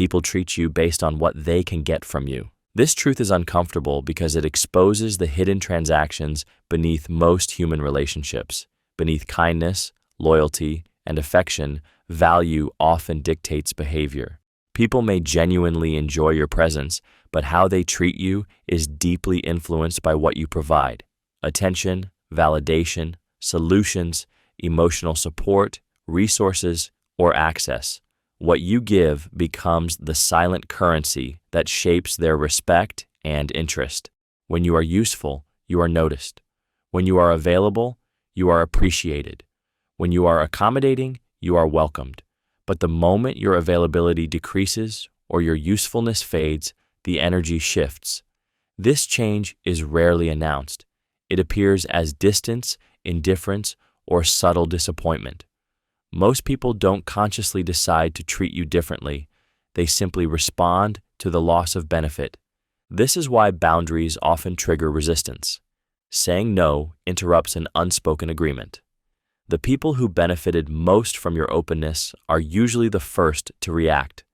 People treat you based on what they can get from you. This truth is uncomfortable because it exposes the hidden transactions beneath most human relationships. Beneath kindness, loyalty, and affection, value often dictates behavior. People may genuinely enjoy your presence, but how they treat you is deeply influenced by what you provide. Attention, validation, solutions, emotional support, resources, or access. What you give becomes the silent currency that shapes their respect and interest. When you are useful, you are noticed. When you are available, you are appreciated. When you are accommodating, you are welcomed. But the moment your availability decreases or your usefulness fades, the energy shifts. This change is rarely announced. It appears as distance, indifference, or subtle disappointment. Most people don't consciously decide to treat you differently. They simply respond to the loss of benefit. This is why boundaries often trigger resistance. Saying no interrupts an unspoken agreement. The people who benefited most from your openness are usually the first to react,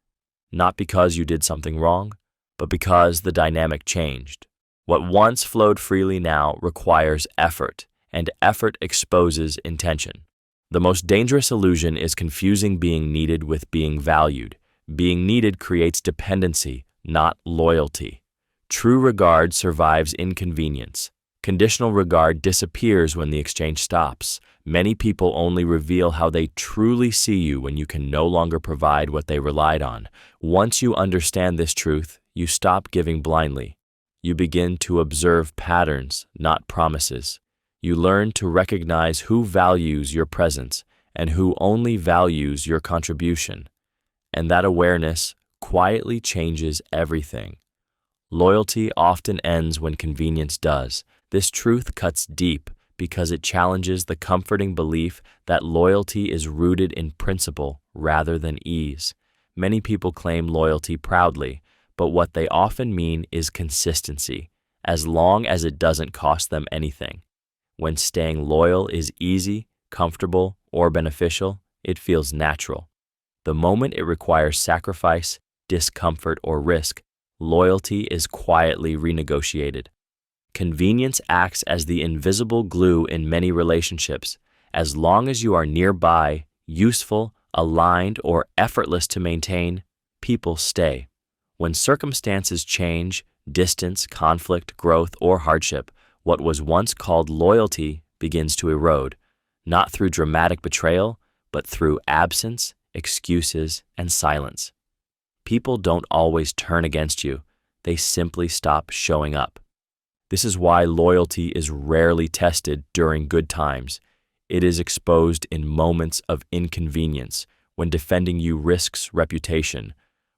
not because you did something wrong, but because the dynamic changed. What once flowed freely now requires effort, and effort exposes intention. The most dangerous illusion is confusing being needed with being valued. Being needed creates dependency, not loyalty. True regard survives inconvenience. Conditional regard disappears when the exchange stops. Many people only reveal how they truly see you when you can no longer provide what they relied on. Once you understand this truth, you stop giving blindly. You begin to observe patterns, not promises. You learn to recognize who values your presence and who only values your contribution. And that awareness quietly changes everything. Loyalty often ends when convenience does. This truth cuts deep because it challenges the comforting belief that loyalty is rooted in principle rather than ease. Many people claim loyalty proudly, but what they often mean is consistency, as long as it doesn't cost them anything. When staying loyal is easy, comfortable, or beneficial, it feels natural. The moment it requires sacrifice, discomfort, or risk, loyalty is quietly renegotiated. Convenience acts as the invisible glue in many relationships. As long as you are nearby, useful, aligned, or effortless to maintain, people stay. When circumstances change, distance, conflict, growth, or hardship, what was once called loyalty begins to erode, not through dramatic betrayal, but through absence, excuses, and silence. People don't always turn against you. They simply stop showing up. This is why loyalty is rarely tested during good times. It is exposed in moments of inconvenience, when defending you risks reputation,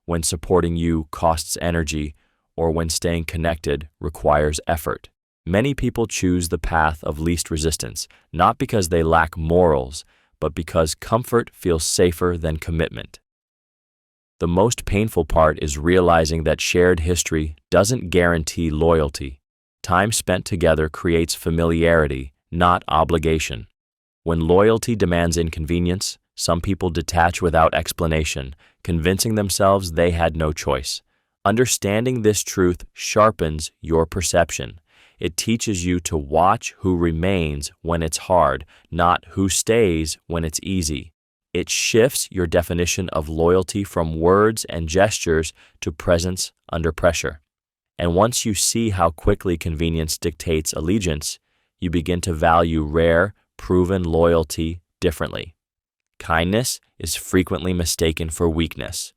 when supporting you costs energy, or when staying connected requires effort. Many people choose the path of least resistance, not because they lack morals, but because comfort feels safer than commitment. The most painful part is realizing that shared history doesn't guarantee loyalty. Time spent together creates familiarity, not obligation. When loyalty demands inconvenience, some people detach without explanation, convincing themselves they had no choice. Understanding this truth sharpens your perception. It teaches you to watch who remains when it's hard, not who stays when it's easy. It shifts your definition of loyalty from words and gestures to presence under pressure. And once you see how quickly convenience dictates allegiance, you begin to value rare, proven loyalty differently. Kindness is frequently mistaken for weakness.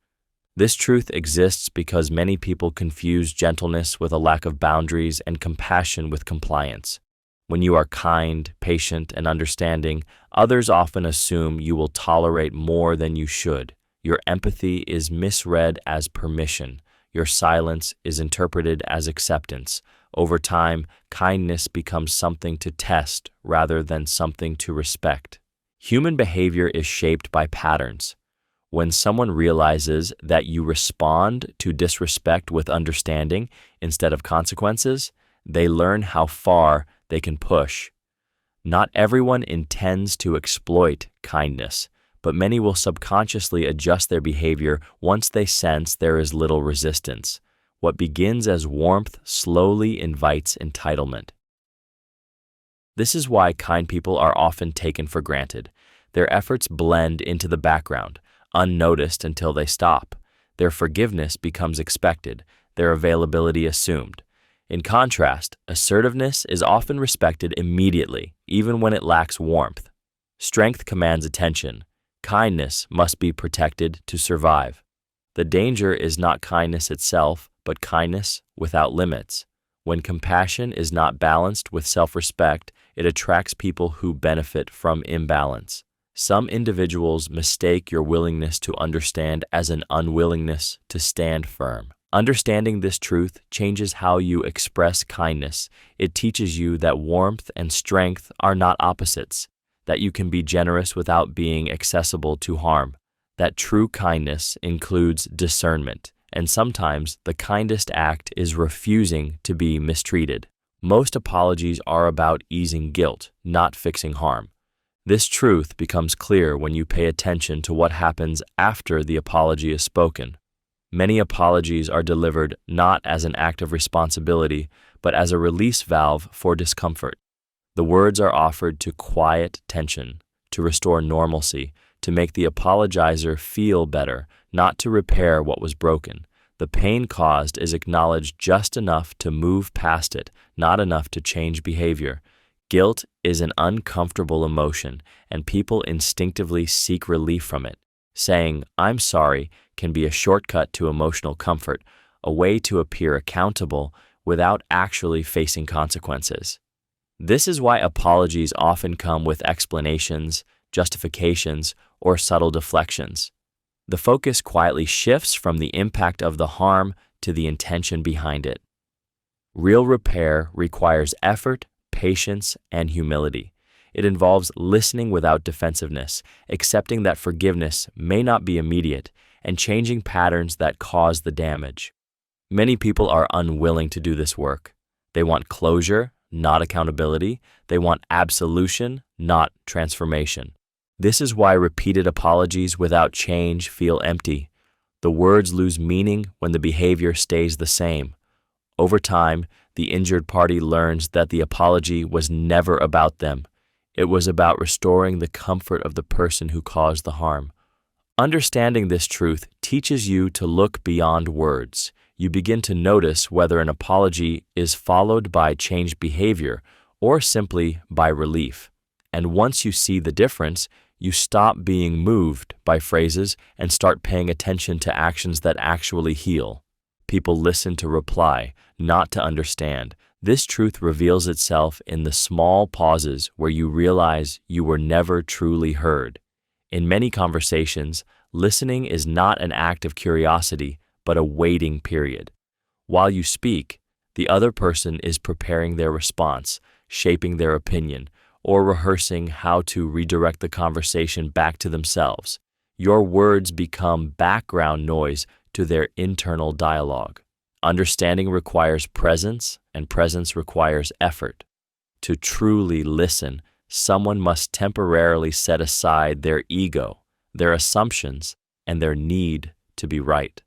This truth exists because many people confuse gentleness with a lack of boundaries and compassion with compliance. When you are kind, patient, and understanding, others often assume you will tolerate more than you should. Your empathy is misread as permission. Your silence is interpreted as acceptance. Over time, kindness becomes something to test rather than something to respect. Human behavior is shaped by patterns. When someone realizes that you respond to disrespect with understanding instead of consequences, they learn how far they can push. Not everyone intends to exploit kindness, but many will subconsciously adjust their behavior once they sense there is little resistance. What begins as warmth slowly invites entitlement. This is why kind people are often taken for granted. Their efforts blend into the background, unnoticed until they stop. Their forgiveness becomes expected, their availability assumed. In contrast, assertiveness is often respected immediately, even when it lacks warmth. Strength commands attention. Kindness must be protected to survive. The danger is not kindness itself, but kindness without limits. When compassion is not balanced with self-respect, it attracts people who benefit from imbalance. Some individuals mistake your willingness to understand as an unwillingness to stand firm. Understanding this truth changes how you express kindness. It teaches you that warmth and strength are not opposites, that you can be generous without being accessible to harm, that true kindness includes discernment, and sometimes the kindest act is refusing to be mistreated. Most apologies are about easing guilt, not fixing harm. This truth becomes clear when you pay attention to what happens after the apology is spoken. Many apologies are delivered not as an act of responsibility, but as a release valve for discomfort. The words are offered to quiet tension, to restore normalcy, to make the apologizer feel better, not to repair what was broken. The pain caused is acknowledged just enough to move past it, not enough to change behavior. Guilt is an uncomfortable emotion, and people instinctively seek relief from it. Saying, "I'm sorry," can be a shortcut to emotional comfort, a way to appear accountable without actually facing consequences. This is why apologies often come with explanations, justifications, or subtle deflections. The focus quietly shifts from the impact of the harm to the intention behind it. Real repair requires effort, patience, and humility. It involves listening without defensiveness, accepting that forgiveness may not be immediate, and changing patterns that cause the damage. Many people are unwilling to do this work. They want closure, not accountability. They want absolution, not transformation. This is why repeated apologies without change feel empty. The words lose meaning when the behavior stays the same. Over time, the injured party learns that the apology was never about them. It was about restoring the comfort of the person who caused the harm. Understanding this truth teaches you to look beyond words. You begin to notice whether an apology is followed by changed behavior or simply by relief. And once you see the difference, you stop being moved by phrases and start paying attention to actions that actually heal. People listen to reply, not to understand. This truth reveals itself in the small pauses where you realize you were never truly heard. In many conversations, listening is not an act of curiosity, but a waiting period. While you speak, the other person is preparing their response, shaping their opinion, or rehearsing how to redirect the conversation back to themselves. Your words become background noise to their internal dialogue. Understanding requires presence, and presence requires effort. To truly listen, someone must temporarily set aside their ego, their assumptions, and their need to be right.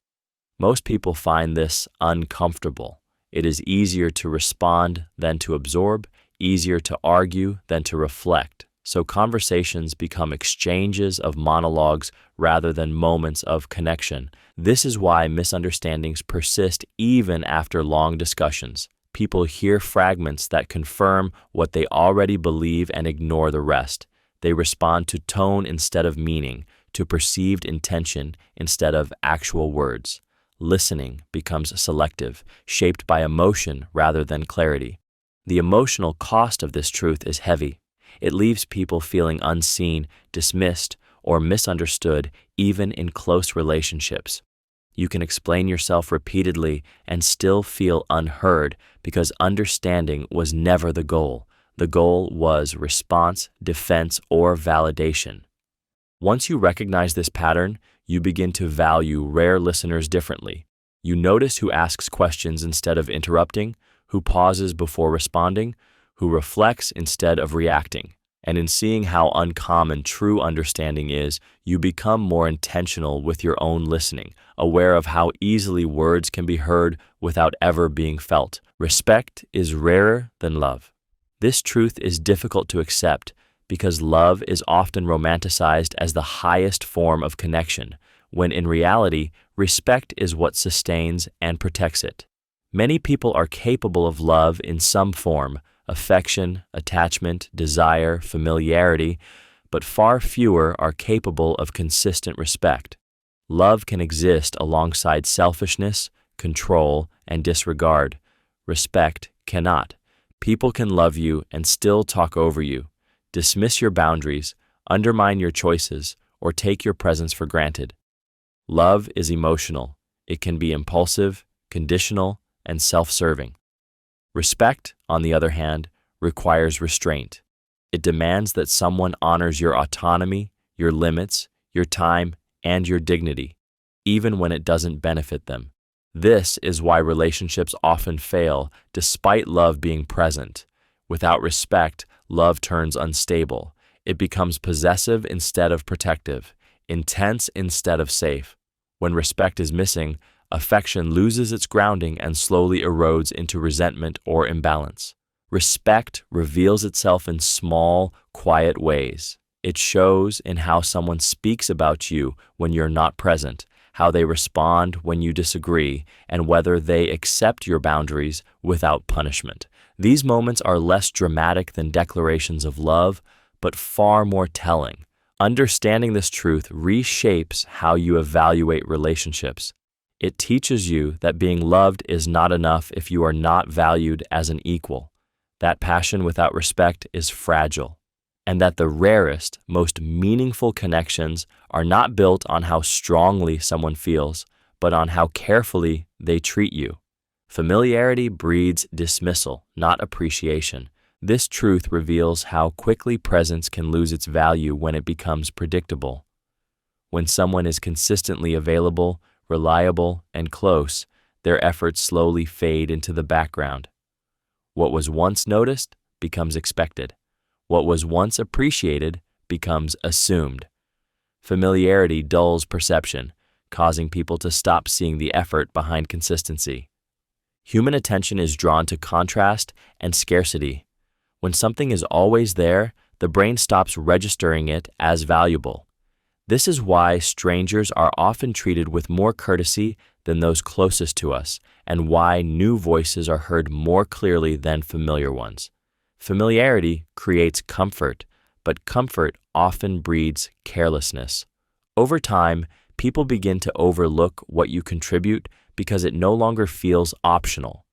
Most people find this uncomfortable. It is easier to respond than to absorb, easier to argue than to reflect. So conversations become exchanges of monologues rather than moments of connection. This is why misunderstandings persist even after long discussions. People hear fragments that confirm what they already believe and ignore the rest. They respond to tone instead of meaning, to perceived intention instead of actual words. Listening becomes selective, shaped by emotion rather than clarity. The emotional cost of this truth is heavy. It leaves people feeling unseen, dismissed, or misunderstood even in close relationships. You can explain yourself repeatedly and still feel unheard because understanding was never the goal. The goal was response, defense, or validation. Once you recognize this pattern, you begin to value rare listeners differently. You notice who asks questions instead of interrupting, who pauses before responding, who reflects instead of reacting. And in seeing how uncommon true understanding is, you become more intentional with your own listening, aware of how easily words can be heard without ever being felt. Respect is rarer than love. This truth is difficult to accept because love is often romanticized as the highest form of connection, when in reality, respect is what sustains and protects it. Many people are capable of love in some form, affection, attachment, desire, familiarity, but far fewer are capable of consistent respect. Love can exist alongside selfishness, control, and disregard. Respect cannot. People can love you and still talk over you, dismiss your boundaries, undermine your choices, or take your presence for granted. Love is emotional. It can be impulsive, conditional, and self-serving. Respect, on the other hand, requires restraint. It demands that someone honors your autonomy, your limits, your time, and your dignity, even when it doesn't benefit them. This is why relationships often fail despite love being present. Without respect, love turns unstable. It becomes possessive instead of protective, intense instead of safe. When respect is missing, affection loses its grounding and slowly erodes into resentment or imbalance. Respect reveals itself in small, quiet ways. It shows in how someone speaks about you when you're not present, how they respond when you disagree, and whether they accept your boundaries without punishment. These moments are less dramatic than declarations of love, but far more telling. Understanding this truth reshapes how you evaluate relationships. It teaches you that being loved is not enough if you are not valued as an equal, that passion without respect is fragile, and that the rarest, most meaningful connections are not built on how strongly someone feels, but on how carefully they treat you. Familiarity breeds dismissal, not appreciation. This truth reveals how quickly presence can lose its value when it becomes predictable. When someone is consistently available, reliable, and close, their efforts slowly fade into the background. What was once noticed becomes expected. What was once appreciated becomes assumed. Familiarity dulls perception, causing people to stop seeing the effort behind consistency. Human attention is drawn to contrast and scarcity. When something is always there, the brain stops registering it as valuable. This is why strangers are often treated with more courtesy than those closest to us, and why new voices are heard more clearly than familiar ones. Familiarity creates comfort, but comfort often breeds carelessness. Over time, people begin to overlook what you contribute because it no longer feels optional.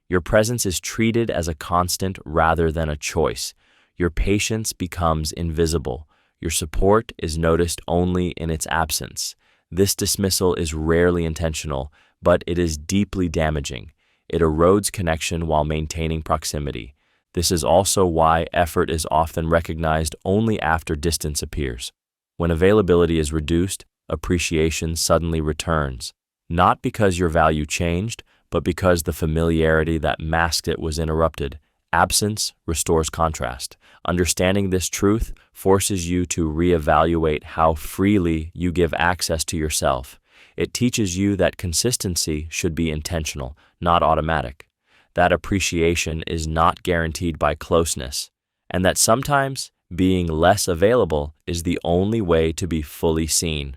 Your presence is treated as a constant rather than a choice. Your patience becomes invisible. Your support is noticed only in its absence. This dismissal is rarely intentional, but it is deeply damaging. It erodes connection while maintaining proximity. This is also why effort is often recognized only after distance appears. When availability is reduced, appreciation suddenly returns, not because your value changed, but because the familiarity that masked it was interrupted. Absence restores contrast. Understanding this truth forces you to reevaluate how freely you give access to yourself. It teaches you that consistency should be intentional, not automatic, that appreciation is not guaranteed by closeness, and that sometimes being less available is the only way to be fully seen.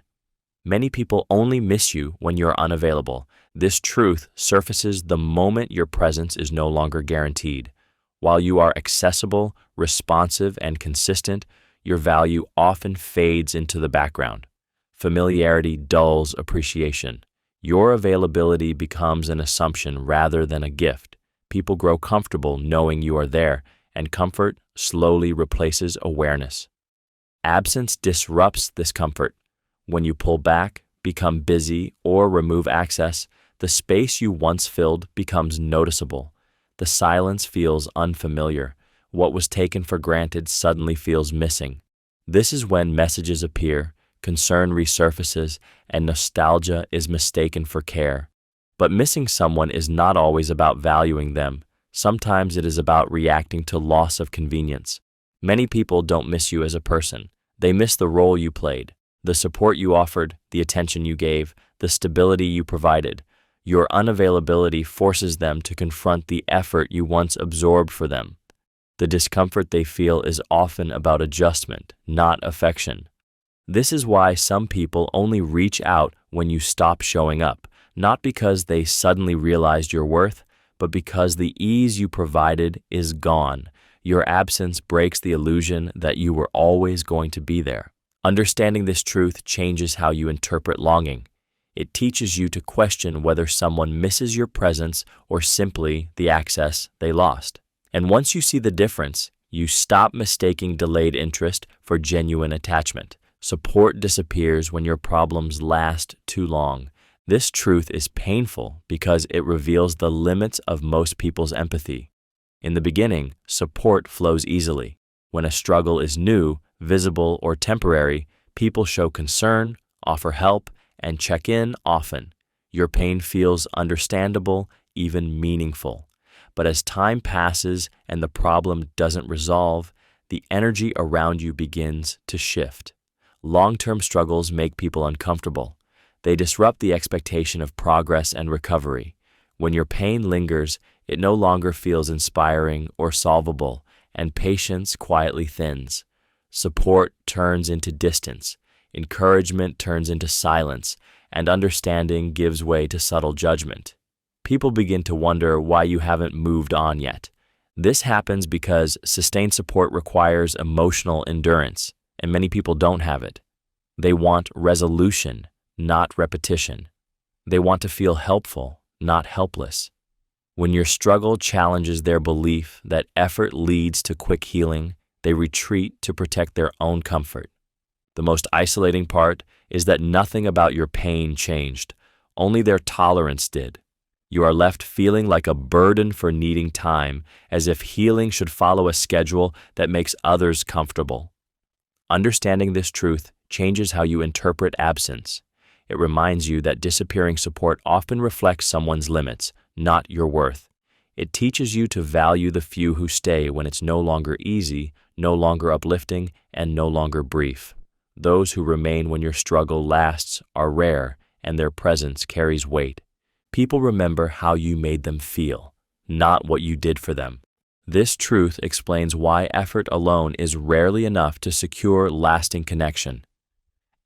Many people only miss you when you're unavailable. This truth surfaces the moment your presence is no longer guaranteed. While you are accessible, responsive, and consistent, your value often fades into the background. Familiarity dulls appreciation. Your availability becomes an assumption rather than a gift. People grow comfortable knowing you are there, and comfort slowly replaces awareness. Absence disrupts this comfort. When you pull back, become busy, or remove access, the space you once filled becomes noticeable. The silence feels unfamiliar. What was taken for granted suddenly feels missing. This is when messages appear, concern resurfaces, and nostalgia is mistaken for care. But missing someone is not always about valuing them. Sometimes it is about reacting to loss of convenience. Many people don't miss you as a person. They miss the role you played, the support you offered, the attention you gave, the stability you provided. Your unavailability forces them to confront the effort you once absorbed for them. The discomfort they feel is often about adjustment, not affection. This is why some people only reach out when you stop showing up, not because they suddenly realized your worth, but because the ease you provided is gone. Your absence breaks the illusion that you were always going to be there. Understanding this truth changes how you interpret longing. It teaches you to question whether someone misses your presence or simply the access they lost. And once you see the difference, you stop mistaking delayed interest for genuine attachment. Support disappears when your problems last too long. This truth is painful because it reveals the limits of most people's empathy. In the beginning, support flows easily. When a struggle is new, visible, or temporary, people show concern, offer help, and check in often. Your pain feels understandable, even meaningful. But as time passes and the problem doesn't resolve, the energy around you begins to shift. Long-term struggles make people uncomfortable. They disrupt the expectation of progress and recovery. When your pain lingers, it no longer feels inspiring or solvable, and patience quietly thins. Support turns into distance, encouragement turns into silence, and understanding gives way to subtle judgment. People begin to wonder why you haven't moved on yet. This happens because sustained support requires emotional endurance, and many people don't have it. They want resolution, not repetition. They want to feel helpful, not helpless. When your struggle challenges their belief that effort leads to quick healing, they retreat to protect their own comfort. The most isolating part is that nothing about your pain changed, only their tolerance did. You are left feeling like a burden for needing time, as if healing should follow a schedule that makes others comfortable. Understanding this truth changes how you interpret absence. It reminds you that disappearing support often reflects someone's limits, not your worth. It teaches you to value the few who stay when it's no longer easy, no longer uplifting, and no longer brief. Those who remain when your struggle lasts are rare, and their presence carries weight. People remember how you made them feel, not what you did for them. This truth explains why effort alone is rarely enough to secure lasting connection.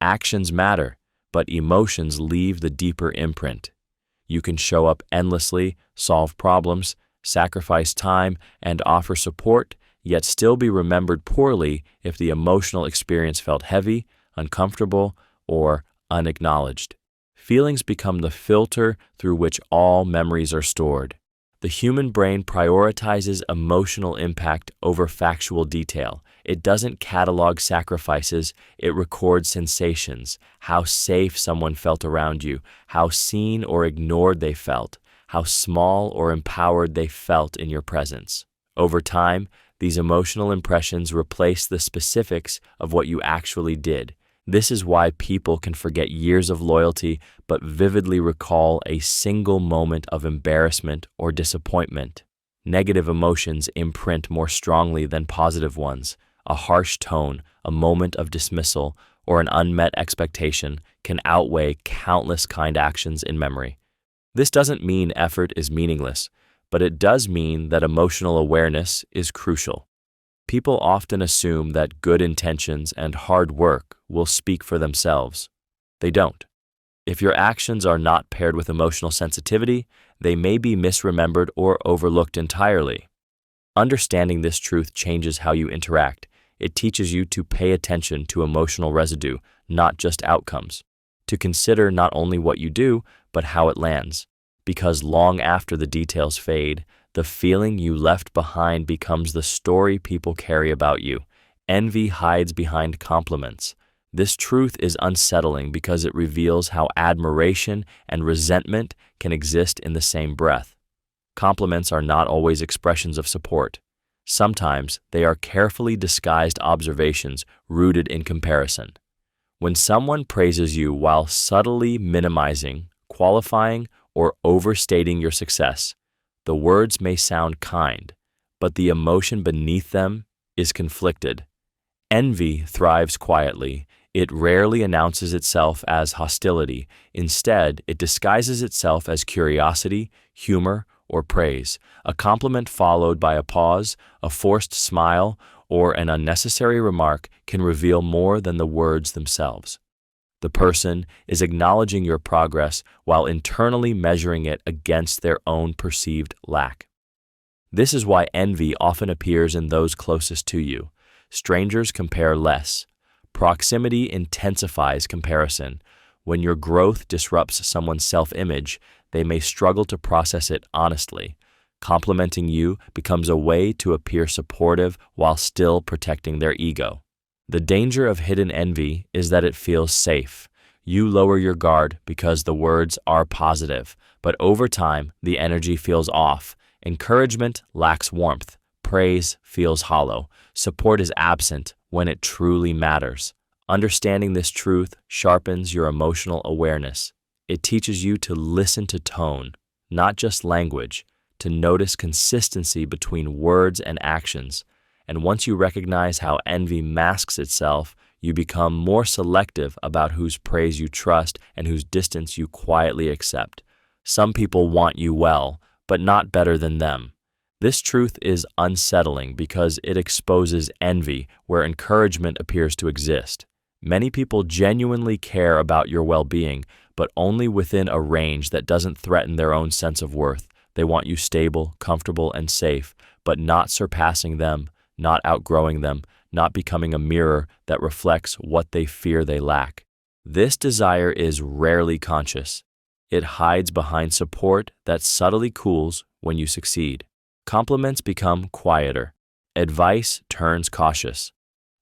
Actions matter, but emotions leave the deeper imprint. You can show up endlessly, solve problems, sacrifice time, and offer support, yet still be remembered poorly if the emotional experience felt heavy, uncomfortable, or unacknowledged. Feelings become the filter through which all memories are stored. The human brain prioritizes emotional impact over factual detail. It doesn't catalog sacrifices, it records sensations, how safe someone felt around you, how seen or ignored they felt, how small or empowered they felt in your presence. Over time, these emotional impressions replace the specifics of what you actually did. This is why people can forget years of loyalty but vividly recall a single moment of embarrassment or disappointment. Negative emotions imprint more strongly than positive ones. A harsh tone, a moment of dismissal, or an unmet expectation can outweigh countless kind actions in memory. This doesn't mean effort is meaningless, but it does mean that emotional awareness is crucial. People often assume that good intentions and hard work will speak for themselves. They don't. If your actions are not paired with emotional sensitivity, they may be misremembered or overlooked entirely. Understanding this truth changes how you interact. It teaches you to pay attention to emotional residue, not just outcomes. To consider not only what you do, but how it lands. Because long after the details fade, the feeling you left behind becomes the story people carry about you. Envy hides behind compliments. This truth is unsettling because it reveals how admiration and resentment can exist in the same breath. Compliments are not always expressions of support. Sometimes they are carefully disguised observations rooted in comparison. When someone praises you while subtly minimizing, qualifying, or overstating your success, the words may sound kind, but the emotion beneath them is conflicted. Envy thrives quietly. It rarely announces itself as hostility. Instead, it disguises itself as curiosity, humor, or praise. A compliment followed by a pause, a forced smile, or an unnecessary remark can reveal more than the words themselves. The person is acknowledging your progress while internally measuring it against their own perceived lack. This is why envy often appears in those closest to you. Strangers compare less. Proximity intensifies comparison. When your growth disrupts someone's self-image, they may struggle to process it honestly. Complimenting you becomes a way to appear supportive while still protecting their ego. The danger of hidden envy is that it feels safe. You lower your guard because the words are positive, but over time, the energy feels off. Encouragement lacks warmth. Praise feels hollow. Support is absent when it truly matters. Understanding this truth sharpens your emotional awareness. It teaches you to listen to tone, not just language, to notice consistency between words and actions. And once you recognize how envy masks itself, you become more selective about whose praise you trust and whose distance you quietly accept. Some people want you well, but not better than them. This truth is unsettling because it exposes envy where encouragement appears to exist. Many people genuinely care about your well-being, but only within a range that doesn't threaten their own sense of worth. They want you stable, comfortable, and safe, but not surpassing them, not outgrowing them, not becoming a mirror that reflects what they fear they lack. This desire is rarely conscious. It hides behind support that subtly cools when you succeed. Compliments become quieter. Advice turns cautious.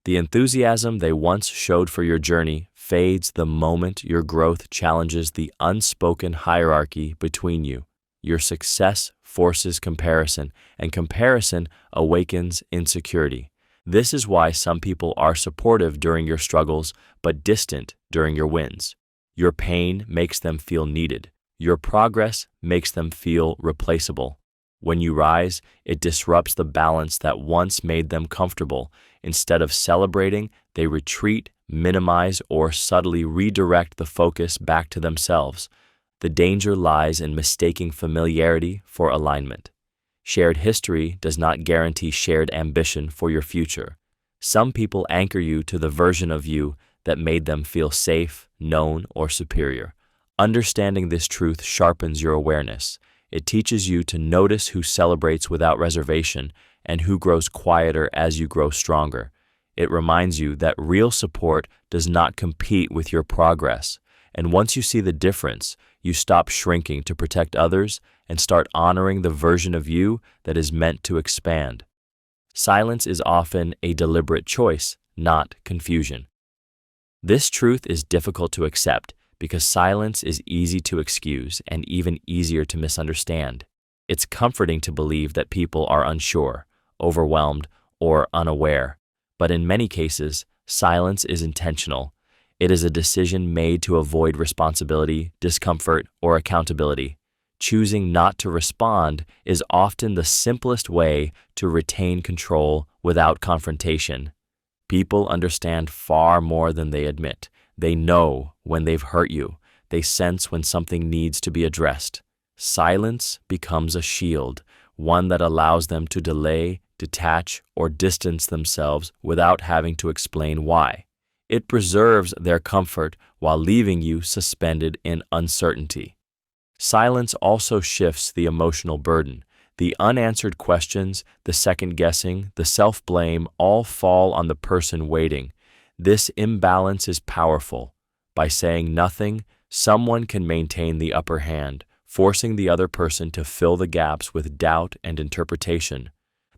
The enthusiasm they once showed for your journey fades the moment your growth challenges the unspoken hierarchy between you. Your success forces comparison, and comparison awakens insecurity. This is why some people are supportive during your struggles, but distant during your wins. Your pain makes them feel needed. Your progress makes them feel replaceable. When you rise, it disrupts the balance that once made them comfortable. Instead of celebrating, they retreat, minimize, or subtly redirect the focus back to themselves. The danger lies in mistaking familiarity for alignment. Shared history does not guarantee shared ambition for your future. Some people anchor you to the version of you that made them feel safe, known, or superior. Understanding this truth sharpens your awareness. It teaches you to notice who celebrates without reservation and who grows quieter as you grow stronger. It reminds you that real support does not compete with your progress. And once you see the difference, you stop shrinking to protect others and start honoring the version of you that is meant to expand. Silence is often a deliberate choice, not confusion. This truth is difficult to accept because silence is easy to excuse and even easier to misunderstand. It's comforting to believe that people are unsure, overwhelmed, or unaware. But in many cases, silence is intentional. It is a decision made to avoid responsibility, discomfort, or accountability. Choosing not to respond is often the simplest way to retain control without confrontation. People understand far more than they admit. They know when they've hurt you. They sense when something needs to be addressed. Silence becomes a shield, one that allows them to delay, detach, or distance themselves without having to explain why. It preserves their comfort while leaving you suspended in uncertainty. Silence also shifts the emotional burden. The unanswered questions, the second-guessing, the self-blame all fall on the person waiting. This imbalance is powerful. By saying nothing, someone can maintain the upper hand, forcing the other person to fill the gaps with doubt and interpretation.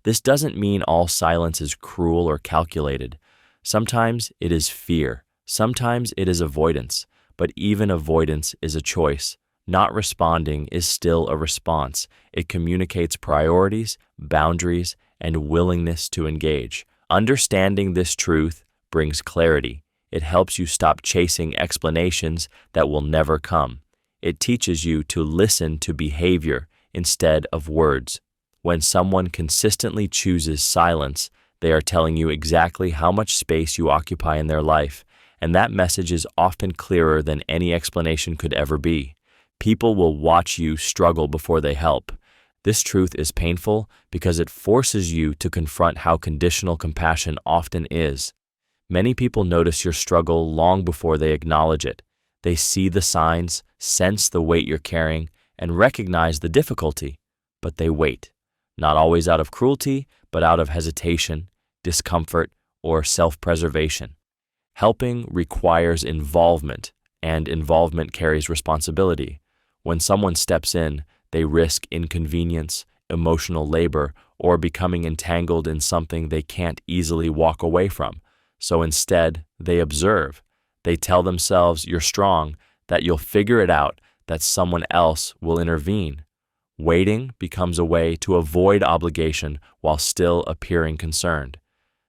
This doesn't mean all silence is cruel or calculated. Sometimes it is fear. Sometimes it is avoidance. But even avoidance is a choice. Not responding is still a response. It communicates priorities, boundaries, and willingness to engage. Understanding this truth brings clarity. It helps you stop chasing explanations that will never come. It teaches you to listen to behavior instead of words. When someone consistently chooses silence, They are telling you exactly how much space you occupy in their life, and that message is often clearer than any explanation could ever be. People will watch you struggle before they help. This truth is painful because it forces you to confront how conditional compassion often is. Many people notice your struggle long before they acknowledge it. They see the signs, sense the weight you're carrying, and recognize the difficulty, but they wait. Not always out of cruelty, but out of hesitation, discomfort, or self-preservation. Helping requires involvement, and involvement carries responsibility. When someone steps in, they risk inconvenience, emotional labor, or becoming entangled in something they can't easily walk away from. So instead, they observe. They tell themselves you're strong, that you'll figure it out, that someone else will intervene. Waiting becomes a way to avoid obligation while still appearing concerned.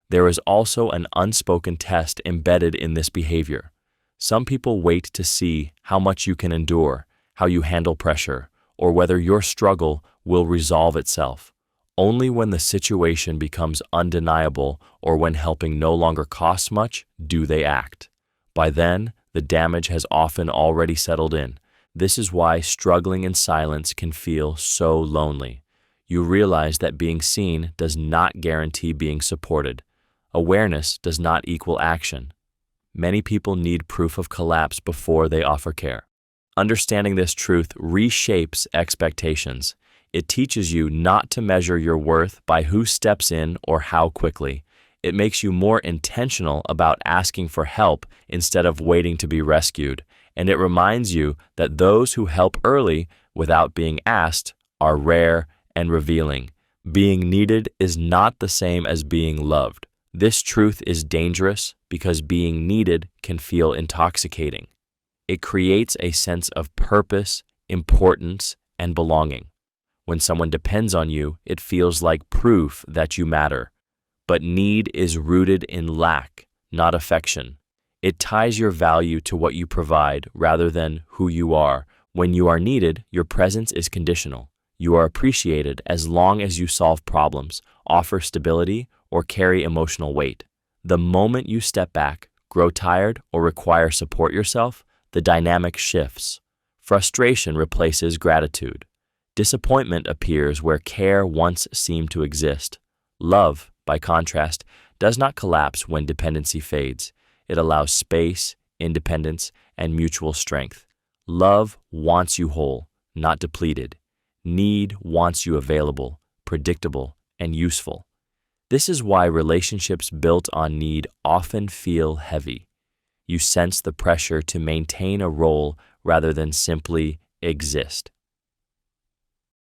There is also an unspoken test embedded in this behavior. Some people wait to see how much you can endure, how you handle pressure, or whether your struggle will resolve itself. Only when the situation becomes undeniable or when helping no longer costs much do they act. By then, the damage has often already settled in. This is why struggling in silence can feel so lonely. You realize that being seen does not guarantee being supported. Awareness does not equal action. Many people need proof of collapse before they offer care. Understanding this truth reshapes expectations. It teaches you not to measure your worth by who steps in or how quickly. It makes you more intentional about asking for help instead of waiting to be rescued. And it reminds you that those who help early without being asked are rare and revealing. Being needed is not the same as being loved. This truth is dangerous because being needed can feel intoxicating. It creates a sense of purpose, importance, and belonging. When someone depends on you, it feels like proof that you matter. But need is rooted in lack, not affection. It ties your value to what you provide rather than who you are. When you are needed, your presence is conditional. You are appreciated as long as you solve problems, offer stability, or carry emotional weight. The moment you step back, grow tired, or require support yourself, the dynamic shifts. Frustration replaces gratitude. Disappointment appears where care once seemed to exist. Love, by contrast, does not collapse when dependency fades. It allows space, independence, and mutual strength. Love wants you whole, not depleted. Need wants you available, predictable, and useful. This is why relationships built on need often feel heavy. You sense the pressure to maintain a role rather than simply exist.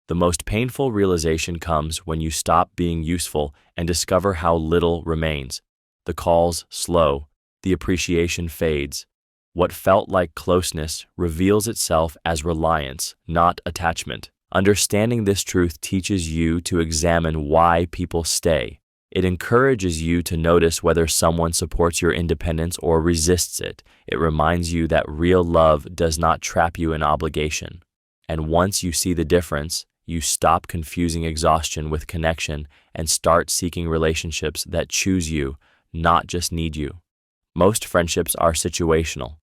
The most painful realization comes when you stop being useful and discover how little remains. The calls slow, the appreciation fades. What felt like closeness reveals itself as reliance, not attachment. Understanding this truth teaches you to examine why people stay. It encourages you to notice whether someone supports your independence or resists it. It reminds you that real love does not trap you in obligation. And once you see the difference, you stop confusing exhaustion with connection and start seeking relationships that choose you, not just need you. Most friendships are situational.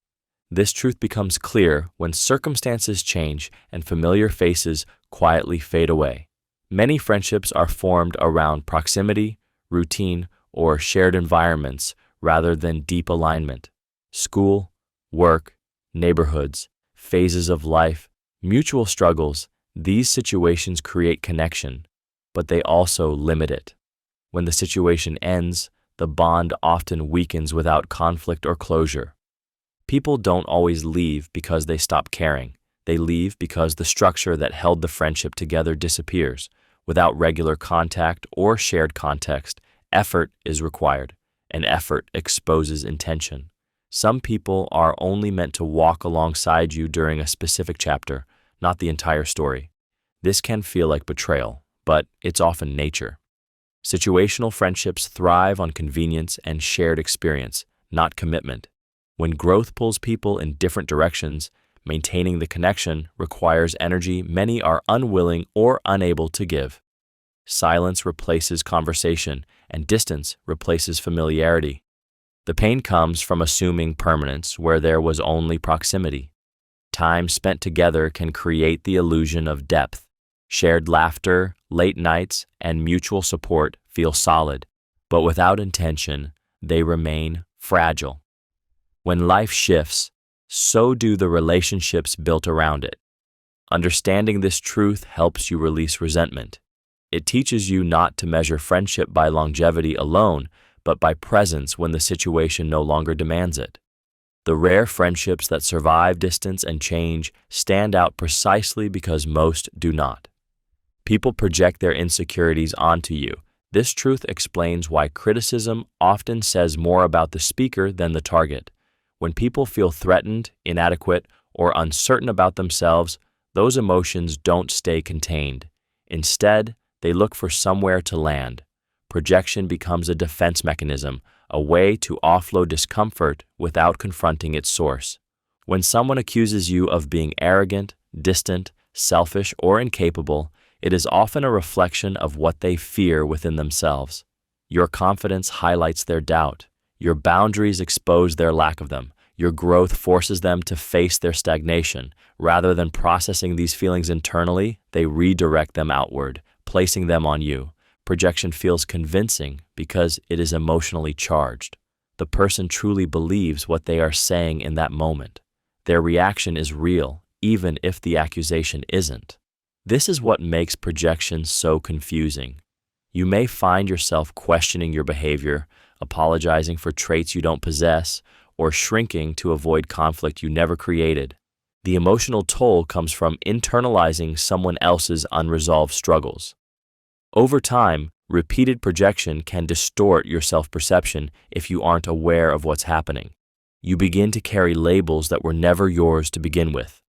This truth becomes clear when circumstances change and familiar faces quietly fade away. Many friendships are formed around proximity, routine, or shared environments rather than deep alignment. School, work, neighborhoods, phases of life, mutual struggles, these situations create connection, but they also limit it. When the situation ends, the bond often weakens without conflict or closure. People don't always leave because they stop caring. They leave because the structure that held the friendship together disappears. Without regular contact or shared context, effort is required, and effort exposes intention. Some people are only meant to walk alongside you during a specific chapter, not the entire story. This can feel like betrayal, but it's often nature. Situational friendships thrive on convenience and shared experience, not commitment. When growth pulls people in different directions, maintaining the connection requires energy many are unwilling or unable to give. Silence replaces conversation, and distance replaces familiarity. The pain comes from assuming permanence where there was only proximity. Time spent together can create the illusion of depth. Shared laughter, late nights, and mutual support feel solid, but without intention, they remain fragile. When life shifts, so do the relationships built around it. Understanding this truth helps you release resentment. It teaches you not to measure friendship by longevity alone, but by presence when the situation no longer demands it. The rare friendships that survive distance and change stand out precisely because most do not. People project their insecurities onto you. This truth explains why criticism often says more about the speaker than the target. When people feel threatened, inadequate, or uncertain about themselves, those emotions don't stay contained. Instead, they look for somewhere to land. Projection becomes a defense mechanism, a way to offload discomfort without confronting its source. When someone accuses you of being arrogant, distant, selfish, or incapable, it is often a reflection of what they fear within themselves. Your confidence highlights their doubt. Your boundaries expose their lack of them. Your growth forces them to face their stagnation. Rather than processing these feelings internally, they redirect them outward, placing them on you. Projection feels convincing because it is emotionally charged. The person truly believes what they are saying in that moment. Their reaction is real, even if the accusation isn't. This is what makes projection so confusing. You may find yourself questioning your behavior, apologizing for traits you don't possess, or shrinking to avoid conflict you never created. The emotional toll comes from internalizing someone else's unresolved struggles. Over time, repeated projection can distort your self-perception if you aren't aware of what's happening. You begin to carry labels that were never yours to begin with.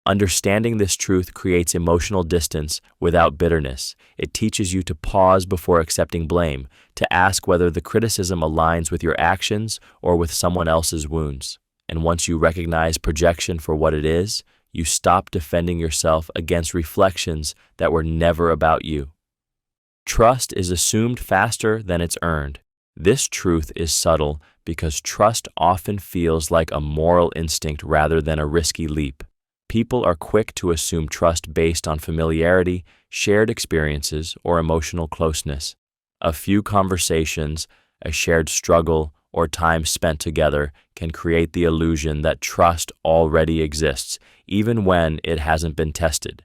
Understanding this truth creates emotional distance without bitterness. It teaches you to pause before accepting blame, to ask whether the criticism aligns with your actions or with someone else's wounds. And once you recognize projection for what it is, you stop defending yourself against reflections that were never about you. Trust is assumed faster than it's earned. This truth is subtle because trust often feels like a moral instinct rather than a risky leap. People are quick to assume trust based on familiarity, shared experiences, or emotional closeness. A few conversations, a shared struggle, or time spent together can create the illusion that trust already exists, even when it hasn't been tested.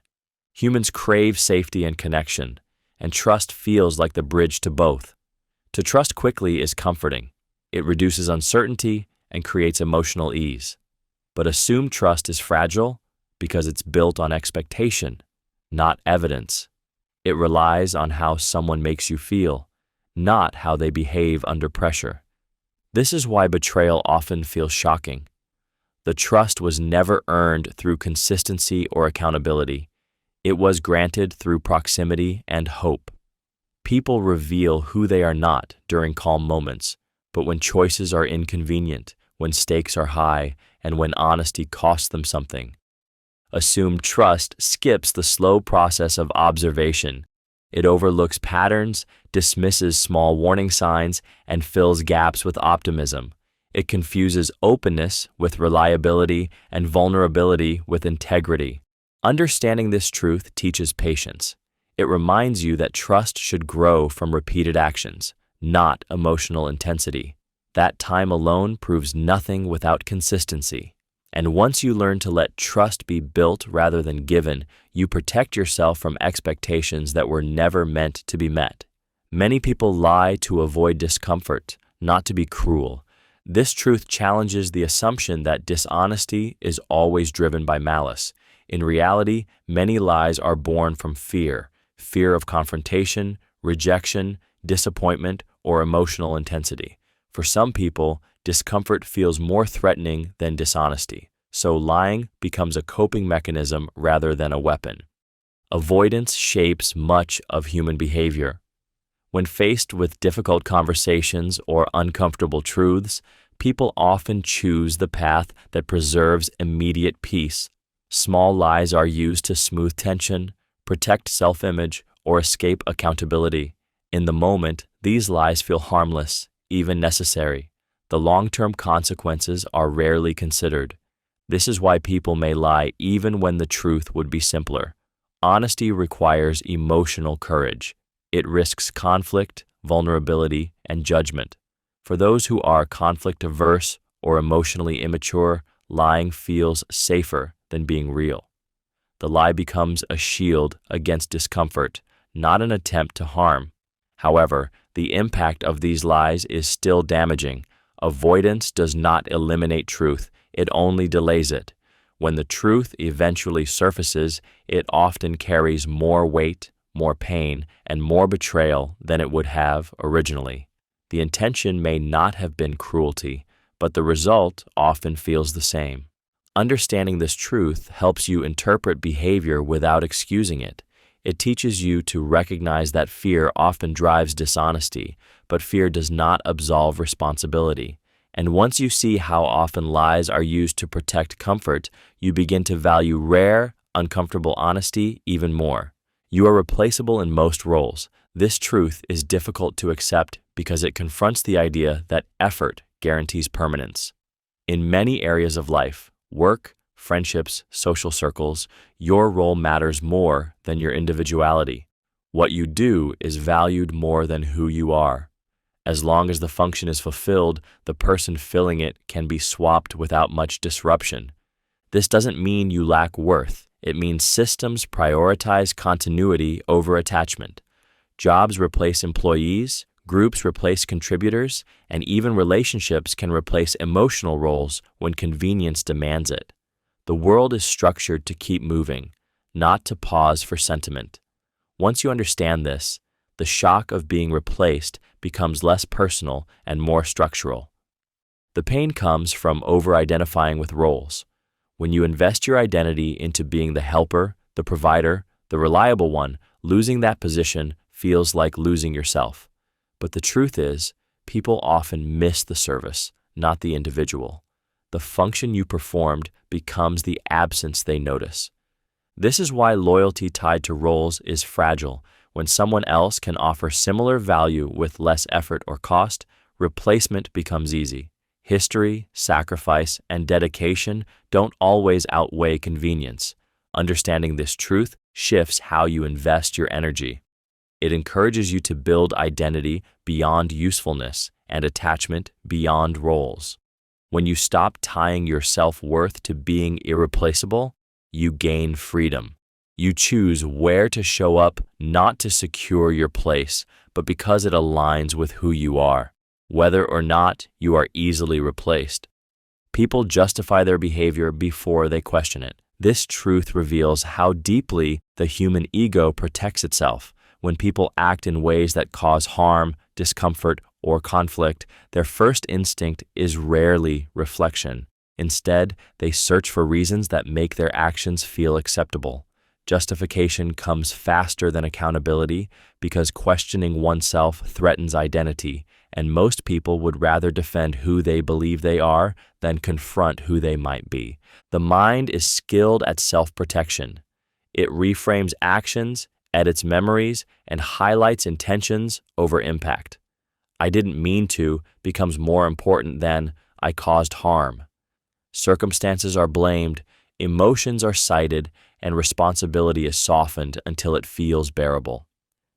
Humans crave safety and connection, and trust feels like the bridge to both. To trust quickly is comforting. It reduces uncertainty and creates emotional ease. But assumed trust is fragile because it's built on expectation, not evidence. It relies on how someone makes you feel, not how they behave under pressure. This is why betrayal often feels shocking. The trust was never earned through consistency or accountability. It was granted through proximity and hope. People reveal who they are not during calm moments, but when choices are inconvenient, when stakes are high, and when honesty costs them something. Assumed trust skips the slow process of observation. It overlooks patterns, dismisses small warning signs, and fills gaps with optimism. It confuses openness with reliability and vulnerability with integrity. Understanding this truth teaches patience. It reminds you that trust should grow from repeated actions, not emotional intensity. That time alone proves nothing without consistency. And once you learn to let trust be built rather than given, you protect yourself from expectations that were never meant to be met. Many people lie to avoid discomfort, not to be cruel. This truth challenges the assumption that dishonesty is always driven by malice. In reality, many lies are born from fear of confrontation, rejection, disappointment, or emotional intensity. For some people, discomfort feels more threatening than dishonesty, so lying becomes a coping mechanism rather than a weapon. Avoidance shapes much of human behavior. When faced with difficult conversations or uncomfortable truths, people often choose the path that preserves immediate peace. Small lies are used to smooth tension, protect self-image, or escape accountability. In the moment, these lies feel harmless, even necessary. The long-term consequences are rarely considered. This is why people may lie even when the truth would be simpler. Honesty requires emotional courage. It risks conflict, vulnerability, and judgment. For those who are conflict-averse or emotionally immature, lying feels safer than being real. The lie becomes a shield against discomfort, not an attempt to harm. However, the impact of these lies is still damaging. Avoidance does not eliminate truth, it only delays it. When the truth eventually surfaces, it often carries more weight, more pain, and more betrayal than it would have originally. The intention may not have been cruelty, but the result often feels the same. Understanding this truth helps you interpret behavior without excusing it. It teaches you to recognize that fear often drives dishonesty, but fear does not absolve responsibility. And once you see how often lies are used to protect comfort, you begin to value rare, uncomfortable honesty even more. You are replaceable in most roles. This truth is difficult to accept because it confronts the idea that effort guarantees permanence. In many areas of life, work, friendships, social circles, your role matters more than your individuality. What you do is valued more than who you are. As long as the function is fulfilled, the person filling it can be swapped without much disruption. This doesn't mean you lack worth. It means systems prioritize continuity over attachment. Jobs replace employees, groups replace contributors, and even relationships can replace emotional roles when convenience demands it. The world is structured to keep moving, not to pause for sentiment. Once you understand this, the shock of being replaced becomes less personal and more structural. The pain comes from over-identifying with roles. When you invest your identity into being the helper, the provider, the reliable one, losing that position feels like losing yourself. But the truth is, people often miss the service, not the individual. The function you performed becomes the absence they notice. This is why loyalty tied to roles is fragile. When someone else can offer similar value with less effort or cost, replacement becomes easy. History, sacrifice, and dedication don't always outweigh convenience. Understanding this truth shifts how you invest your energy. It encourages you to build identity beyond usefulness and attachment beyond roles. When you stop tying your self-worth to being irreplaceable, you gain freedom. You choose where to show up not to secure your place, but because it aligns with who you are, whether or not you are easily replaced. People justify their behavior before they question it. This truth reveals how deeply the human ego protects itself. When people act in ways that cause harm, discomfort, or conflict, their first instinct is rarely reflection. Instead, they search for reasons that make their actions feel acceptable. Justification comes faster than accountability because questioning oneself threatens identity, and most people would rather defend who they believe they are than confront who they might be. The mind is skilled at self-protection. It reframes actions, edits memories, and highlights intentions over impact. "I didn't mean to" becomes more important than "I caused harm." Circumstances are blamed, emotions are cited, and responsibility is softened until it feels bearable.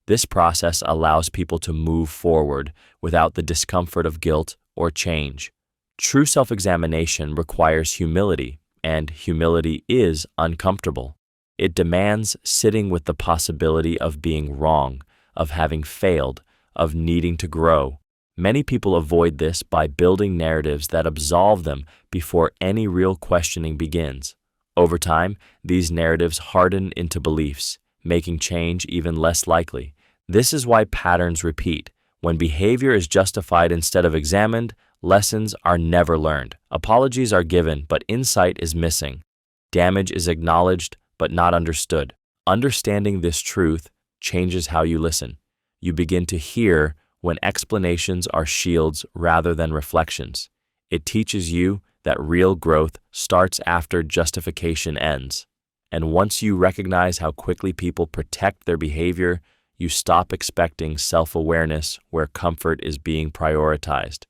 This process allows people to move forward without the discomfort of guilt or change. True self-examination requires humility, and humility is uncomfortable. It demands sitting with the possibility of being wrong, of having failed, of needing to grow. Many people avoid this by building narratives that absolve them before any real questioning begins. Over time, these narratives harden into beliefs, making change even less likely. This is why patterns repeat. When behavior is justified instead of examined, lessons are never learned. Apologies are given, but insight is missing. Damage is acknowledged, but not understood. Understanding this truth changes how you listen. You begin to hear when explanations are shields rather than reflections. It teaches you that real growth starts after justification ends. And once you recognize how quickly people protect their behavior, you stop expecting self-awareness where comfort is being prioritized.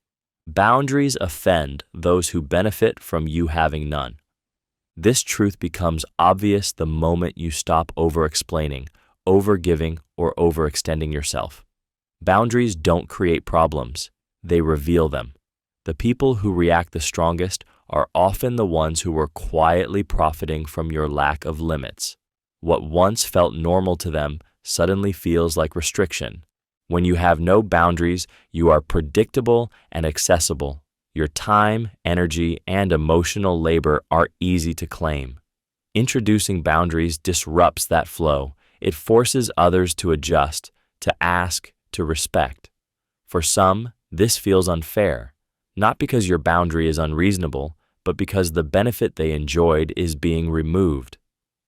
Boundaries offend those who benefit from you having none. This truth becomes obvious the moment you stop over-explaining, over-giving, or overextending yourself. Boundaries don't create problems, they reveal them. The people who react the strongest are often the ones who were quietly profiting from your lack of limits. What once felt normal to them suddenly feels like restriction. When you have no boundaries, you are predictable and accessible. Your time, energy, and emotional labor are easy to claim. Introducing boundaries disrupts that flow. It forces others to adjust, to ask, to respect. For some, this feels unfair, not because your boundary is unreasonable, but because the benefit they enjoyed is being removed.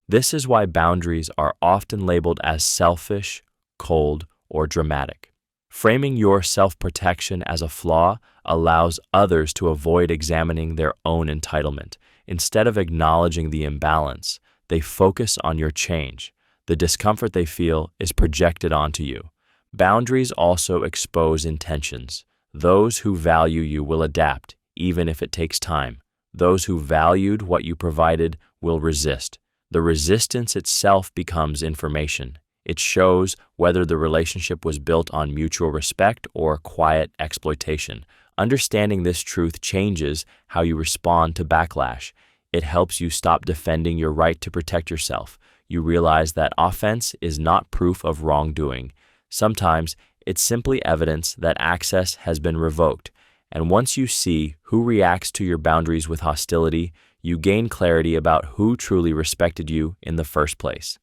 This is why boundaries are often labeled as selfish, cold, or dramatic. Framing your self-protection as a flaw allows others to avoid examining their own entitlement. Instead of acknowledging the imbalance, they focus on your change. The discomfort they feel is projected onto you. Boundaries also expose intentions. Those who value you will adapt, even if it takes time. Those who valued what you provided will resist. The resistance itself becomes information. It shows whether the relationship was built on mutual respect or quiet exploitation. Understanding this truth changes how you respond to backlash. It helps you stop defending your right to protect yourself. You realize that offense is not proof of wrongdoing. Sometimes it's simply evidence that access has been revoked. And once you see who reacts to your boundaries with hostility, you gain clarity about who truly respected you in the first place.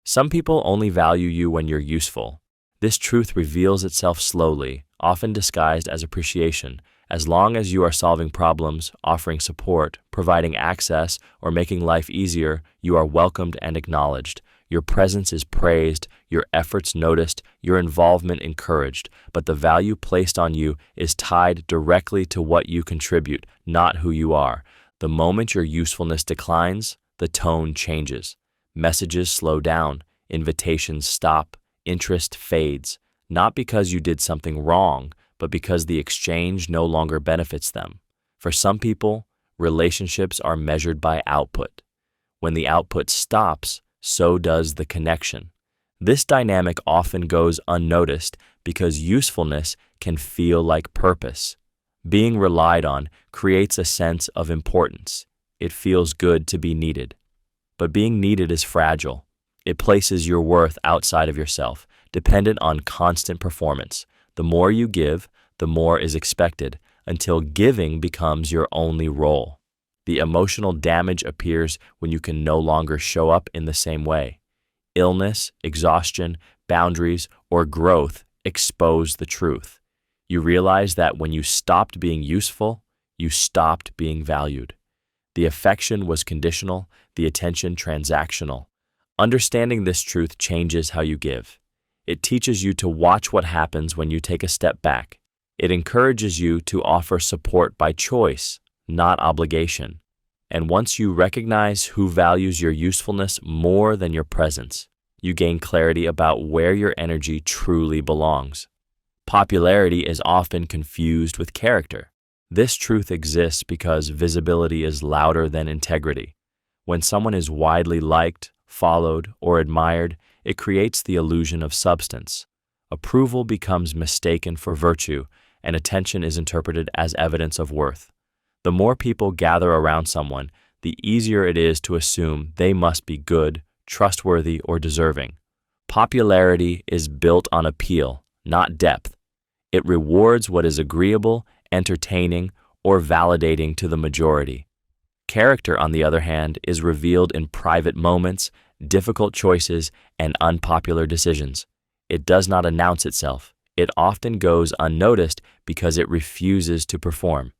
Some people only value you when you're useful. This truth reveals itself slowly, often disguised as appreciation. As long as you are solving problems, offering support, providing access, or making life easier, you are welcomed and acknowledged. Your presence is praised, your efforts noticed, your involvement encouraged, but the value placed on you is tied directly to what you contribute, not who you are. The moment your usefulness declines, the tone changes. Messages slow down, invitations stop, interest fades, not because you did something wrong, but because the exchange no longer benefits them. For some people, relationships are measured by output. When the output stops, so does the connection. This dynamic often goes unnoticed because usefulness can feel like purpose. Being relied on creates a sense of importance. It feels good to be needed. But being needed is fragile. It places your worth outside of yourself, dependent on constant performance. The more you give, the more is expected, until giving becomes your only role. The emotional damage appears when you can no longer show up in the same way. Illness, exhaustion, boundaries, or growth expose the truth. You realize that when you stopped being useful, you stopped being valued. The affection was conditional, the attention transactional. Understanding this truth changes how you give. It teaches you to watch what happens when you take a step back. It encourages you to offer support by choice, not obligation. And once you recognize who values your usefulness more than your presence, you gain clarity about where your energy truly belongs. Popularity is often confused with character. This truth exists because visibility is louder than integrity. When someone is widely liked, followed, or admired, it creates the illusion of substance. Approval becomes mistaken for virtue, and attention is interpreted as evidence of worth. The more people gather around someone, the easier it is to assume they must be good, trustworthy, or deserving. Popularity is built on appeal, not depth. It rewards what is agreeable, entertaining, or validating to the majority. Character, on the other hand, is revealed in private moments, difficult choices, and unpopular decisions. It does not announce itself. It often goes unnoticed because it refuses to perform.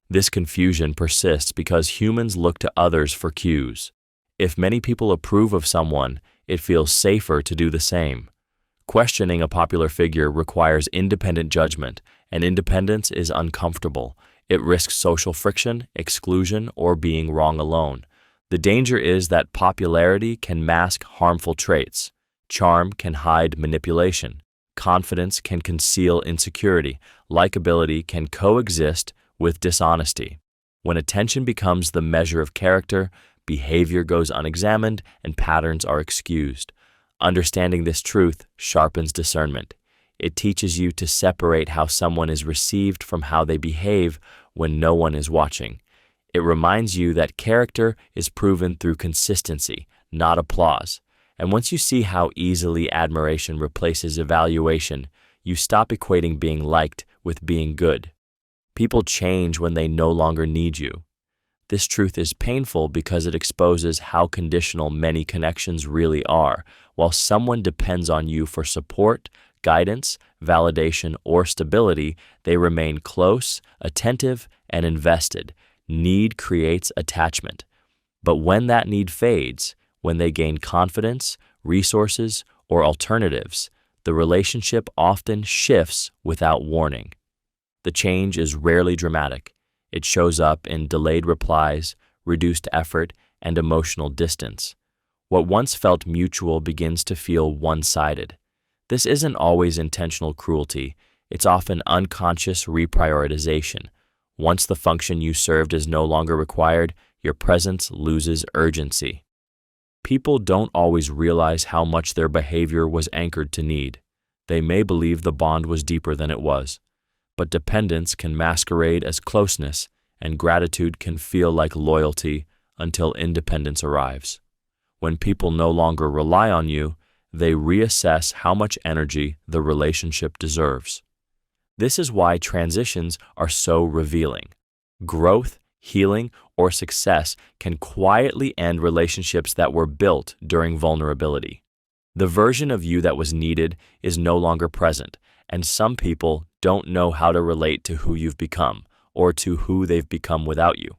This confusion persists because humans look to others for cues. If many people approve of someone, it feels safer to do the same. Questioning a popular figure requires independent judgment, and independence is uncomfortable. It risks social friction, exclusion, or being wrong alone. The danger is that popularity can mask harmful traits. Charm can hide manipulation. Confidence can conceal insecurity. Likability can coexist with dishonesty. When attention becomes the measure of character, behavior goes unexamined and patterns are excused. Understanding this truth sharpens discernment. It teaches you to separate how someone is received from how they behave when no one is watching. It reminds you that character is proven through consistency, not applause. And once you see how easily admiration replaces evaluation, you stop equating being liked with being good. People change when they no longer need you. This truth is painful because it exposes how conditional many connections really are. While someone depends on you for support, guidance, validation, or stability, they remain close, attentive, and invested. Need creates attachment. But when that need fades, when they gain confidence, resources, or alternatives, the relationship often shifts without warning. The change is rarely dramatic. It shows up in delayed replies, reduced effort, and emotional distance. What once felt mutual begins to feel one-sided. This isn't always intentional cruelty. It's often unconscious reprioritization. Once the function you served is no longer required, your presence loses urgency. People don't always realize how much their behavior was anchored to need. They may believe the bond was deeper than it was. But dependence can masquerade as closeness, and gratitude can feel like loyalty until independence arrives. When people no longer rely on you, they reassess how much energy the relationship deserves. This is why transitions are so revealing. Growth, healing, or success can quietly end relationships that were built during vulnerability. The version of you that was needed is no longer present, and some people don't know how to relate to who you've become or to who they've become without you.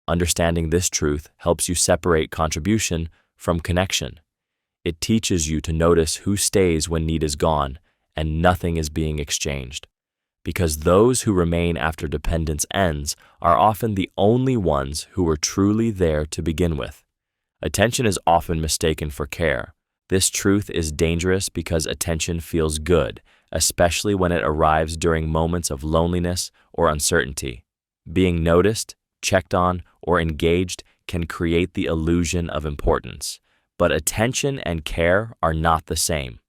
Understanding this truth helps you separate contribution from connection. It teaches you to notice who stays when need is gone and nothing is being exchanged. Because those who remain after dependence ends are often the only ones who were truly there to begin with. Attention is often mistaken for care. This truth is dangerous because attention feels good, especially when it arrives during moments of loneliness or uncertainty. Being noticed, checked on, or engaged can create the illusion of importance. But attention and care are not the same.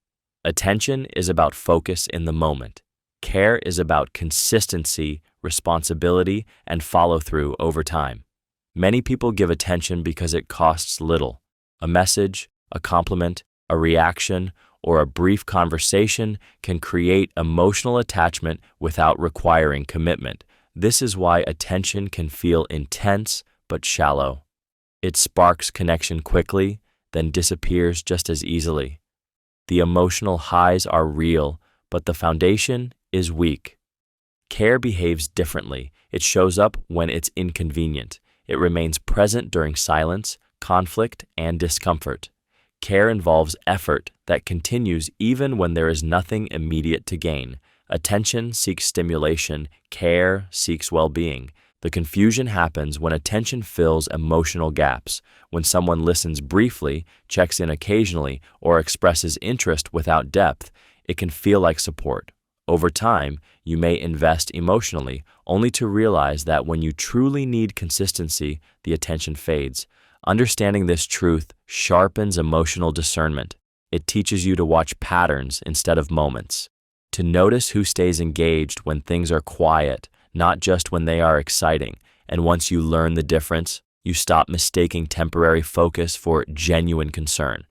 Attention is about focus in the moment. Care is about consistency, responsibility, and follow-through over time. Many people give attention because it costs little. A message, a compliment, a reaction, or a brief conversation can create emotional attachment without requiring commitment. This is why attention can feel intense but shallow. It sparks connection quickly, then disappears just as easily. The emotional highs are real, but the foundation is weak. Care behaves differently. It shows up when it's inconvenient. It remains present during silence, conflict, and discomfort. Care involves effort that continues even when there is nothing immediate to gain. Attention seeks stimulation. Care seeks well-being. The confusion happens when attention fills emotional gaps. When someone listens briefly, checks in occasionally, or expresses interest without depth, it can feel like support. Over time, you may invest emotionally, only to realize that when you truly need consistency, the attention fades. Understanding this truth sharpens emotional discernment. It teaches you to watch patterns instead of moments, to notice who stays engaged when things are quiet, not just when they are exciting. And once you learn the difference, you stop mistaking temporary focus for genuine concern.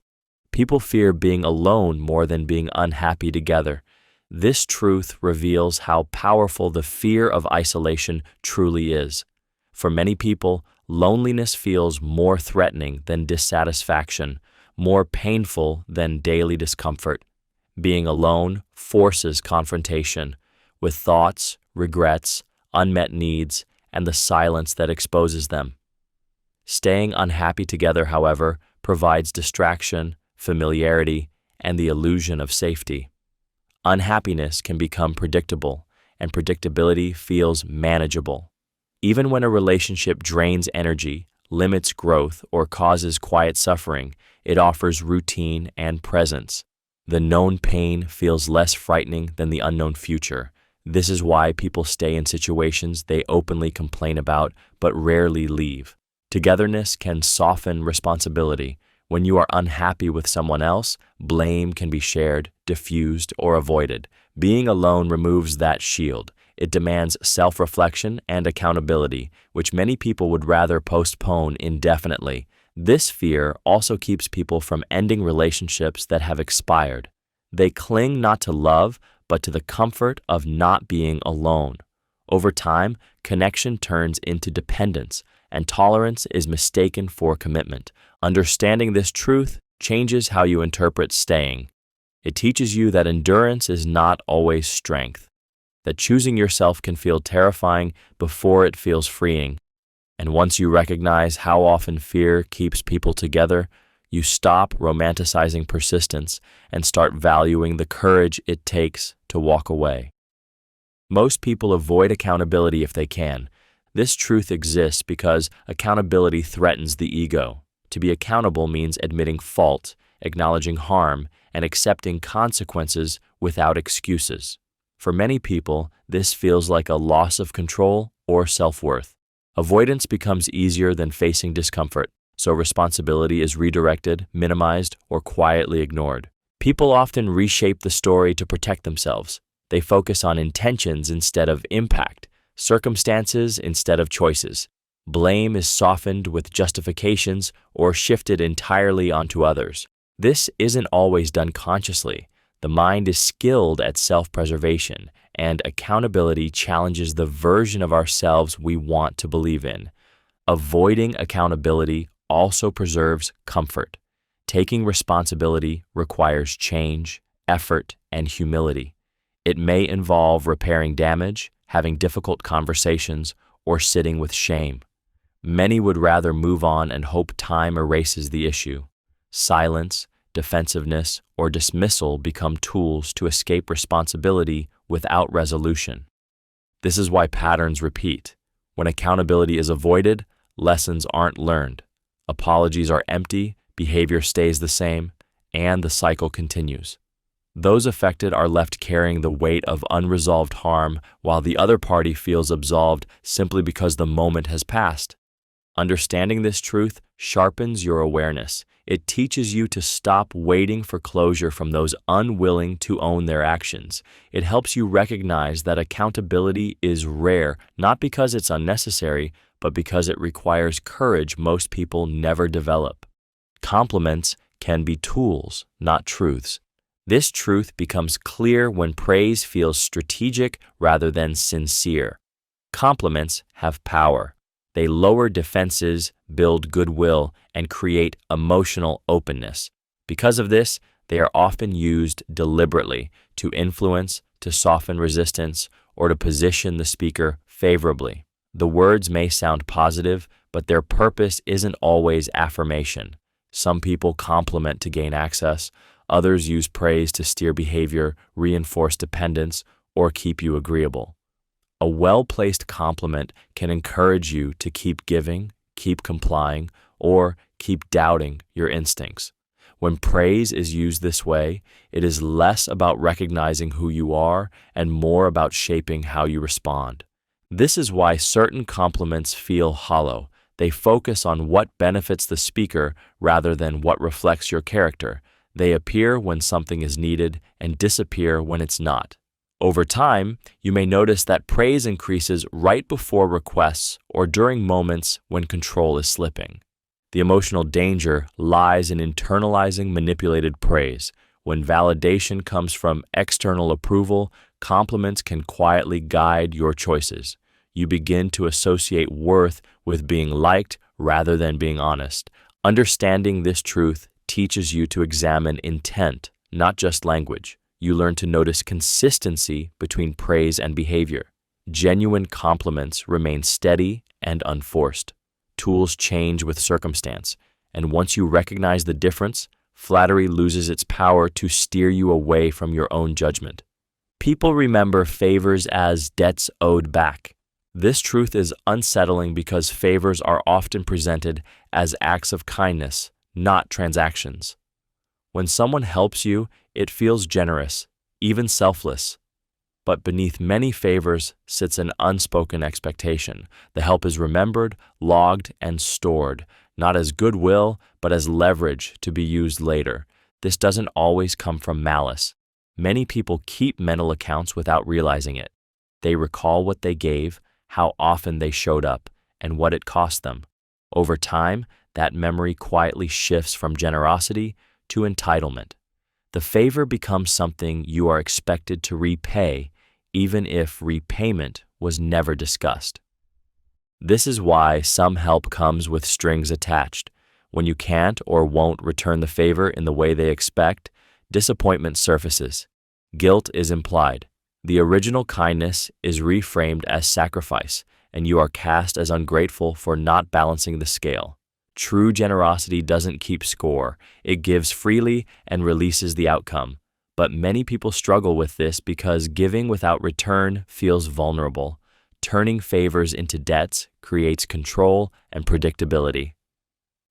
People fear being alone more than being unhappy together. This truth reveals how powerful the fear of isolation truly is. For many people, loneliness feels more threatening than dissatisfaction, more painful than daily discomfort. Being alone forces confrontation with thoughts, regrets, unmet needs, and the silence that exposes them. Staying unhappy together, however, provides distraction, familiarity, and the illusion of safety. Unhappiness can become predictable, and predictability feels manageable. Even when a relationship drains energy, limits growth, or causes quiet suffering, it offers routine and presence. The known pain feels less frightening than the unknown future. This is why people stay in situations they openly complain about but rarely leave. Togetherness can soften responsibility. When you are unhappy with someone else, blame can be shared, diffused, or avoided. Being alone removes that shield. It demands self-reflection and accountability, which many people would rather postpone indefinitely. This fear also keeps people from ending relationships that have expired. They cling not to love, but to the comfort of not being alone. Over time, connection turns into dependence, and tolerance is mistaken for commitment. Understanding this truth changes how you interpret staying. It teaches you that endurance is not always strength, that choosing yourself can feel terrifying before it feels freeing. And once you recognize how often fear keeps people together, you stop romanticizing persistence and start valuing the courage it takes to walk away. Most people avoid accountability if they can. This truth exists because accountability threatens the ego. To be accountable means admitting fault, acknowledging harm, and accepting consequences without excuses. For many people, this feels like a loss of control or self-worth. Avoidance becomes easier than facing discomfort, so responsibility is redirected, minimized, or quietly ignored. People often reshape the story to protect themselves. They focus on intentions instead of impact, circumstances instead of choices. Blame is softened with justifications or shifted entirely onto others. This isn't always done consciously. The mind is skilled at self-preservation, and accountability challenges the version of ourselves we want to believe in. Avoiding accountability also preserves comfort. Taking responsibility requires change, effort, and humility. It may involve repairing damage, having difficult conversations, or sitting with shame. Many would rather move on and hope time erases the issue. Silence, defensiveness, or dismissal become tools to escape responsibility without resolution. This is why patterns repeat. When accountability is avoided, lessons aren't learned. Apologies are empty, behavior stays the same, and the cycle continues. Those affected are left carrying the weight of unresolved harm while the other party feels absolved simply because the moment has passed. Understanding this truth sharpens your awareness. It teaches you to stop waiting for closure from those unwilling to own their actions. It helps you recognize that accountability is rare, not because it's unnecessary, but because it requires courage most people never develop. Compliments can be tools, not truths. This truth becomes clear when praise feels strategic rather than sincere. Compliments have power. They lower defenses, build goodwill, and create emotional openness. Because of this, they are often used deliberately to influence, to soften resistance, or to position the speaker favorably. The words may sound positive, but their purpose isn't always affirmation. Some people compliment to gain access. Others use praise to steer behavior, reinforce dependence, or keep you agreeable. A well-placed compliment can encourage you to keep giving, keep complying, or keep doubting your instincts. When praise is used this way, it is less about recognizing who you are and more about shaping how you respond. This is why certain compliments feel hollow. They focus on what benefits the speaker rather than what reflects your character. They appear when something is needed and disappear when it's not. Over time, you may notice that praise increases right before requests or during moments when control is slipping. The emotional danger lies in internalizing manipulated praise. When validation comes from external approval, compliments can quietly guide your choices. You begin to associate worth with being liked rather than being honest. Understanding this truth teaches you to examine intent, not just language. You learn to notice consistency between praise and behavior. Genuine compliments remain steady and unforced. Tools change with circumstance, and once you recognize the difference, flattery loses its power to steer you away from your own judgment. People remember favors as debts owed back. This truth is unsettling because favors are often presented as acts of kindness, not transactions. When someone helps you, it feels generous, even selfless. But beneath many favors sits an unspoken expectation. The help is remembered, logged, and stored, not as goodwill, but as leverage to be used later. This doesn't always come from malice. Many people keep mental accounts without realizing it. They recall what they gave, how often they showed up, and what it cost them. Over time, that memory quietly shifts from generosity to entitlement. The favor becomes something you are expected to repay, even if repayment was never discussed. This is why some help comes with strings attached. When you can't or won't return the favor in the way they expect, disappointment surfaces. Guilt is implied. The original kindness is reframed as sacrifice, and you are cast as ungrateful for not balancing the scale. True generosity doesn't keep score. It gives freely and releases the outcome. But many people struggle with this because giving without return feels vulnerable. Turning favors into debts creates control and predictability.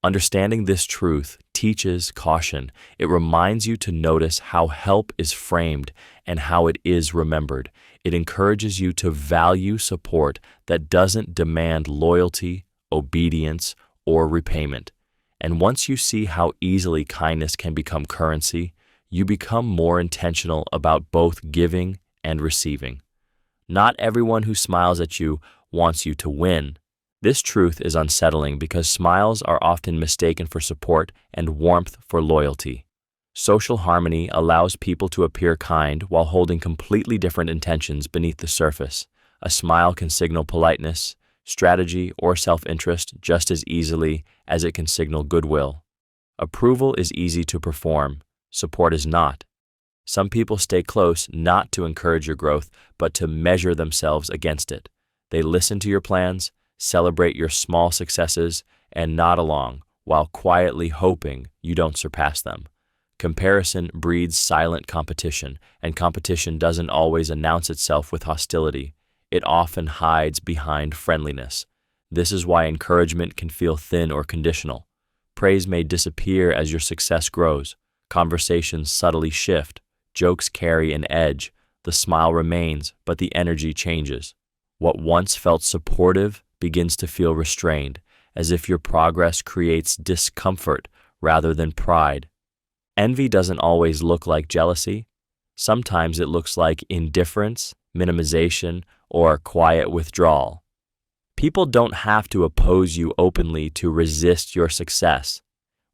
Understanding this truth teaches caution. It reminds you to notice how help is framed and how it is remembered. It encourages you to value support that doesn't demand loyalty, obedience, or repayment. And once you see how easily kindness can become currency, you become more intentional about both giving and receiving. Not everyone who smiles at you wants you to win. This truth is unsettling because smiles are often mistaken for support and warmth for loyalty. Social harmony allows people to appear kind while holding completely different intentions beneath the surface. A smile can signal politeness, strategy, or self-interest just as easily as it can signal goodwill. Approval is easy to perform. Support is not. Some people stay close not to encourage your growth, but to measure themselves against it. They listen to your plans, celebrate your small successes, and nod along while quietly hoping you don't surpass them. Comparison breeds silent competition, and competition doesn't always announce itself with hostility. It often hides behind friendliness. This is why encouragement can feel thin or conditional. Praise may disappear as your success grows. Conversations subtly shift. Jokes carry an edge. The smile remains, but the energy changes. What once felt supportive begins to feel restrained, as if your progress creates discomfort rather than pride. Envy doesn't always look like jealousy. Sometimes it looks like indifference, minimization, or quiet withdrawal. People don't have to oppose you openly to resist your success.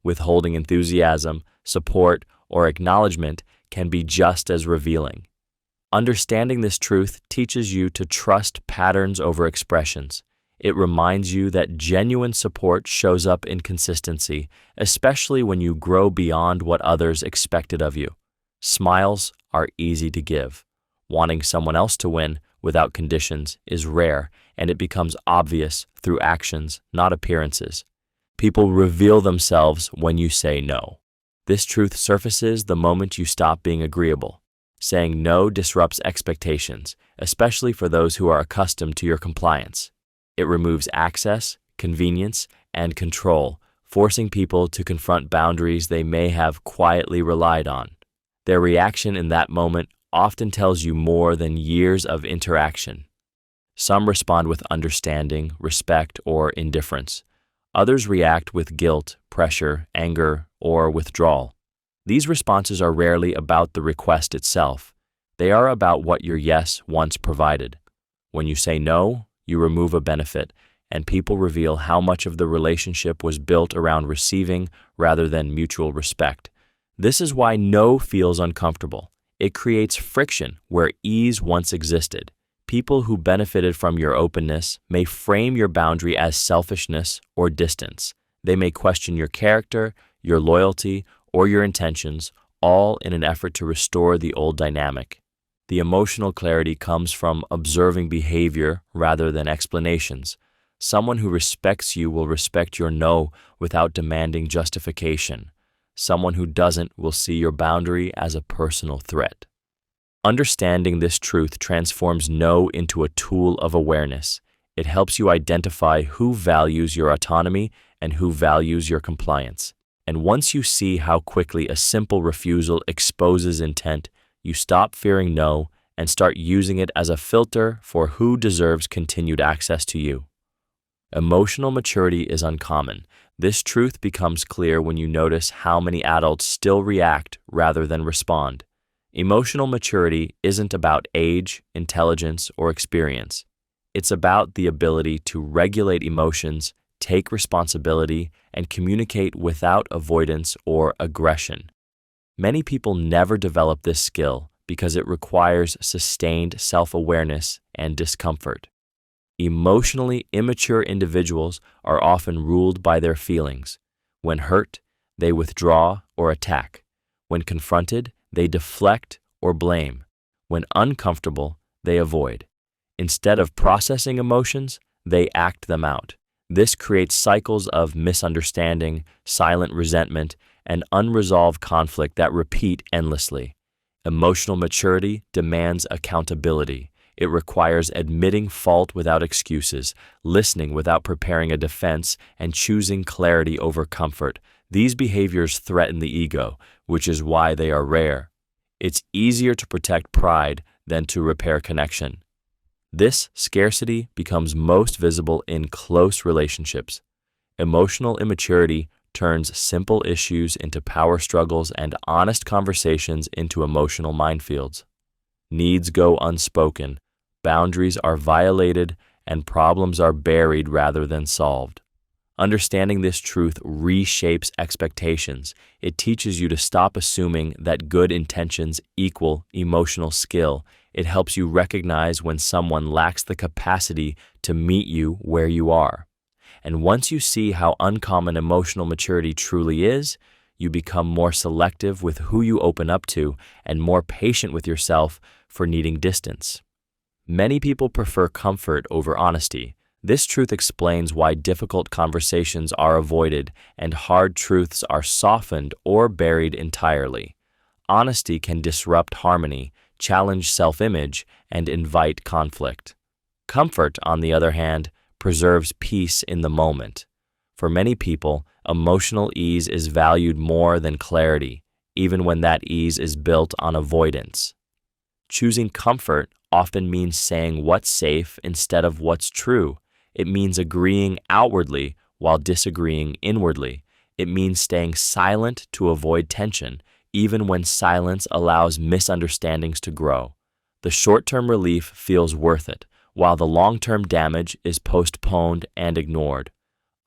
Withholding enthusiasm, support, or acknowledgement can be just as revealing. Understanding this truth teaches you to trust patterns over expressions. It reminds you that genuine support shows up in consistency, especially when you grow beyond what others expected of you. Smiles are easy to give. Wanting someone else to win without conditions is rare, and it becomes obvious through actions, not appearances. People reveal themselves when you say no. This truth surfaces the moment you stop being agreeable. Saying no disrupts expectations, especially for those who are accustomed to your compliance. It removes access, convenience, and control, forcing people to confront boundaries they may have quietly relied on. Their reaction in that moment often tells you more than years of interaction. Some respond with understanding, respect, or indifference. Others react with guilt, pressure, anger, or withdrawal. These responses are rarely about the request itself. They are about what your yes once provided. When you say no, you remove a benefit, and people reveal how much of the relationship was built around receiving rather than mutual respect. This is why no feels uncomfortable. It creates friction where ease once existed. People who benefited from your openness may frame your boundary as selfishness or distance. They may question your character, your loyalty, or your intentions, all in an effort to restore the old dynamic. The emotional clarity comes from observing behavior rather than explanations. Someone who respects you will respect your no without demanding justification. Someone who doesn't will see your boundary as a personal threat. Understanding this truth transforms no into a tool of awareness. It helps you identify who values your autonomy and who values your compliance. And once you see how quickly a simple refusal exposes intent, you stop fearing no and start using it as a filter for who deserves continued access to you. Emotional maturity is uncommon. This truth becomes clear when you notice how many adults still react rather than respond. Emotional maturity isn't about age, intelligence, or experience. It's about the ability to regulate emotions, take responsibility, and communicate without avoidance or aggression. Many people never develop this skill because it requires sustained self-awareness and discomfort. Emotionally immature individuals are often ruled by their feelings. When hurt, they withdraw or attack. When confronted, they deflect or blame. When uncomfortable, they avoid. Instead of processing emotions, they act them out. This creates cycles of misunderstanding, silent resentment, and unresolved conflict that repeat endlessly. Emotional maturity demands accountability. It requires admitting fault without excuses, listening without preparing a defense, and choosing clarity over comfort. These behaviors threaten the ego, which is why they are rare. It's easier to protect pride than to repair connection. This scarcity becomes most visible in close relationships. Emotional immaturity turns simple issues into power struggles and honest conversations into emotional minefields. Needs go unspoken, boundaries are violated, and problems are buried rather than solved. Understanding this truth reshapes expectations. It teaches you to stop assuming that good intentions equal emotional skill. It helps you recognize when someone lacks the capacity to meet you where you are. And once you see how uncommon emotional maturity truly is, you become more selective with who you open up to and more patient with yourself for needing distance. Many people prefer comfort over honesty. This truth explains why difficult conversations are avoided and hard truths are softened or buried entirely. Honesty can disrupt harmony, challenge self-image, and invite conflict. Comfort, on the other hand, preserves peace in the moment. For many people, emotional ease is valued more than clarity, even when that ease is built on avoidance. Choosing comfort often means saying what's safe instead of what's true. It means agreeing outwardly while disagreeing inwardly. It means staying silent to avoid tension, even when silence allows misunderstandings to grow. The short-term relief feels worth it, while the long-term damage is postponed and ignored.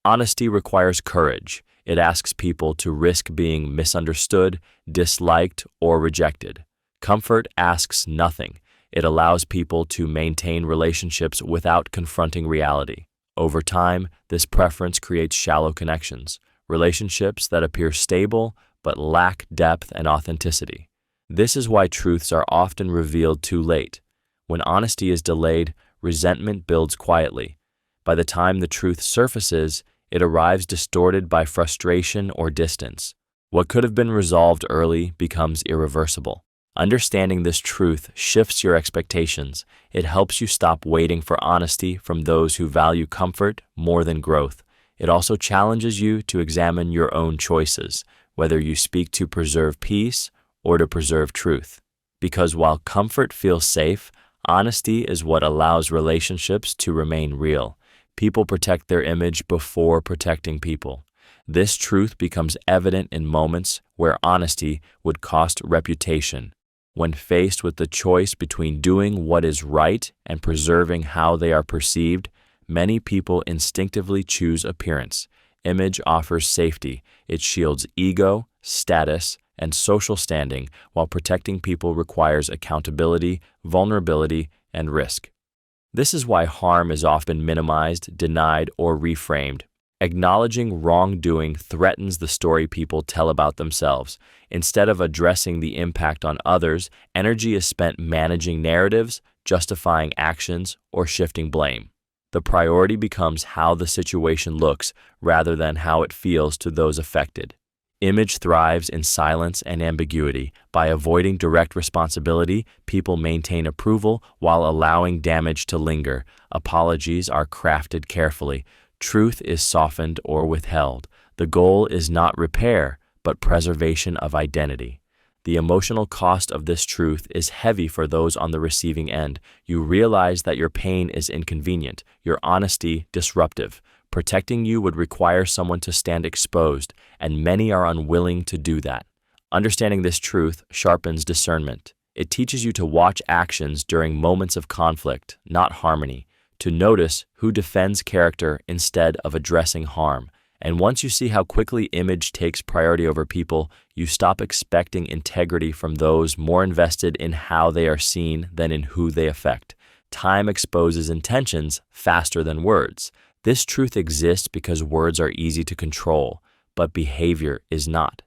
Honesty requires courage. It asks people to risk being misunderstood, disliked, or rejected. Comfort asks nothing. It allows people to maintain relationships without confronting reality. Over time, this preference creates shallow connections, relationships that appear stable but lack depth and authenticity. This is why truths are often revealed too late. When honesty is delayed, resentment builds quietly. By the time the truth surfaces, it arrives distorted by frustration or distance. What could have been resolved early becomes irreversible. Understanding this truth shifts your expectations. It helps you stop waiting for honesty from those who value comfort more than growth. It also challenges you to examine your own choices, whether you speak to preserve peace or to preserve truth. Because while comfort feels safe, honesty is what allows relationships to remain real. People protect their image before protecting people. This truth becomes evident in moments where honesty would cost reputation. When faced with the choice between doing what is right and preserving how they are perceived, many people instinctively choose appearance. Image offers safety. It shields ego, status, and social standing, while protecting people requires accountability, vulnerability, and risk. This is why harm is often minimized, denied, or reframed. Acknowledging wrongdoing threatens the story people tell about themselves. Instead of addressing the impact on others, energy is spent managing narratives, justifying actions, or shifting blame. The priority becomes how the situation looks rather than how it feels to those affected. Image thrives in silence and ambiguity. By avoiding direct responsibility, people maintain approval while allowing damage to linger. Apologies are crafted carefully. Truth is softened or withheld. The goal is not repair, but preservation of identity. The emotional cost of this truth is heavy for those on the receiving end. You realize that your pain is inconvenient, your honesty disruptive. Protecting you would require someone to stand exposed, and many are unwilling to do that. Understanding this truth sharpens discernment. It teaches you to watch actions during moments of conflict, not harmony, to notice who defends character instead of addressing harm. And once you see how quickly image takes priority over people, you stop expecting integrity from those more invested in how they are seen than in who they affect. Time exposes intentions faster than words. This truth exists because words are easy to control, but behavior is not.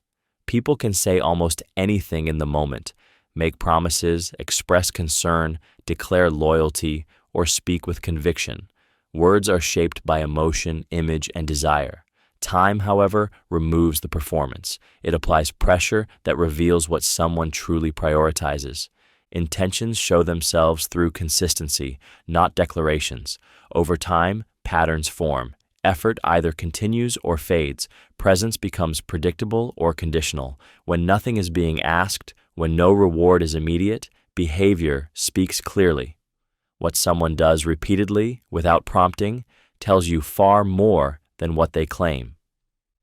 People can say almost anything in the moment, make promises, express concern, declare loyalty, or speak with conviction. Words are shaped by emotion, image, and desire. Time, however, removes the performance. It applies pressure that reveals what someone truly prioritizes. Intentions show themselves through consistency, not declarations. Over time, patterns form. Effort either continues or fades. Presence becomes predictable or conditional. When nothing is being asked, when no reward is immediate, behavior speaks clearly. What someone does repeatedly, without prompting, tells you far more than what they claim.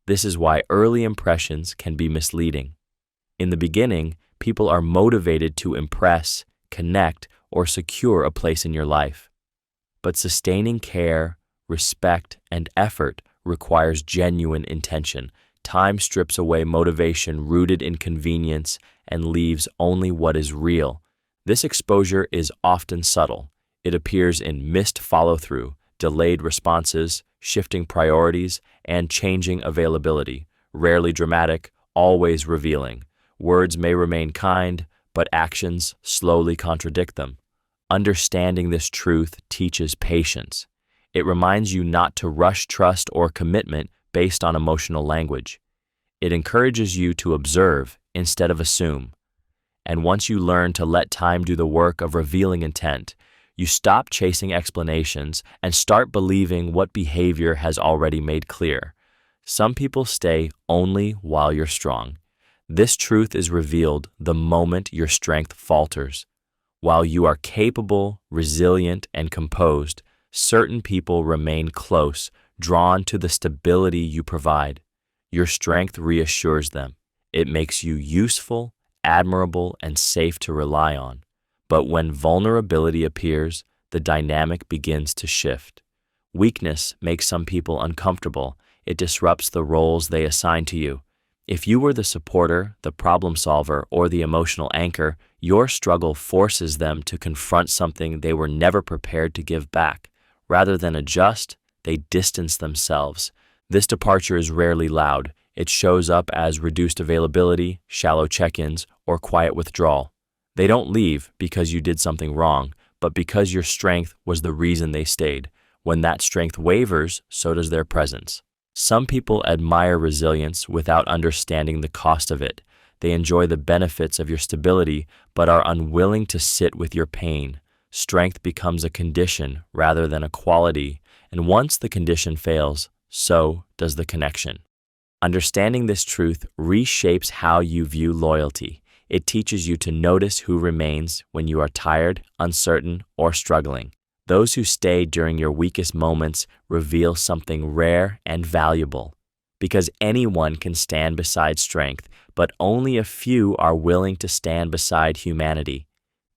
This is why early impressions can be misleading. In the beginning, people are motivated to impress, connect, or secure a place in your life. But sustaining care, respect, and effort requires genuine intention. Time strips away motivation rooted in convenience and leaves only what is real. This exposure is often subtle. It appears in missed follow-through, delayed responses, shifting priorities, and changing availability. Rarely dramatic, always revealing. Words may remain kind, but actions slowly contradict them. Understanding this truth teaches patience. It reminds you not to rush trust or commitment based on emotional language. It encourages you to observe instead of assume. And once you learn to let time do the work of revealing intent, you stop chasing explanations and start believing what behavior has already made clear. Some people stay only while you're strong. This truth is revealed the moment your strength falters. While you are capable, resilient, and composed, certain people remain close, drawn to the stability you provide. Your strength reassures them. It makes you useful, admirable, and safe to rely on. But when vulnerability appears, the dynamic begins to shift. Weakness makes some people uncomfortable. It disrupts the roles they assign to you. If you were the supporter, the problem solver, or the emotional anchor, your struggle forces them to confront something they were never prepared to give back. Rather than adjust, they distance themselves. This departure is rarely loud. It shows up as reduced availability, shallow check-ins, or quiet withdrawal. They don't leave because you did something wrong, but because your strength was the reason they stayed. When that strength wavers, so does their presence. Some people admire resilience without understanding the cost of it. They enjoy the benefits of your stability, but are unwilling to sit with your pain. Strength becomes a condition rather than a quality, and once the condition fails, so does the connection. Understanding this truth reshapes how you view loyalty. It teaches you to notice who remains when you are tired, uncertain, or struggling. Those who stay during your weakest moments reveal something rare and valuable. Because anyone can stand beside strength, but only a few are willing to stand beside humanity.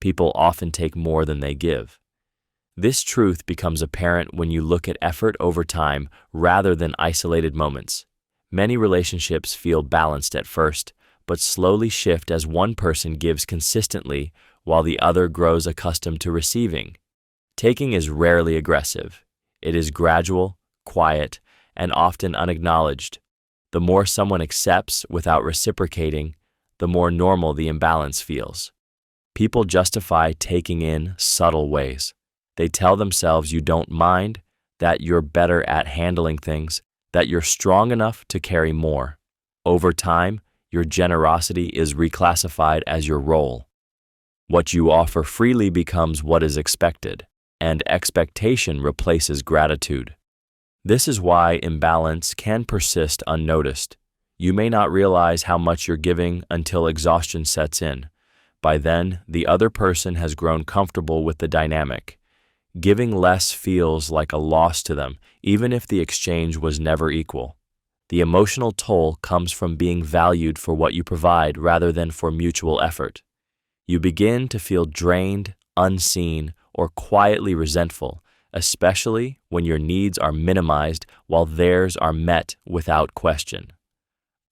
People often take more than they give. This truth becomes apparent when you look at effort over time rather than isolated moments. Many relationships feel balanced at first, but slowly shift as one person gives consistently while the other grows accustomed to receiving. Taking is rarely aggressive. It is gradual, quiet, and often unacknowledged. The more someone accepts without reciprocating, the more normal the imbalance feels. People justify taking in subtle ways. They tell themselves you don't mind, that you're better at handling things, that you're strong enough to carry more. Over time, your generosity is reclassified as your role. What you offer freely becomes what is expected, and expectation replaces gratitude. This is why imbalance can persist unnoticed. You may not realize how much you're giving until exhaustion sets in. By then, the other person has grown comfortable with the dynamic. Giving less feels like a loss to them, even if the exchange was never equal. The emotional toll comes from being valued for what you provide rather than for mutual effort. You begin to feel drained, unseen, or quietly resentful, especially when your needs are minimized while theirs are met without question.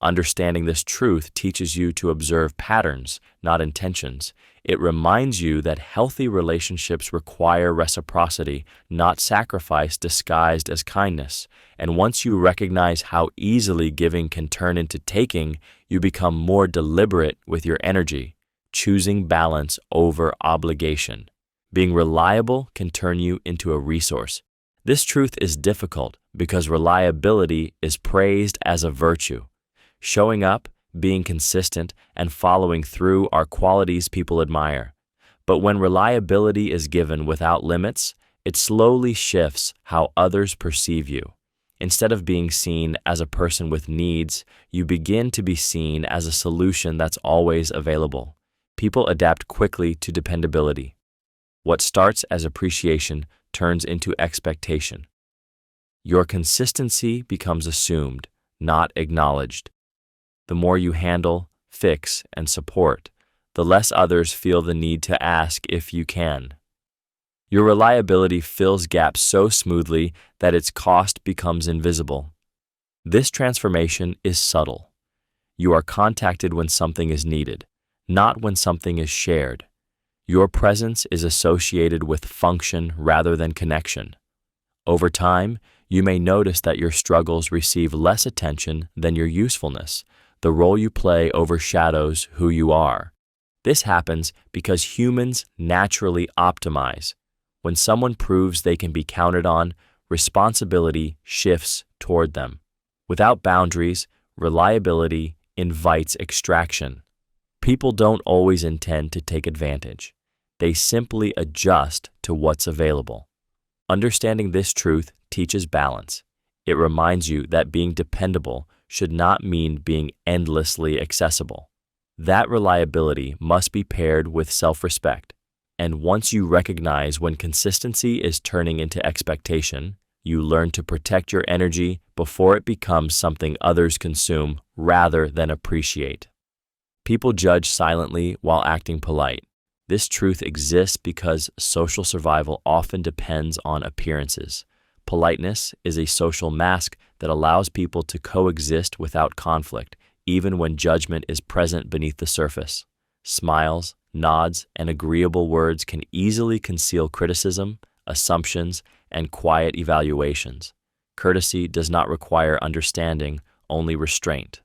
Understanding this truth teaches you to observe patterns, not intentions. It reminds you that healthy relationships require reciprocity, not sacrifice disguised as kindness. And once you recognize how easily giving can turn into taking, you become more deliberate with your energy, choosing balance over obligation. Being reliable can turn you into a resource. This truth is difficult because reliability is praised as a virtue. Showing up, being consistent, and following through are qualities people admire. But when reliability is given without limits, it slowly shifts how others perceive you. Instead of being seen as a person with needs, you begin to be seen as a solution that's always available. People adapt quickly to dependability. What starts as appreciation turns into expectation. Your consistency becomes assumed, not acknowledged. The more you handle, fix, and support, the less others feel the need to ask if you can. Your reliability fills gaps so smoothly that its cost becomes invisible. This transformation is subtle. You are contacted when something is needed, not when something is shared. Your presence is associated with function rather than connection. Over time, you may notice that your struggles receive less attention than your usefulness. The role you play overshadows who you are. This happens because humans naturally optimize. When someone proves they can be counted on, responsibility shifts toward them. Without boundaries, reliability invites extraction. People don't always intend to take advantage. They simply adjust to what's available. Understanding this truth teaches balance. It reminds you that being dependable should not mean being endlessly accessible. That reliability must be paired with self-respect. And once you recognize when consistency is turning into expectation, you learn to protect your energy before it becomes something others consume rather than appreciate. People judge silently while acting polite. This truth exists because social survival often depends on appearances. Politeness is a social mask that allows people to coexist without conflict, even when judgment is present beneath the surface. Smiles, nods, and agreeable words can easily conceal criticism, assumptions, and quiet evaluations. Courtesy does not require understanding, only restraint.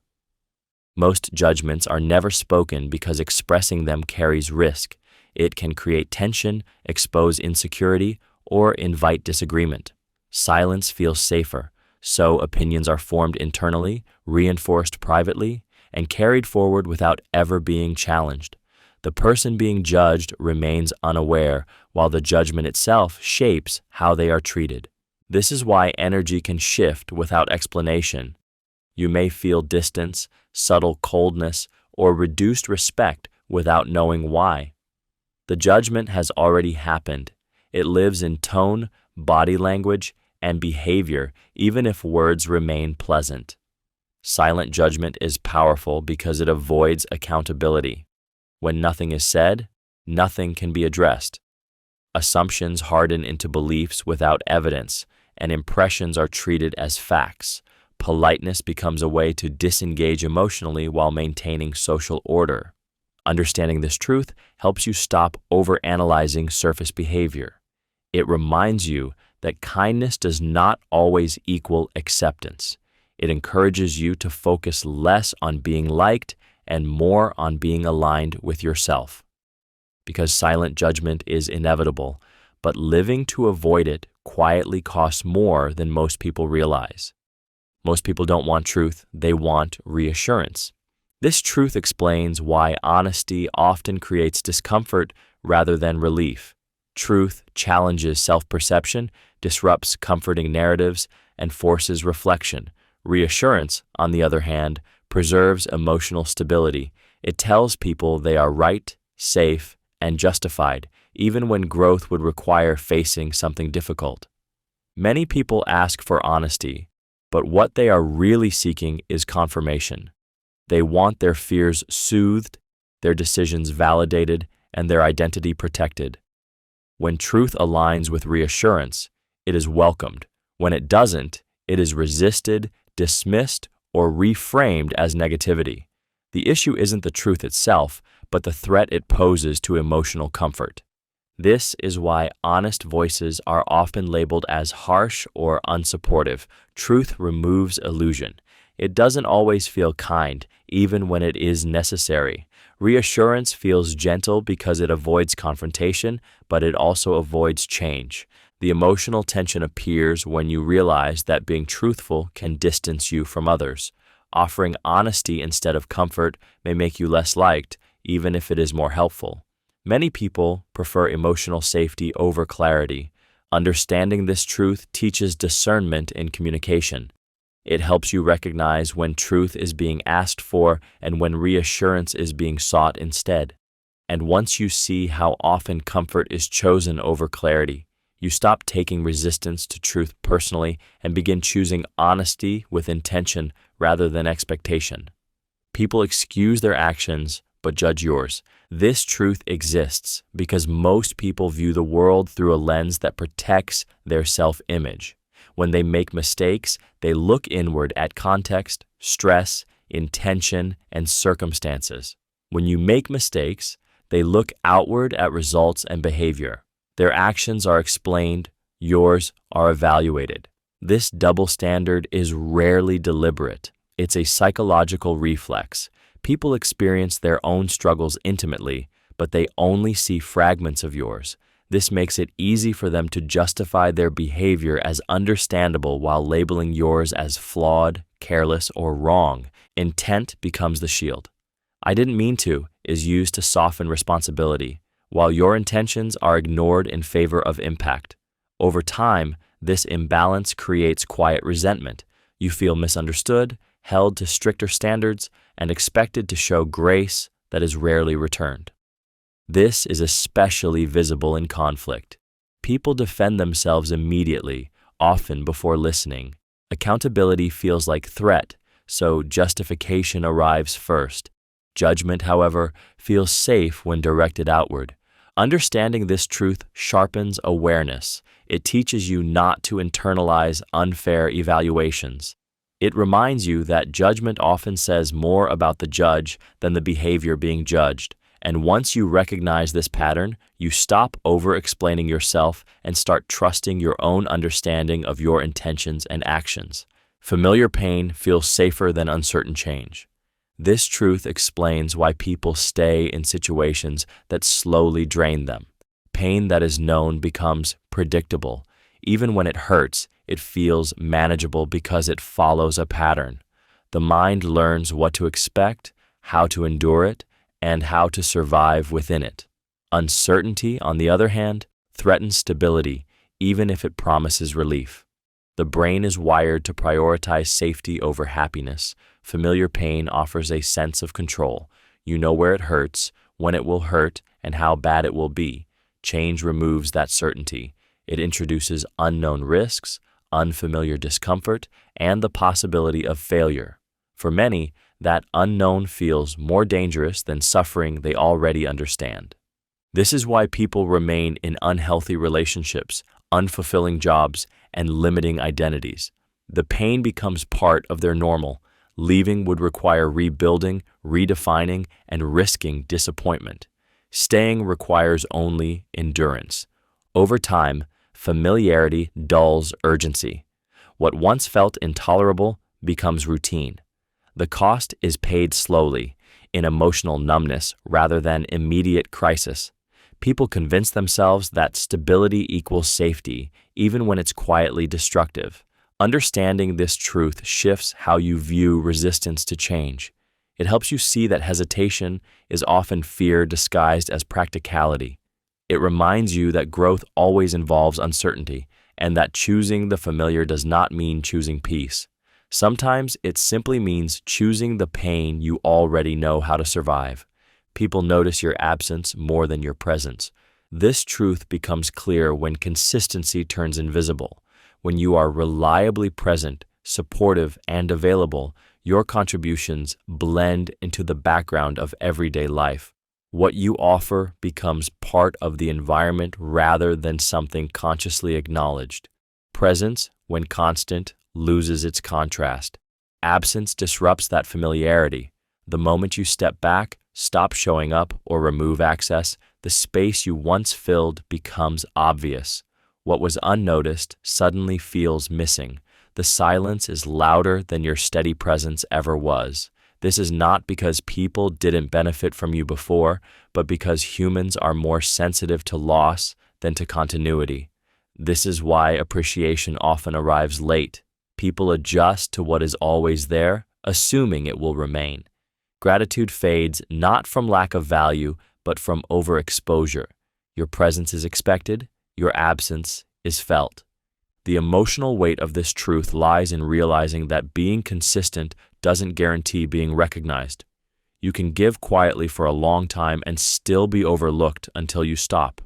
Most judgments are never spoken because expressing them carries risk. It can create tension, expose insecurity, or invite disagreement. Silence feels safer, so opinions are formed internally, reinforced privately, and carried forward without ever being challenged. The person being judged remains unaware, while the judgment itself shapes how they are treated. This is why energy can shift without explanation. You may feel distance, subtle coldness, or reduced respect without knowing why. The judgment has already happened. It lives in tone, body language, and behavior, even if words remain pleasant. Silent judgment is powerful because it avoids accountability. When nothing is said, nothing can be addressed. Assumptions harden into beliefs without evidence, and impressions are treated as facts. Politeness becomes a way to disengage emotionally while maintaining social order. Understanding this truth helps you stop overanalyzing surface behavior. It reminds you that kindness does not always equal acceptance. It encourages you to focus less on being liked and more on being aligned with yourself. Because silent judgment is inevitable, but living to avoid it quietly costs more than most people realize. Most people don't want truth, they want reassurance. This truth explains why honesty often creates discomfort rather than relief. Truth challenges self-perception, disrupts comforting narratives, and forces reflection. Reassurance, on the other hand, preserves emotional stability. It tells people they are right, safe, and justified, even when growth would require facing something difficult. Many people ask for honesty, but what they are really seeking is confirmation. They want their fears soothed, their decisions validated, and their identity protected. When truth aligns with reassurance, it is welcomed. When it doesn't, it is resisted, dismissed, or reframed as negativity. The issue isn't the truth itself, but the threat it poses to emotional comfort. This is why honest voices are often labeled as harsh or unsupportive. Truth removes illusion. It doesn't always feel kind, even when it is necessary. Reassurance feels gentle because it avoids confrontation, but it also avoids change. The emotional tension appears when you realize that being truthful can distance you from others. Offering honesty instead of comfort may make you less liked, even if it is more helpful. Many people prefer emotional safety over clarity. Understanding this truth teaches discernment in communication. It helps you recognize when truth is being asked for and when reassurance is being sought instead. And once you see how often comfort is chosen over clarity, you stop taking resistance to truth personally and begin choosing honesty with intention rather than expectation. People excuse their actions but judge yours. This truth exists because most people view the world through a lens that protects their self-image. When they make mistakes, they look inward at context, stress, intention, and circumstances. When you make mistakes, they look outward at results and behavior. Their actions are explained, yours are evaluated. This double standard is rarely deliberate. It's a psychological reflex. People experience their own struggles intimately, but they only see fragments of yours. This makes it easy for them to justify their behavior as understandable while labeling yours as flawed, careless, or wrong. Intent becomes the shield. "I didn't mean to" is used to soften responsibility, while your intentions are ignored in favor of impact. Over time, this imbalance creates quiet resentment. You feel misunderstood, held to stricter standards, and expected to show grace that is rarely returned. This is especially visible in conflict. People defend themselves immediately, often before listening. Accountability feels like threat, so justification arrives first. Judgment, however, feels safe when directed outward. Understanding this truth sharpens awareness. It teaches you not to internalize unfair evaluations. It reminds you that judgment often says more about the judge than the behavior being judged. And once you recognize this pattern, you stop over-explaining yourself and start trusting your own understanding of your intentions and actions. Familiar pain feels safer than uncertain change. This truth explains why people stay in situations that slowly drain them. Pain that is known becomes predictable. Even when it hurts, it feels manageable because it follows a pattern. The mind learns what to expect, how to endure it, and how to survive within it. Uncertainty, on the other hand, threatens stability, even if it promises relief. The brain is wired to prioritize safety over happiness. Familiar pain offers a sense of control. You know where it hurts, when it will hurt, and how bad it will be. Change removes that certainty. It introduces unknown risks, unfamiliar discomfort, and the possibility of failure. For many, that unknown feels more dangerous than suffering they already understand. This is why people remain in unhealthy relationships, unfulfilling jobs, and limiting identities. The pain becomes part of their normal. Leaving would require rebuilding, redefining, and risking disappointment. Staying requires only endurance. Over time, familiarity dulls urgency. What once felt intolerable becomes routine. The cost is paid slowly, in emotional numbness rather than immediate crisis. People convince themselves that stability equals safety, even when it's quietly destructive. Understanding this truth shifts how you view resistance to change. It helps you see that hesitation is often fear disguised as practicality. It reminds you that growth always involves uncertainty, and that choosing the familiar does not mean choosing peace. Sometimes it simply means choosing the pain you already know how to survive. People notice your absence more than your presence. This truth becomes clear when consistency turns invisible. When you are reliably present, supportive, and available, your contributions blend into the background of everyday life. What you offer becomes part of the environment rather than something consciously acknowledged. Presence, when constant, loses its contrast. Absence disrupts that familiarity. The moment you step back, stop showing up, or remove access, the space you once filled becomes obvious. What was unnoticed suddenly feels missing. The silence is louder than your steady presence ever was. This is not because people didn't benefit from you before, but because humans are more sensitive to loss than to continuity. This is why appreciation often arrives late. People adjust to what is always there, assuming it will remain. Gratitude fades not from lack of value, but from overexposure. Your presence is expected, your absence is felt. The emotional weight of this truth lies in realizing that being consistent doesn't guarantee being recognized. You can give quietly for a long time and still be overlooked until you stop.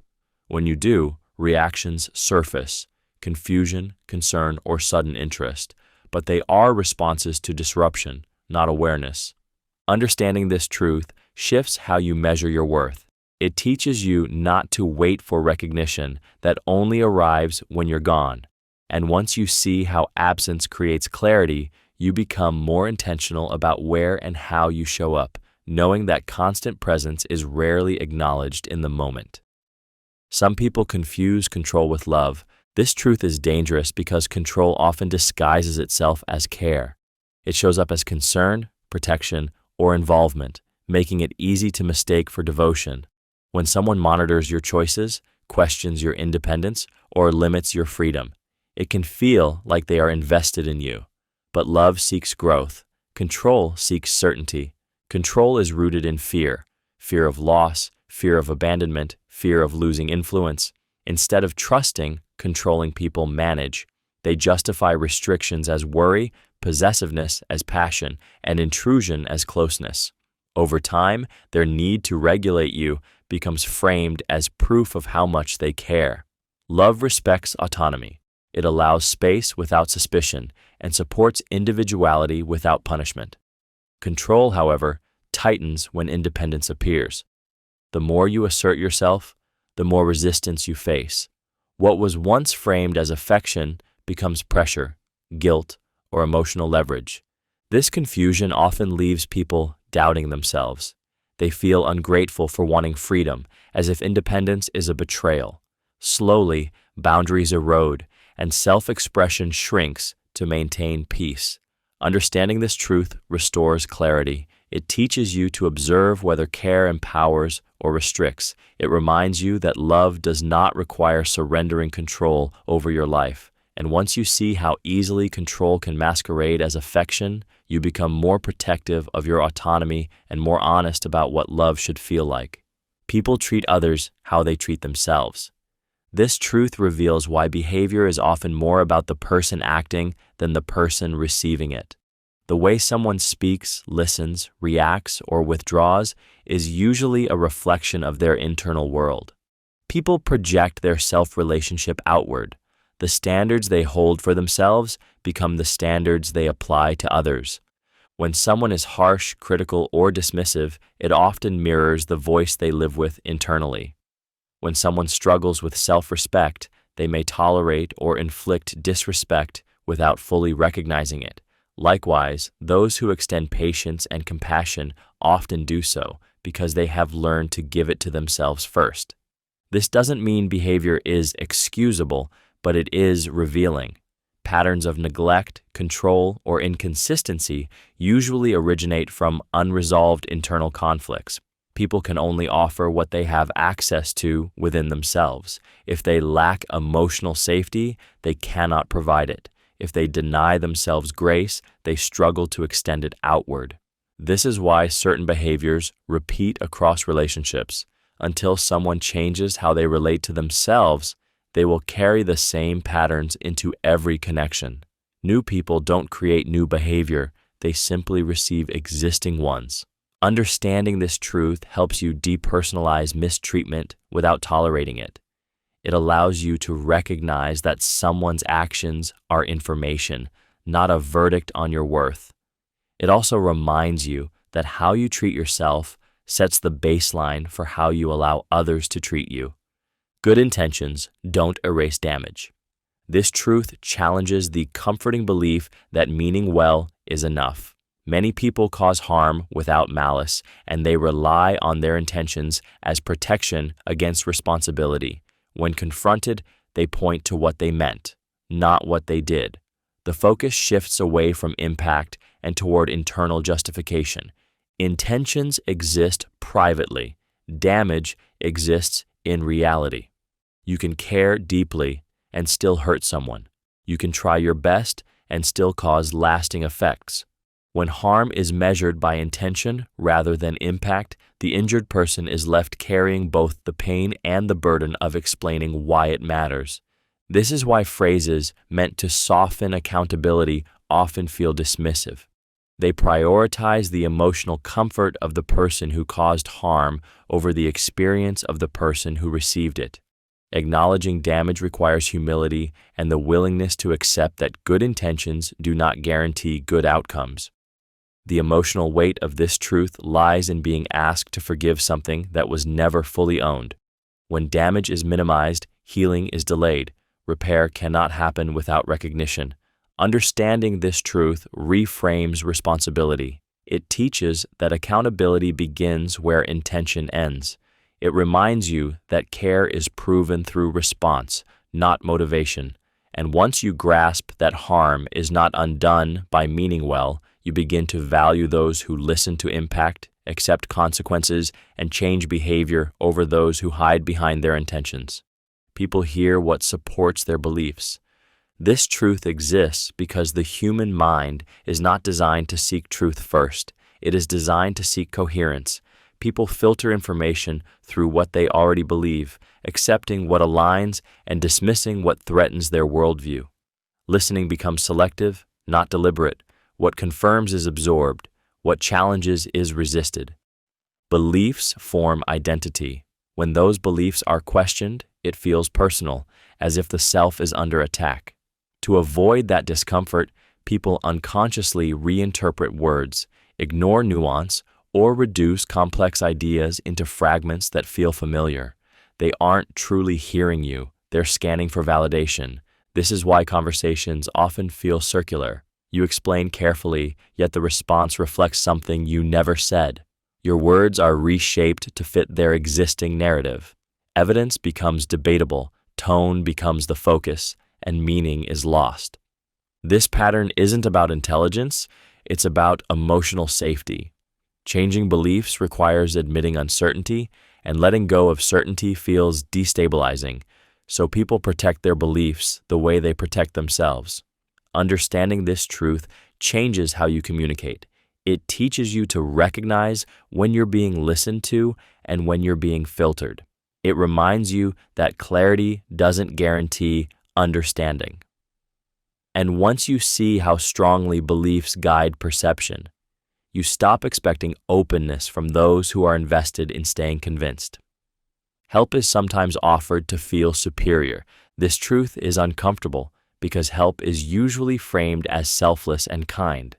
When you do, reactions surface: confusion, concern, or sudden interest. But they are responses to disruption, not awareness. Understanding this truth shifts how you measure your worth. It teaches you not to wait for recognition that only arrives when you're gone. And once you see how absence creates clarity, you become more intentional about where and how you show up, knowing that constant presence is rarely acknowledged in the moment. Some people confuse control with love. This truth is dangerous because control often disguises itself as care. It shows up as concern, protection, or involvement, making it easy to mistake for devotion. When someone monitors your choices, questions your independence, or limits your freedom, it can feel like they are invested in you. But love seeks growth. Control seeks certainty. Control is rooted in fear: fear of loss, fear of abandonment, fear of losing influence. Instead of trusting, controlling people manage. They justify restrictions as worry, possessiveness as passion, and intrusion as closeness. Over time, their need to regulate you becomes framed as proof of how much they care. Love respects autonomy. It allows space without suspicion and supports individuality without punishment. Control, however, tightens when independence appears. The more you assert yourself, the more resistance you face. What was once framed as affection becomes pressure, guilt, or emotional leverage. This confusion often leaves people doubting themselves. They feel ungrateful for wanting freedom, as if independence is a betrayal. Slowly, boundaries erode, and self-expression shrinks to maintain peace. Understanding this truth restores clarity. It teaches you to observe whether care empowers or restricts. It reminds you that love does not require surrendering control over your life. And once you see how easily control can masquerade as affection, you become more protective of your autonomy and more honest about what love should feel like. People treat others how they treat themselves. This truth reveals why behavior is often more about the person acting than the person receiving it. The way someone speaks, listens, reacts, or withdraws is usually a reflection of their internal world. People project their self-relationship outward. The standards they hold for themselves become the standards they apply to others. When someone is harsh, critical, or dismissive, it often mirrors the voice they live with internally. When someone struggles with self-respect, they may tolerate or inflict disrespect without fully recognizing it. Likewise, those who extend patience and compassion often do so because they have learned to give it to themselves first. This doesn't mean behavior is excusable, but it is revealing. Patterns of neglect, control, or inconsistency usually originate from unresolved internal conflicts. People can only offer what they have access to within themselves. If they lack emotional safety, they cannot provide it. If they deny themselves grace, they struggle to extend it outward. This is why certain behaviors repeat across relationships. Until someone changes how they relate to themselves, They will carry the same patterns into every connection. New people don't create new behavior, they simply receive existing ones. Understanding this truth helps you depersonalize mistreatment without tolerating it. It allows you to recognize that someone's actions are information, not a verdict on your worth. It also reminds you that how you treat yourself sets the baseline for how you allow others to treat you. Good intentions don't erase damage. This truth challenges the comforting belief that meaning well is enough. Many people cause harm without malice, and they rely on their intentions as protection against responsibility. When confronted, they point to what they meant, not what they did. The focus shifts away from impact and toward internal justification. Intentions exist privately. Damage exists in reality. You can care deeply and still hurt someone. You can try your best and still cause lasting effects. When harm is measured by intention rather than impact, the injured person is left carrying both the pain and the burden of explaining why it matters. This is why phrases meant to soften accountability often feel dismissive. They prioritize the emotional comfort of the person who caused harm over the experience of the person who received it. Acknowledging damage requires humility and the willingness to accept that good intentions do not guarantee good outcomes. The emotional weight of this truth lies in being asked to forgive something that was never fully owned. When damage is minimized, healing is delayed. Repair cannot happen without recognition. Understanding this truth reframes responsibility. It teaches that accountability begins where intention ends. It reminds you that care is proven through response, not motivation. And once you grasp that harm is not undone by meaning well, you begin to value those who listen to impact, accept consequences, and change behavior over those who hide behind their intentions. People hear what supports their beliefs. This truth exists because the human mind is not designed to seek truth first. It is designed to seek coherence. People filter information through what they already believe, accepting what aligns and dismissing what threatens their worldview. Listening becomes selective, not deliberate. What confirms is absorbed. What challenges is resisted. Beliefs form identity. When those beliefs are questioned, it feels personal, as if the self is under attack. To avoid that discomfort, people unconsciously reinterpret words, ignore nuance, or reduce complex ideas into fragments that feel familiar. They aren't truly hearing you, they're scanning for validation. This is why conversations often feel circular. You explain carefully, yet the response reflects something you never said. Your words are reshaped to fit their existing narrative. Evidence becomes debatable, tone becomes the focus, and meaning is lost. This pattern isn't about intelligence, it's about emotional safety. Changing beliefs requires admitting uncertainty, and letting go of certainty feels destabilizing, so people protect their beliefs the way they protect themselves. Understanding this truth changes how you communicate. It teaches you to recognize when you're being listened to and when you're being filtered. It reminds you that clarity doesn't guarantee understanding. And once you see how strongly beliefs guide perception, you stop expecting openness from those who are invested in staying convinced. Help is sometimes offered to feel superior. This truth is uncomfortable because help is usually framed as selfless and kind.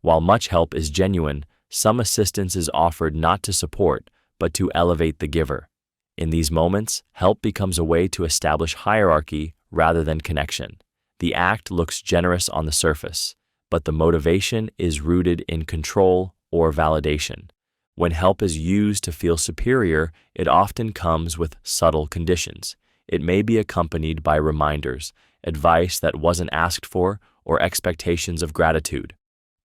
While much help is genuine, some assistance is offered not to support, but to elevate the giver. In these moments, help becomes a way to establish hierarchy rather than connection. The act looks generous on the surface, but the motivation is rooted in control or validation. When help is used to feel superior, it often comes with subtle conditions. It may be accompanied by reminders, advice that wasn't asked for, or expectations of gratitude.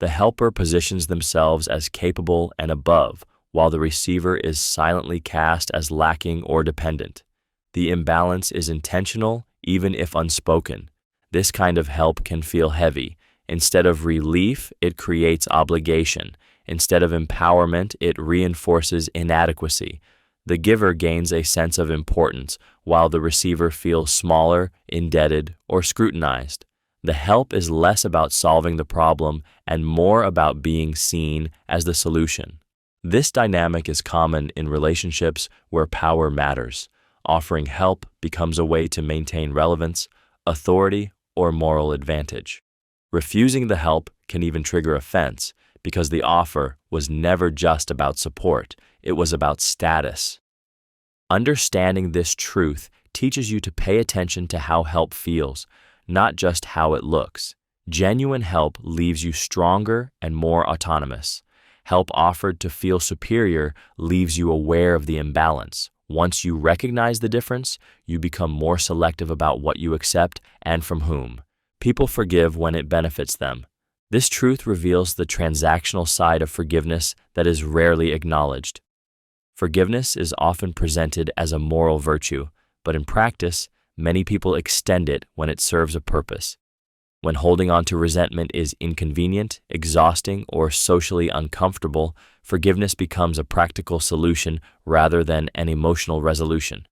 The helper positions themselves as capable and above, while the receiver is silently cast as lacking or dependent. The imbalance is intentional, even if unspoken. This kind of help can feel heavy. Instead of relief, it creates obligation. Instead of empowerment, it reinforces inadequacy. The giver gains a sense of importance, while the receiver feels smaller, indebted, or scrutinized. The help is less about solving the problem and more about being seen as the solution. This dynamic is common in relationships where power matters. Offering help becomes a way to maintain relevance, authority, or moral advantage. Refusing the help can even trigger offense because the offer was never just about support, it was about status. Understanding this truth teaches you to pay attention to how help feels, not just how it looks. Genuine help leaves you stronger and more autonomous. Help offered to feel superior leaves you aware of the imbalance. Once you recognize the difference, you become more selective about what you accept and from whom. People forgive when it benefits them. This truth reveals the transactional side of forgiveness that is rarely acknowledged. Forgiveness is often presented as a moral virtue, but in practice, many people extend it when it serves a purpose. When holding on to resentment is inconvenient, exhausting, or socially uncomfortable, forgiveness becomes a practical solution rather than an emotional resolution.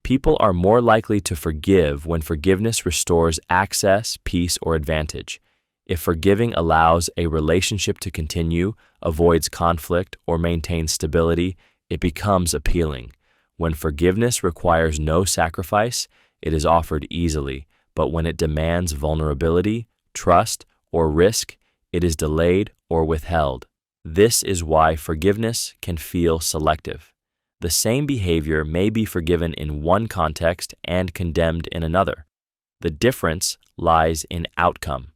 People are more likely to forgive when forgiveness restores access, peace, or advantage. If forgiving allows a relationship to continue, avoids conflict, or maintains stability, it becomes appealing. When forgiveness requires no sacrifice, it is offered easily, but when it demands vulnerability, trust, or risk, it is delayed or withheld. This is why forgiveness can feel selective. The same behavior may be forgiven in one context and condemned in another. The difference lies in outcome.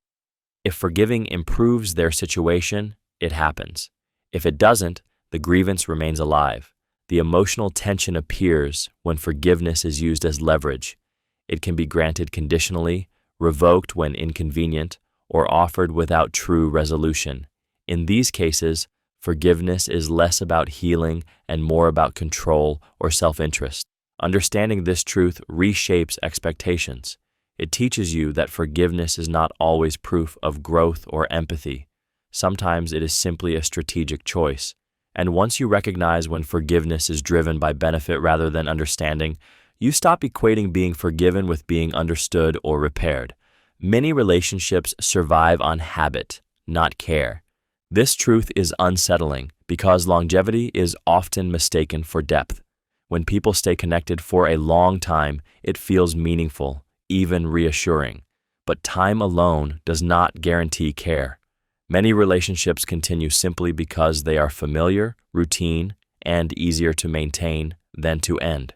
If forgiving improves their situation, it happens. If it doesn't, the grievance remains alive. The emotional tension appears when forgiveness is used as leverage. It can be granted conditionally, revoked when inconvenient, or offered without true resolution. In these cases, forgiveness is less about healing and more about control or self-interest. Understanding this truth reshapes expectations. It teaches you that forgiveness is not always proof of growth or empathy. Sometimes it is simply a strategic choice. And once you recognize when forgiveness is driven by benefit rather than understanding, you stop equating being forgiven with being understood or repaired. Many relationships survive on habit, not care. This truth is unsettling because longevity is often mistaken for depth. When people stay connected for a long time, it feels meaningful, even reassuring. But time alone does not guarantee care. Many relationships continue simply because they are familiar, routine, and easier to maintain than to end.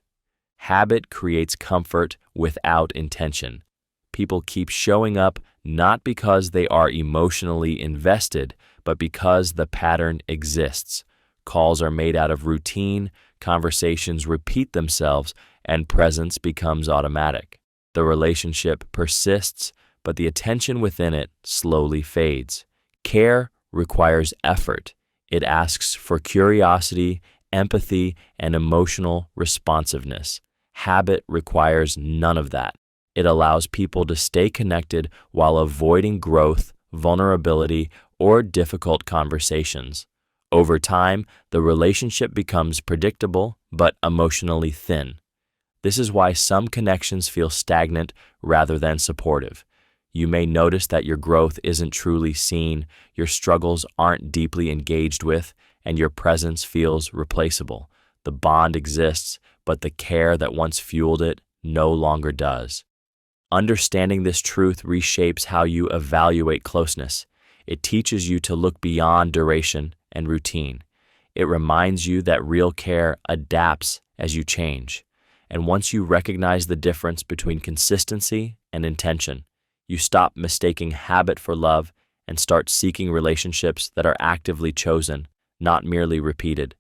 Habit creates comfort without intention. People keep showing up not because they are emotionally invested, but because the pattern exists. Calls are made out of routine, conversations repeat themselves, and presence becomes automatic. The relationship persists, but the attention within it slowly fades. Care requires effort. It asks for curiosity, empathy, and emotional responsiveness. Habit requires none of that. It allows people to stay connected while avoiding growth, vulnerability, or difficult conversations. Over time, the relationship becomes predictable but emotionally thin. This is why some connections feel stagnant rather than supportive. You may notice that your growth isn't truly seen, your struggles aren't deeply engaged with, and your presence feels replaceable. The bond exists, but the care that once fueled it no longer does. Understanding this truth reshapes how you evaluate closeness. It teaches you to look beyond duration and routine. It reminds you that real care adapts as you change. And once you recognize the difference between consistency and intention, you stop mistaking habit for love and start seeking relationships that are actively chosen, not merely repeated.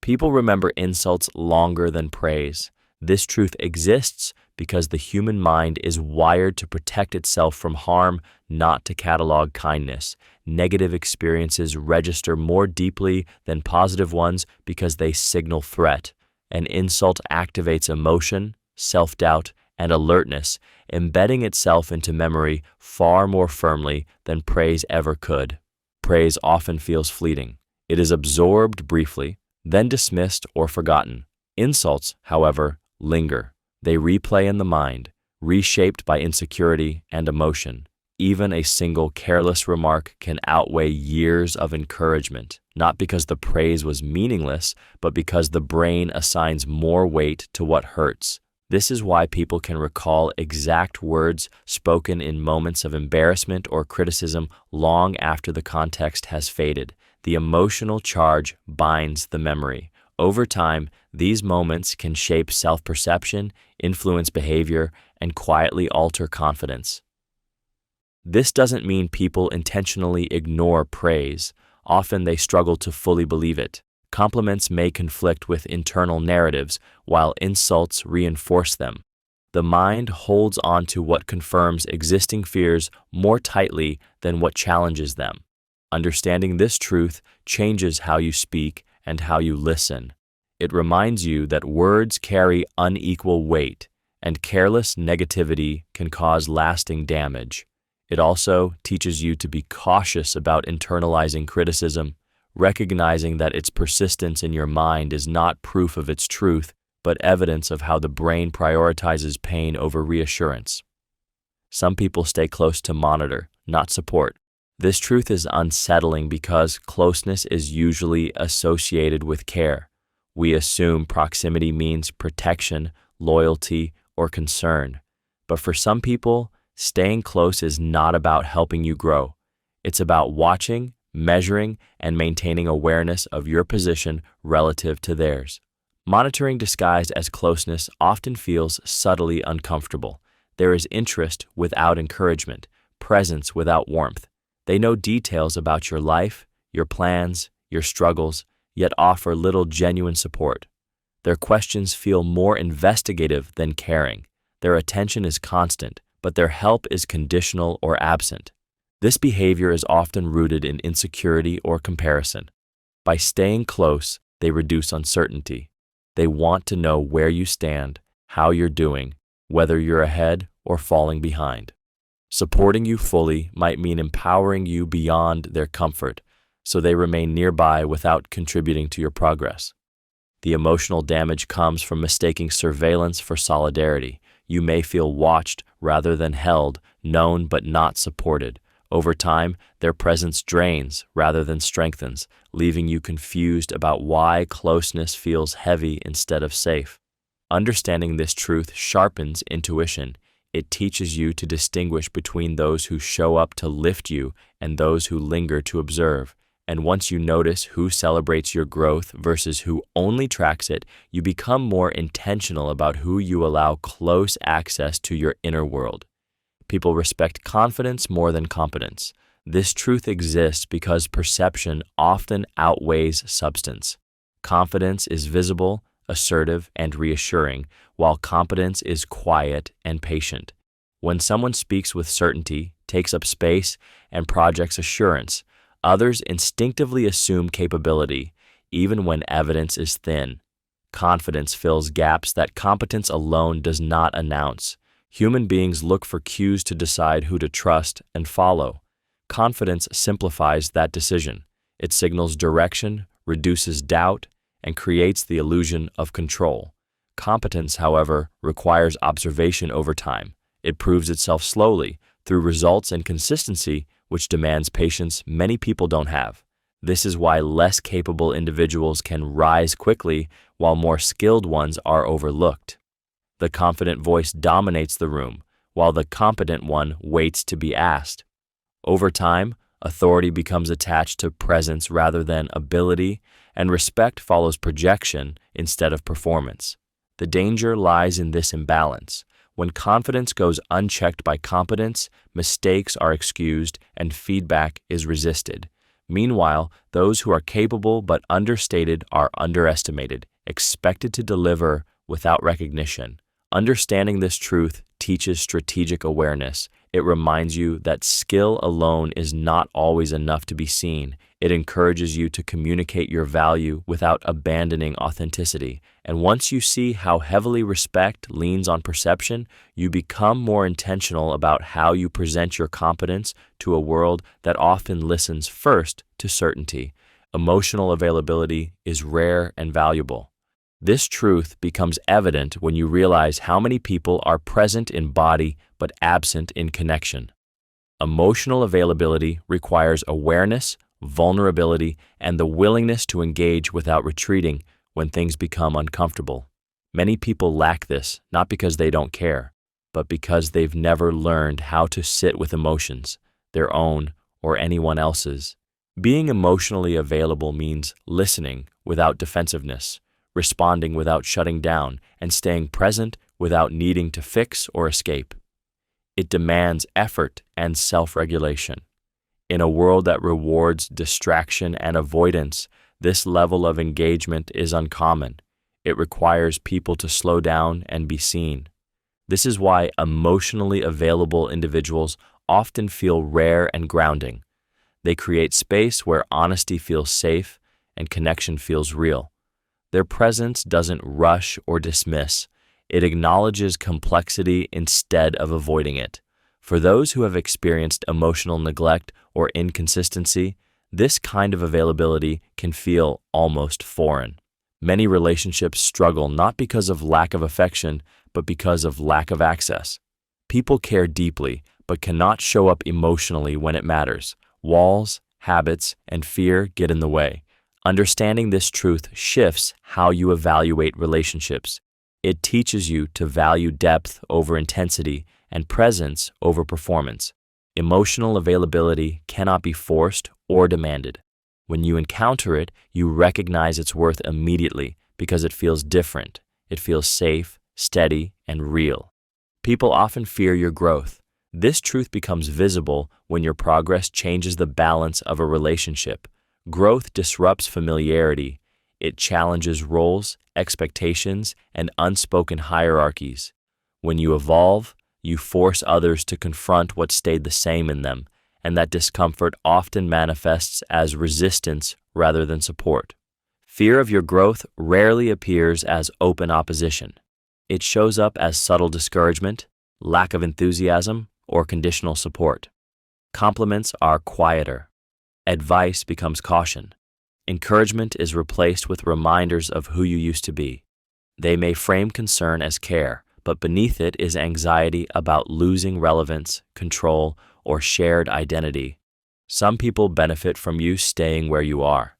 People remember insults longer than praise. This truth exists because the human mind is wired to protect itself from harm, not to catalog kindness. Negative experiences register more deeply than positive ones because they signal threat. An insult activates emotion, self-doubt, and alertness, embedding itself into memory far more firmly than praise ever could. Praise often feels fleeting. It is absorbed briefly, then dismissed or forgotten. Insults, however, linger. They replay in the mind, reshaped by insecurity and emotion. Even a single careless remark can outweigh years of encouragement, not because the praise was meaningless, but because the brain assigns more weight to what hurts. This is why people can recall exact words spoken in moments of embarrassment or criticism long after the context has faded. The emotional charge binds the memory. Over time, these moments can shape self-perception, influence behavior, and quietly alter confidence. This doesn't mean people intentionally ignore praise. Often they struggle to fully believe it. Compliments may conflict with internal narratives, while insults reinforce them. The mind holds on to what confirms existing fears more tightly than what challenges them. Understanding this truth changes how you speak and how you listen. It reminds you that words carry unequal weight, and careless negativity can cause lasting damage. It also teaches you to be cautious about internalizing criticism, recognizing that its persistence in your mind is not proof of its truth, but evidence of how the brain prioritizes pain over reassurance. Some people stay close to monitor, not support. This truth is unsettling because closeness is usually associated with care. We assume proximity means protection, loyalty, or concern. But for some people, staying close is not about helping you grow. It's about watching, measuring, and maintaining awareness of your position relative to theirs. Monitoring disguised as closeness often feels subtly uncomfortable. There is interest without encouragement, presence without warmth. They know details about your life, your plans, your struggles, yet offer little genuine support. Their questions feel more investigative than caring. Their attention is constant, but their help is conditional or absent. This behavior is often rooted in insecurity or comparison. By staying close, they reduce uncertainty. They want to know where you stand, how you're doing, whether you're ahead or falling behind. Supporting you fully might mean empowering you beyond their comfort, so they remain nearby without contributing to your progress. The emotional damage comes from mistaking surveillance for solidarity. You may feel watched rather than held, known but not supported. Over time, their presence drains rather than strengthens, leaving you confused about why closeness feels heavy instead of safe. Understanding this truth sharpens intuition. It teaches you to distinguish between those who show up to lift you and those who linger to observe. And once you notice who celebrates your growth versus who only tracks it, you become more intentional about who you allow close access to your inner world. People respect confidence more than competence. This truth exists because perception often outweighs substance. Confidence is visible, assertive, and reassuring, while competence is quiet and patient. When someone speaks with certainty, takes up space, and projects assurance, others instinctively assume capability, even when evidence is thin. Confidence fills gaps that competence alone does not announce. Human beings look for cues to decide who to trust and follow. Confidence simplifies that decision. It signals direction, reduces doubt, and creates the illusion of control. Competence, however, requires observation over time. It proves itself slowly, through results and consistency, which demands patience many people don't have. This is why less capable individuals can rise quickly, while more skilled ones are overlooked. The confident voice dominates the room, while the competent one waits to be asked. Over time, authority becomes attached to presence rather than ability, and respect follows projection instead of performance. The danger lies in this imbalance. When confidence goes unchecked by competence, mistakes are excused and feedback is resisted. Meanwhile, those who are capable but understated are underestimated, expected to deliver without recognition. Understanding this truth teaches strategic awareness. It reminds you that skill alone is not always enough to be seen. It encourages you to communicate your value without abandoning authenticity. And once you see how heavily respect leans on perception, you become more intentional about how you present your competence to a world that often listens first to certainty. Emotional availability is rare and valuable. This truth becomes evident when you realize how many people are present in body but absent in connection. Emotional availability requires awareness, vulnerability, and the willingness to engage without retreating when things become uncomfortable. Many people lack this not because they don't care, but because they've never learned how to sit with emotions, their own or anyone else's. Being emotionally available means listening without defensiveness, responding without shutting down, and staying present without needing to fix or escape. It demands effort and self-regulation. In a world that rewards distraction and avoidance, this level of engagement is uncommon. It requires people to slow down and be seen. This is why emotionally available individuals often feel rare and grounding. They create space where honesty feels safe and connection feels real. Their presence doesn't rush or dismiss. It acknowledges complexity instead of avoiding it. For those who have experienced emotional neglect or inconsistency, this kind of availability can feel almost foreign. Many relationships struggle not because of lack of affection, but because of lack of access. People care deeply, but cannot show up emotionally when it matters. Walls, habits, and fear get in the way. Understanding this truth shifts how you evaluate relationships. It teaches you to value depth over intensity and presence over performance. Emotional availability cannot be forced or demanded. When you encounter it, you recognize its worth immediately because it feels different. It feels safe, steady, and real. People often fear your growth. This truth becomes visible when your progress changes the balance of a relationship. Growth disrupts familiarity. It challenges roles, expectations, and unspoken hierarchies. When you evolve, you force others to confront what stayed the same in them, and that discomfort often manifests as resistance rather than support. Fear of your growth rarely appears as open opposition. It shows up as subtle discouragement, lack of enthusiasm, or conditional support. Compliments are quieter. Advice becomes caution. Encouragement is replaced with reminders of who you used to be. They may frame concern as care, but beneath it is anxiety about losing relevance, control, or shared identity. Some people benefit from you staying where you are.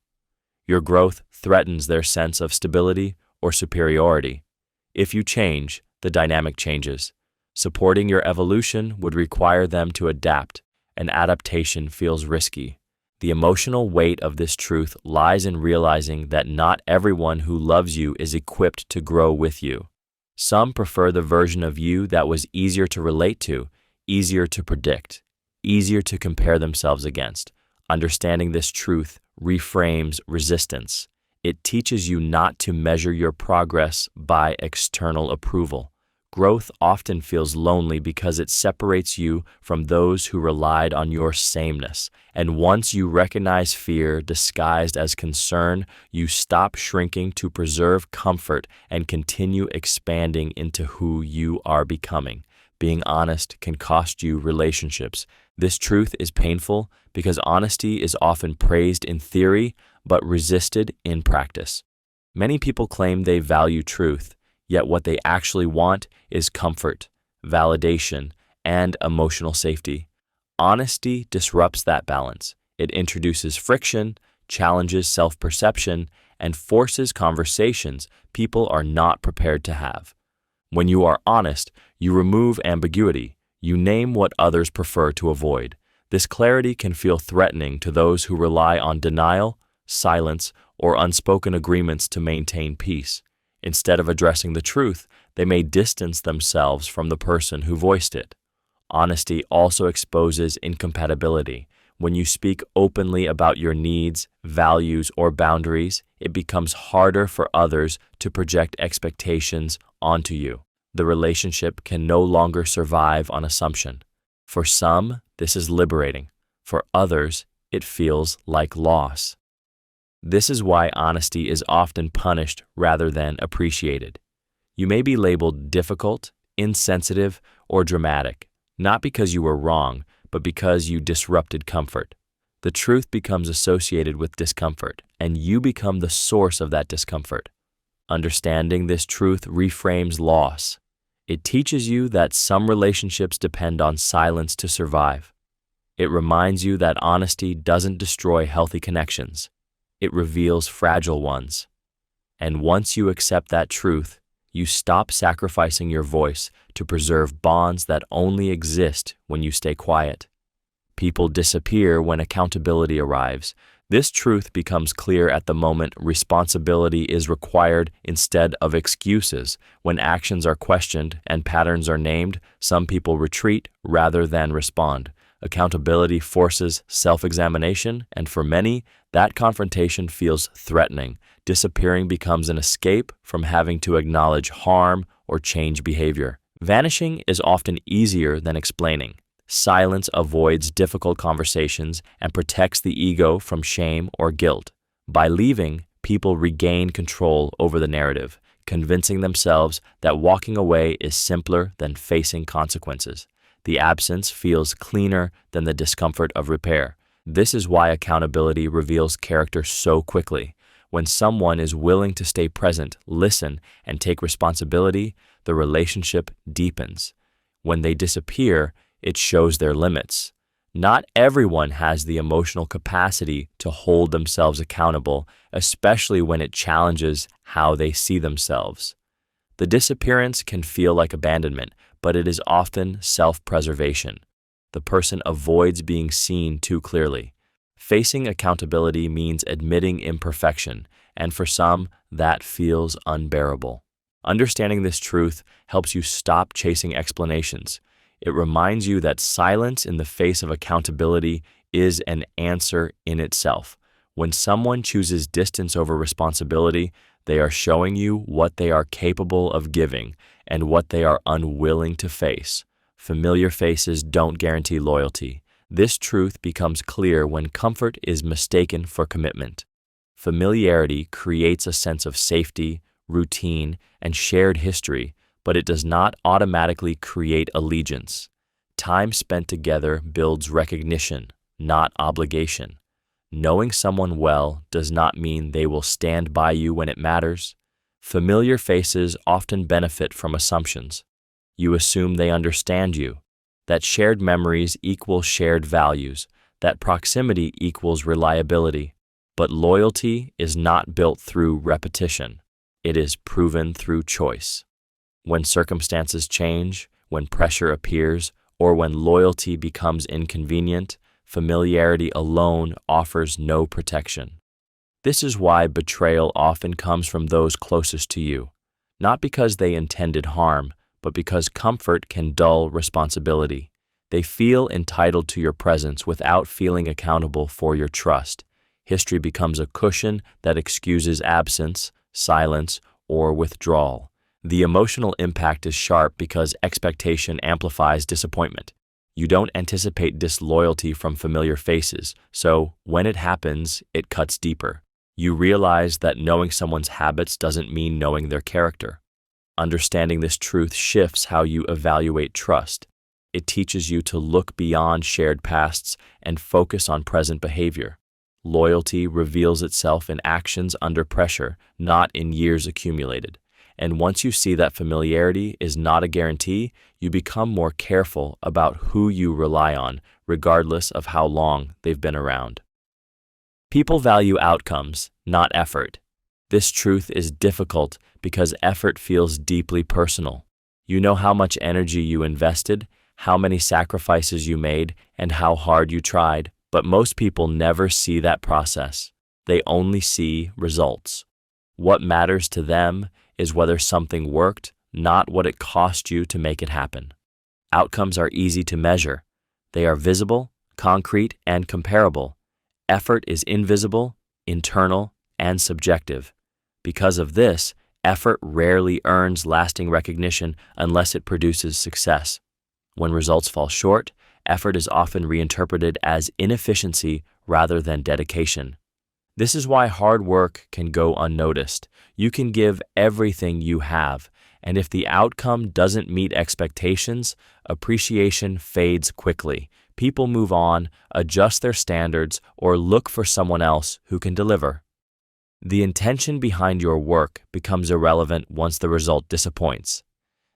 Your growth threatens their sense of stability or superiority. If you change, the dynamic changes. Supporting your evolution would require them to adapt, and adaptation feels risky. The emotional weight of this truth lies in realizing that not everyone who loves you is equipped to grow with you. Some prefer the version of you that was easier to relate to, easier to predict, easier to compare themselves against. Understanding this truth reframes resistance. It teaches you not to measure your progress by external approval. Growth often feels lonely because it separates you from those who relied on your sameness. And once you recognize fear disguised as concern, you stop shrinking to preserve comfort and continue expanding into who you are becoming. Being honest can cost you relationships. This truth is painful because honesty is often praised in theory but resisted in practice. Many people claim they value truth, yet what they actually want is comfort, validation, and emotional safety. Honesty disrupts that balance. It introduces friction, challenges self-perception, and forces conversations people are not prepared to have. When you are honest, you remove ambiguity. You name what others prefer to avoid. This clarity can feel threatening to those who rely on denial, silence, or unspoken agreements to maintain peace. Instead of addressing the truth, they may distance themselves from the person who voiced it. Honesty also exposes incompatibility. When you speak openly about your needs, values, or boundaries, it becomes harder for others to project expectations onto you. The relationship can no longer survive on assumption. For some, this is liberating. For others, it feels like loss. This is why honesty is often punished rather than appreciated. You may be labeled difficult, insensitive, or dramatic, not because you were wrong, but because you disrupted comfort. The truth becomes associated with discomfort, and you become the source of that discomfort. Understanding this truth reframes loss. It teaches you that some relationships depend on silence to survive. It reminds you that honesty doesn't destroy healthy connections. It reveals fragile ones. And once you accept that truth, you stop sacrificing your voice to preserve bonds that only exist when you stay quiet. People disappear when accountability arrives. This truth becomes clear at the moment responsibility is required instead of excuses. When actions are questioned and patterns are named, some people retreat rather than respond. Accountability forces self-examination, and for many, that confrontation feels threatening. Disappearing becomes an escape from having to acknowledge harm or change behavior. Vanishing is often easier than explaining. Silence avoids difficult conversations and protects the ego from shame or guilt. By leaving, people regain control over the narrative, convincing themselves that walking away is simpler than facing consequences. The absence feels cleaner than the discomfort of repair. This is why accountability reveals character so quickly. When someone is willing to stay present, listen, and take responsibility, the relationship deepens. When they disappear, it shows their limits. Not everyone has the emotional capacity to hold themselves accountable, especially when it challenges how they see themselves. The disappearance can feel like abandonment, but it is often self-preservation. The person avoids being seen too clearly. Facing accountability means admitting imperfection, and for some, that feels unbearable. Understanding this truth helps you stop chasing explanations. It reminds you that silence in the face of accountability is an answer in itself. When someone chooses distance over responsibility, they are showing you what they are capable of giving and what they are unwilling to face. Familiar faces don't guarantee loyalty. This truth becomes clear when comfort is mistaken for commitment. Familiarity creates a sense of safety, routine, and shared history, but it does not automatically create allegiance. Time spent together builds recognition, not obligation. Knowing someone well does not mean they will stand by you when it matters. Familiar faces often benefit from assumptions. You assume they understand you, that shared memories equal shared values, that proximity equals reliability. But loyalty is not built through repetition. It is proven through choice. When circumstances change, when pressure appears, or when loyalty becomes inconvenient, familiarity alone offers no protection. This is why betrayal often comes from those closest to you, not because they intended harm, but because comfort can dull responsibility. They feel entitled to your presence without feeling accountable for your trust. History becomes a cushion that excuses absence, silence, or withdrawal. The emotional impact is sharp because expectation amplifies disappointment. You don't anticipate disloyalty from familiar faces, so when it happens, it cuts deeper. You realize that knowing someone's habits doesn't mean knowing their character. Understanding this truth shifts how you evaluate trust. It teaches you to look beyond shared pasts and focus on present behavior. Loyalty reveals itself in actions under pressure, not in years accumulated. And once you see that familiarity is not a guarantee, you become more careful about who you rely on, regardless of how long they've been around. People value outcomes, not effort. This truth is difficult because effort feels deeply personal. You know how much energy you invested, how many sacrifices you made, and how hard you tried, but most people never see that process. They only see results. What matters to them is whether something worked, not what it cost you to make it happen. Outcomes are easy to measure. They are visible, concrete, and comparable. Effort is invisible, internal, and subjective. Because of this, effort rarely earns lasting recognition unless it produces success. When results fall short, effort is often reinterpreted as inefficiency rather than dedication. This is why hard work can go unnoticed. You can give everything you have, and if the outcome doesn't meet expectations, appreciation fades quickly. People move on, adjust their standards, or look for someone else who can deliver. The intention behind your work becomes irrelevant once the result disappoints.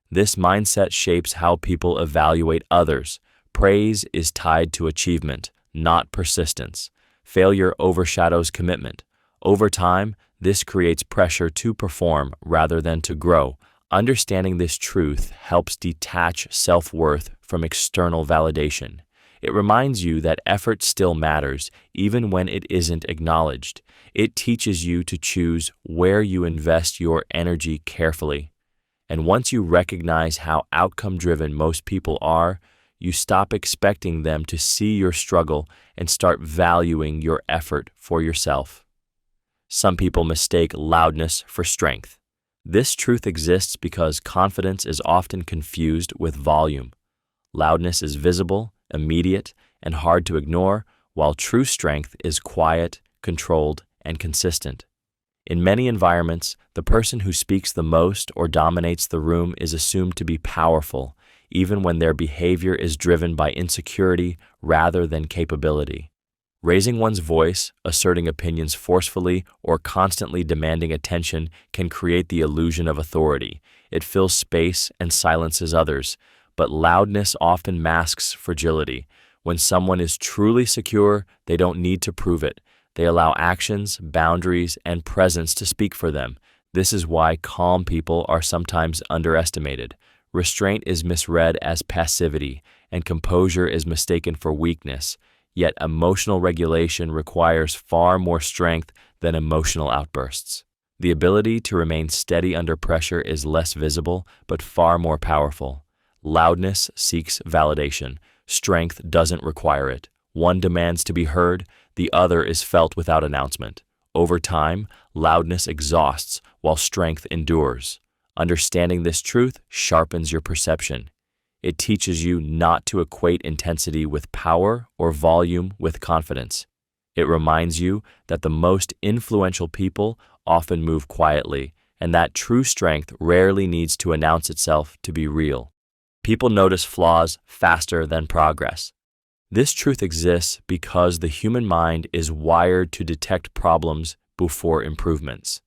This mindset shapes how people evaluate others. Praise is tied to achievement, not persistence. Failure overshadows commitment. Over time, this creates pressure to perform rather than to grow. Understanding this truth helps detach self-worth from external validation. It reminds you that effort still matters, even when it isn't acknowledged. It teaches you to choose where you invest your energy carefully. And once you recognize how outcome-driven most people are, you stop expecting them to see your struggle and start valuing your effort for yourself. Some people mistake loudness for strength. This truth exists because confidence is often confused with volume. Loudness is visible, immediate, and hard to ignore, while true strength is quiet, controlled, and consistent. In many environments, the person who speaks the most or dominates the room is assumed to be powerful, even when their behavior is driven by insecurity rather than capability. Raising one's voice, asserting opinions forcefully, or constantly demanding attention can create the illusion of authority. It fills space and silences others, but loudness often masks fragility. When someone is truly secure, they don't need to prove it. They allow actions, boundaries, and presence to speak for them. This is why calm people are sometimes underestimated. Restraint is misread as passivity, and composure is mistaken for weakness. Yet emotional regulation requires far more strength than emotional outbursts. The ability to remain steady under pressure is less visible, but far more powerful. Loudness seeks validation. Strength doesn't require it. One demands to be heard, the other is felt without announcement. Over time, loudness exhausts while strength endures. Understanding this truth sharpens your perception. It teaches you not to equate intensity with power or volume with confidence. It reminds you that the most influential people often move quietly, and that true strength rarely needs to announce itself to be real. People notice flaws faster than progress. This truth exists because the human mind is wired to detect problems before improvements.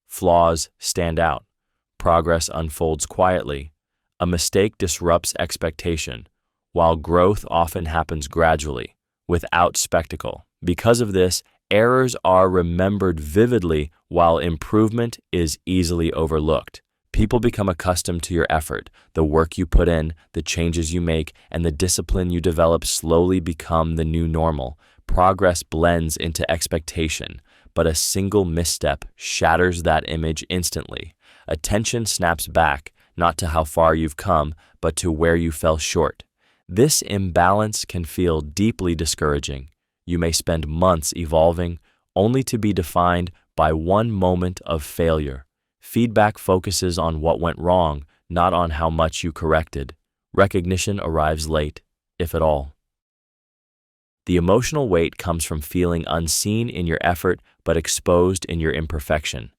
Flaws stand out. Progress unfolds quietly. A mistake disrupts expectation, while growth often happens gradually, without spectacle. Because of this, errors are remembered vividly while improvement is easily overlooked. People become accustomed to your effort. The work you put in, the changes you make, and the discipline you develop slowly become the new normal. Progress blends into expectation, but a single misstep shatters that image instantly. Attention snaps back, not to how far you've come, but to where you fell short. This imbalance can feel deeply discouraging. You may spend months evolving, only to be defined by one moment of failure. Feedback focuses on what went wrong, not on how much you corrected. Recognition arrives late, if at all. The emotional weight comes from feeling unseen in your effort but exposed in your imperfection.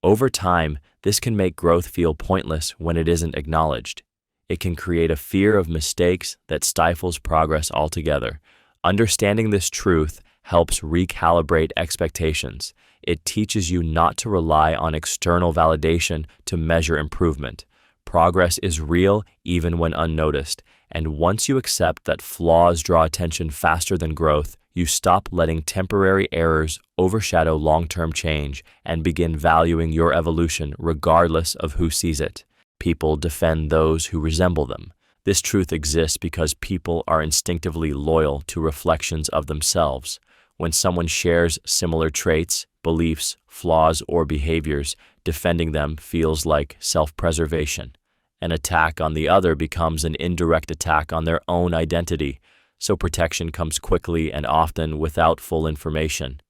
Over time, this can make growth feel pointless when it isn't acknowledged. It can create a fear of mistakes that stifles progress altogether. Understanding this truth helps recalibrate expectations. It teaches you not to rely on external validation to measure improvement. Progress is real even when unnoticed, and once you accept that flaws draw attention faster than growth, you stop letting temporary errors overshadow long-term change and begin valuing your evolution regardless of who sees it. People defend those who resemble them. This truth exists because people are instinctively loyal to reflections of themselves. When someone shares similar traits, beliefs, flaws, or behaviors, defending them feels like self-preservation. An attack on the other becomes an indirect attack on their own identity. So protection comes quickly and often without full information.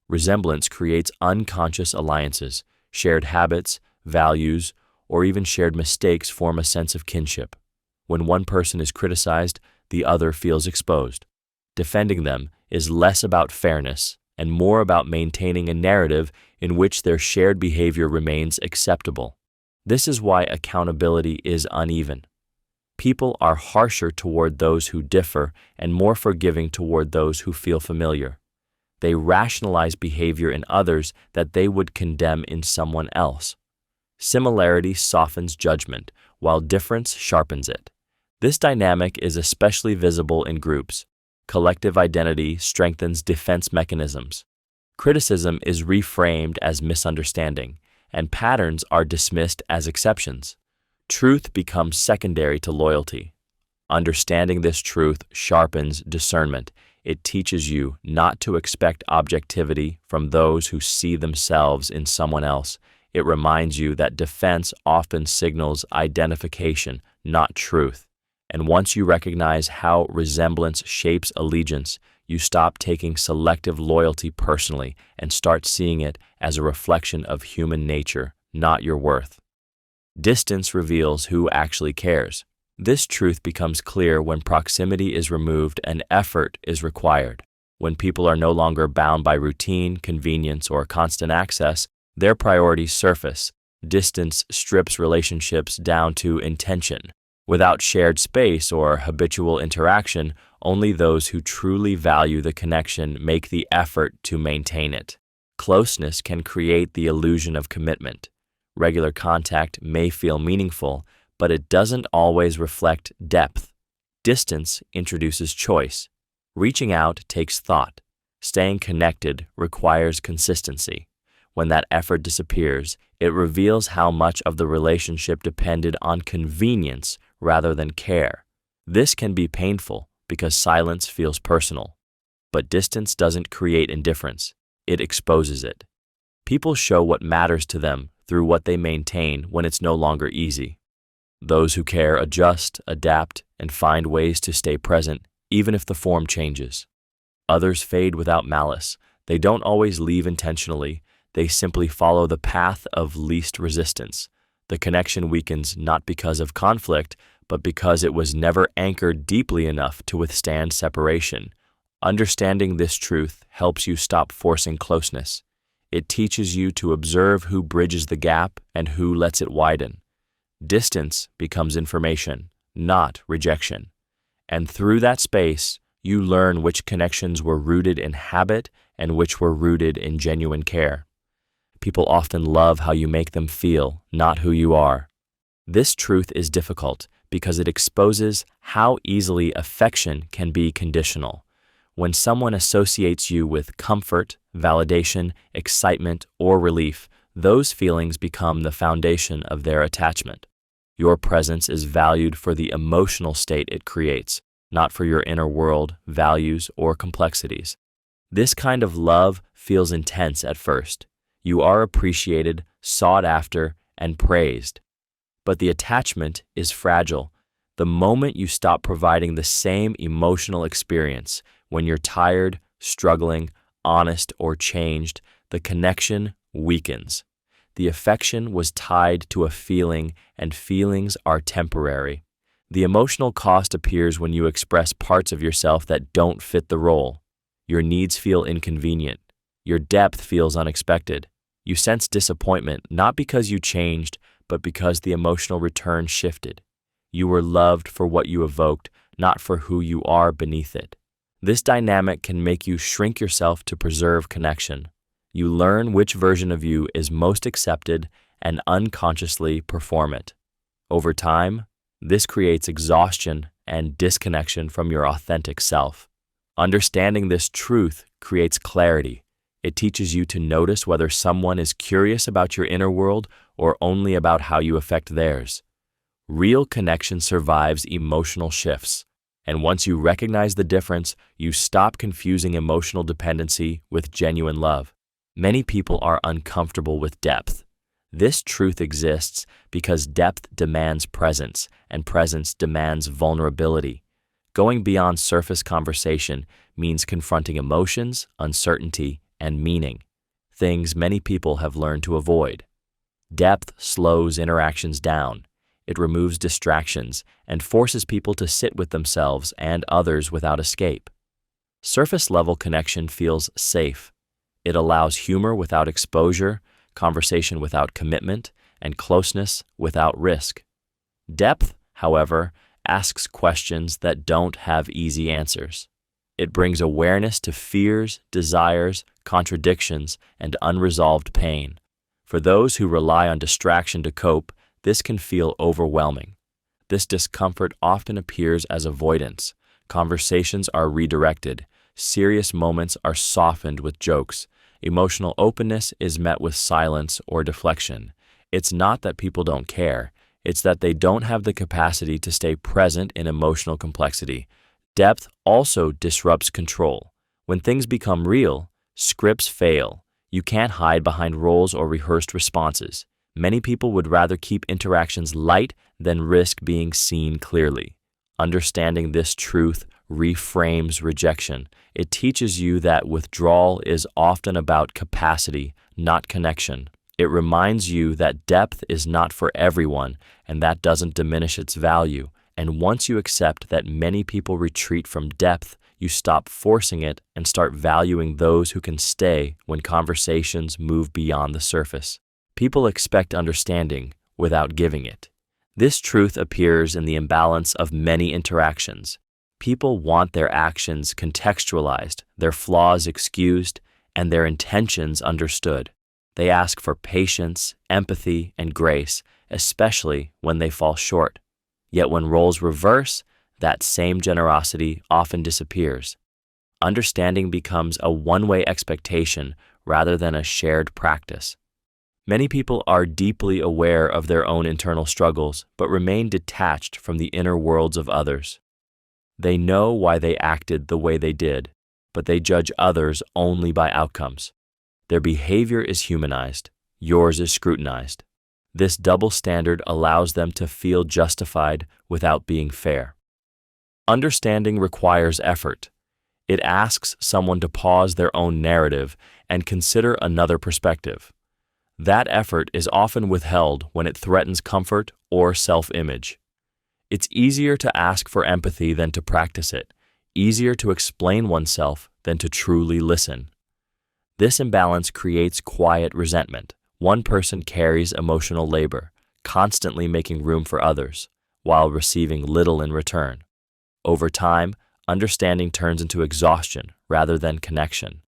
Resemblance creates unconscious alliances. Shared habits, values, or even shared mistakes form a sense of kinship. When one person is criticized, the other feels exposed. Defending them is less about fairness and more about maintaining a narrative in which their shared behavior remains acceptable. This is why accountability is uneven. People are harsher toward those who differ and more forgiving toward those who feel familiar. They rationalize behavior in others that they would condemn in someone else. Similarity softens judgment, while difference sharpens it. This dynamic is especially visible in groups. Collective identity strengthens defense mechanisms. Criticism is reframed as misunderstanding, and patterns are dismissed as exceptions. Truth becomes secondary to loyalty. Understanding this truth sharpens discernment. It teaches you not to expect objectivity from those who see themselves in someone else. It reminds you that defense often signals identification, not truth. And once you recognize how resemblance shapes allegiance, you stop taking selective loyalty personally and start seeing it as a reflection of human nature, not your worth. Distance reveals who actually cares. This truth becomes clear when proximity is removed and effort is required. When people are no longer bound by routine, convenience, or constant access, their priorities surface. Distance strips relationships down to intention. Without shared space or habitual interaction, only those who truly value the connection make the effort to maintain it. Closeness can create the illusion of commitment. Regular contact may feel meaningful, but it doesn't always reflect depth. Distance introduces choice. Reaching out takes thought. Staying connected requires consistency. When that effort disappears, it reveals how much of the relationship depended on convenience rather than care. This can be painful because silence feels personal. But distance doesn't create indifference. It exposes it. People show what matters to them through what they maintain when it's no longer easy. Those who care adjust, adapt, and find ways to stay present, even if the form changes. Others fade without malice. They don't always leave intentionally. They simply follow the path of least resistance. The connection weakens not because of conflict, but because it was never anchored deeply enough to withstand separation. Understanding this truth helps you stop forcing closeness. It teaches you to observe who bridges the gap and who lets it widen. Distance becomes information, not rejection. And through that space, you learn which connections were rooted in habit and which were rooted in genuine care. People often love how you make them feel, not who you are. This truth is difficult because it exposes how easily affection can be conditional. When someone associates you with comfort, validation, excitement, or relief, those feelings become the foundation of their attachment. Your presence is valued for the emotional state it creates, not for your inner world, values, or complexities. This kind of love feels intense at first. You are appreciated, sought after, and praised. But the attachment is fragile. The moment you stop providing the same emotional experience, when you're tired, struggling, honest, or changed, the connection weakens. The affection was tied to a feeling, and feelings are temporary. The emotional cost appears when you express parts of yourself that don't fit the role. Your needs feel inconvenient. Your depth feels unexpected. You sense disappointment not because you changed, but because the emotional return shifted. You were loved for what you evoked, not for who you are beneath it. This dynamic can make you shrink yourself to preserve connection. You learn which version of you is most accepted and unconsciously perform it. Over time, this creates exhaustion and disconnection from your authentic self. Understanding this truth creates clarity. It teaches you to notice whether someone is curious about your inner world or only about how you affect theirs. Real connection survives emotional shifts, and once you recognize the difference, you stop confusing emotional dependency with genuine love. Many people are uncomfortable with depth. This truth exists because depth demands presence, and presence demands vulnerability. Going beyond surface conversation means confronting emotions, uncertainty, and meaning, things many people have learned to avoid. Depth slows interactions down. It removes distractions and forces people to sit with themselves and others without escape. Surface-level connection feels safe. It allows humor without exposure, conversation without commitment, and closeness without risk. Depth, however, asks questions that don't have easy answers. It brings awareness to fears, desires, contradictions, and unresolved pain. For those who rely on distraction to cope, this can feel overwhelming. This discomfort often appears as avoidance. Conversations are redirected. Serious moments are softened with jokes. Emotional openness is met with silence or deflection. It's not that people don't care. It's that they don't have the capacity to stay present in emotional complexity. Depth also disrupts control. When things become real, scripts fail. You can't hide behind roles or rehearsed responses. Many people would rather keep interactions light than risk being seen clearly. Understanding this truth reframes rejection. It teaches you that withdrawal is often about capacity, not connection. It reminds you that depth is not for everyone, and that doesn't diminish its value. And once you accept that many people retreat from depth, you stop forcing it and start valuing those who can stay when conversations move beyond the surface. People expect understanding without giving it. This truth appears in the imbalance of many interactions. People want their actions contextualized, their flaws excused, and their intentions understood. They ask for patience, empathy, and grace, especially when they fall short. Yet when roles reverse, that same generosity often disappears. Understanding becomes a one-way expectation rather than a shared practice. Many people are deeply aware of their own internal struggles, but remain detached from the inner worlds of others. They know why they acted the way they did, but they judge others only by outcomes. Their behavior is humanized, yours is scrutinized. This double standard allows them to feel justified without being fair. Understanding requires effort. It asks someone to pause their own narrative and consider another perspective. That effort is often withheld when it threatens comfort or self-image. It's easier to ask for empathy than to practice it, easier to explain oneself than to truly listen. This imbalance creates quiet resentment. One person carries emotional labor, constantly making room for others, while receiving little in return. Over time, understanding turns into exhaustion rather than connection.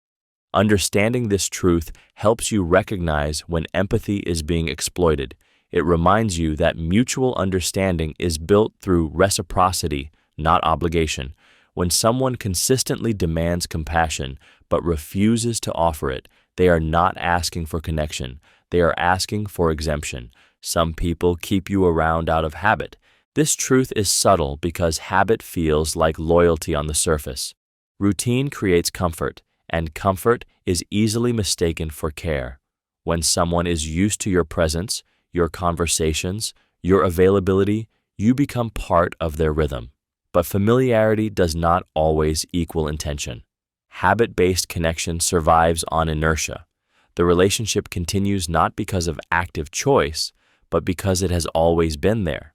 Understanding this truth helps you recognize when empathy is being exploited. It reminds you that mutual understanding is built through reciprocity, not obligation. When someone consistently demands compassion but refuses to offer it, they are not asking for connection. They are asking for exemption. Some people keep you around out of habit. This truth is subtle because habit feels like loyalty on the surface. Routine creates comfort, and comfort is easily mistaken for care. When someone is used to your presence, your conversations, your availability, you become part of their rhythm. But familiarity does not always equal intention. Habit-based connection survives on inertia. The relationship continues not because of active choice, but because it has always been there.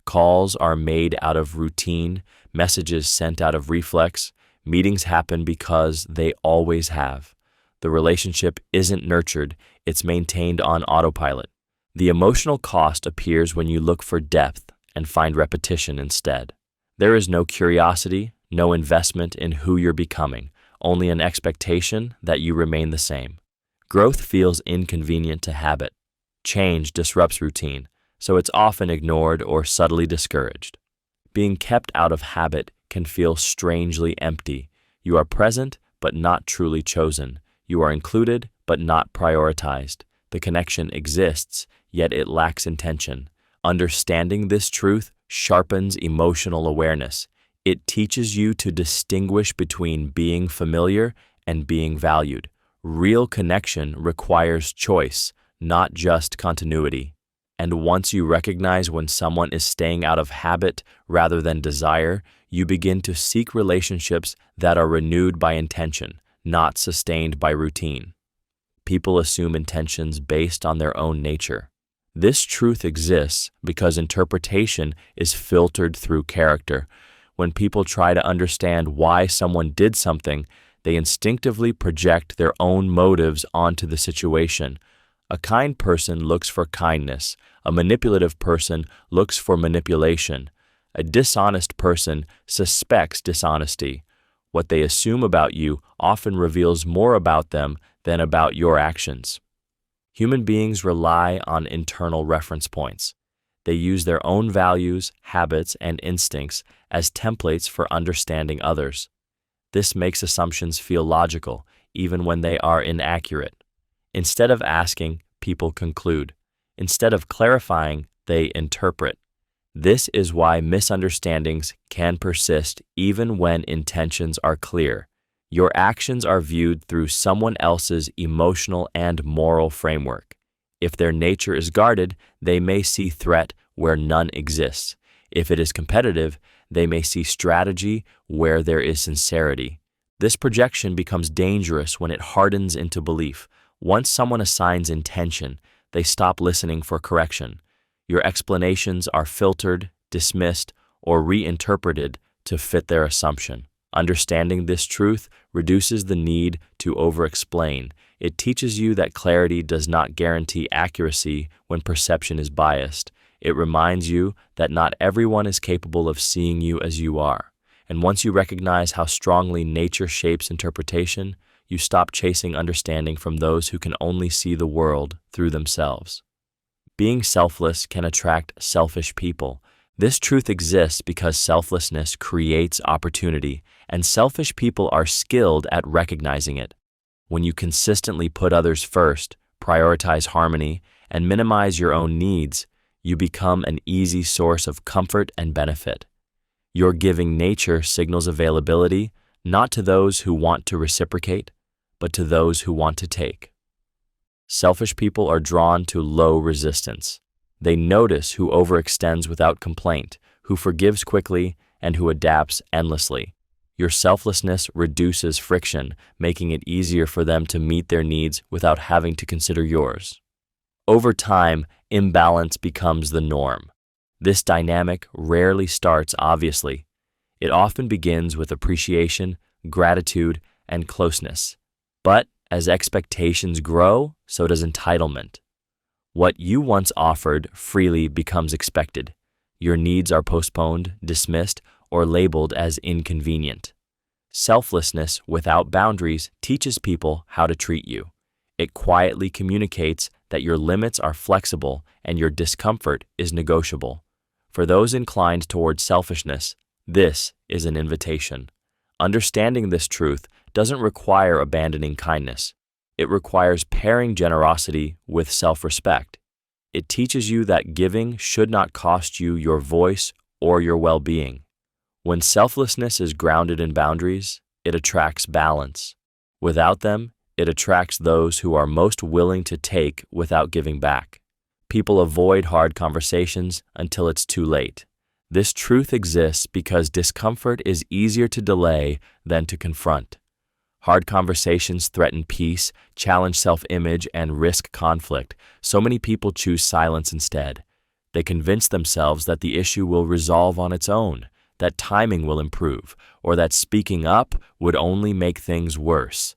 Calls are made out of routine, messages sent out of reflex, meetings happen because they always have. The relationship isn't nurtured, it's maintained on autopilot. The emotional cost appears when you look for depth and find repetition instead. There is no curiosity, no investment in who you're becoming, only an expectation that you remain the same. Growth feels inconvenient to habit. Change disrupts routine, so it's often ignored or subtly discouraged. Being kept out of habit can feel strangely empty. You are present, but not truly chosen. You are included, but not prioritized. The connection exists, yet it lacks intention. Understanding this truth sharpens emotional awareness. It teaches you to distinguish between being familiar and being valued. Real connection requires choice, not just continuity. And once you recognize when someone is staying out of habit rather than desire, you begin to seek relationships that are renewed by intention, not sustained by routine. People assume intentions based on their own nature. This truth exists because interpretation is filtered through character. When people try to understand why someone did something, they instinctively project their own motives onto the situation. A kind person looks for kindness. A manipulative person looks for manipulation. A dishonest person suspects dishonesty. What they assume about you often reveals more about them than about your actions. Human beings rely on internal reference points. They use their own values, habits, and instincts as templates for understanding others. This makes assumptions feel logical, even when they are inaccurate. Instead of asking, people conclude. Instead of clarifying, they interpret. This is why misunderstandings can persist even when intentions are clear. Your actions are viewed through someone else's emotional and moral framework. If their nature is guarded, they may see threat where none exists. If it is competitive, they may see strategy where there is sincerity. This projection becomes dangerous when it hardens into belief. Once someone assigns intention, they stop listening for correction. Your explanations are filtered, dismissed, or reinterpreted to fit their assumption. Understanding this truth reduces the need to over-explain. It teaches you that clarity does not guarantee accuracy when perception is biased. It reminds you that not everyone is capable of seeing you as you are. And once you recognize how strongly nature shapes interpretation, you stop chasing understanding from those who can only see the world through themselves. Being selfless can attract selfish people. This truth exists because selflessness creates opportunity, and selfish people are skilled at recognizing it. When you consistently put others first, prioritize harmony, and minimize your own needs, you become an easy source of comfort and benefit. Your giving nature signals availability, not to those who want to reciprocate, but to those who want to take. Selfish people are drawn to low resistance. They notice who overextends without complaint, who forgives quickly, and who adapts endlessly. Your selflessness reduces friction, making it easier for them to meet their needs without having to consider yours. Over time, imbalance becomes the norm. This dynamic rarely starts obviously. It often begins with appreciation, gratitude, and closeness. But as expectations grow, so does entitlement. What you once offered freely becomes expected. Your needs are postponed, dismissed, or labeled as inconvenient. Selflessness without boundaries teaches people how to treat you. It quietly communicates that your limits are flexible and your discomfort is negotiable. For those inclined towards selfishness, this is an invitation. Understanding this truth doesn't require abandoning kindness. It requires pairing generosity with self-respect. It teaches you that giving should not cost you your voice or your well-being. When selflessness is grounded in boundaries, it attracts balance. Without them, it attracts those who are most willing to take without giving back. People avoid hard conversations until it's too late. This truth exists because discomfort is easier to delay than to confront. Hard conversations threaten peace, challenge self-image, and risk conflict. So many people choose silence instead. They convince themselves that the issue will resolve on its own, that timing will improve, or that speaking up would only make things worse.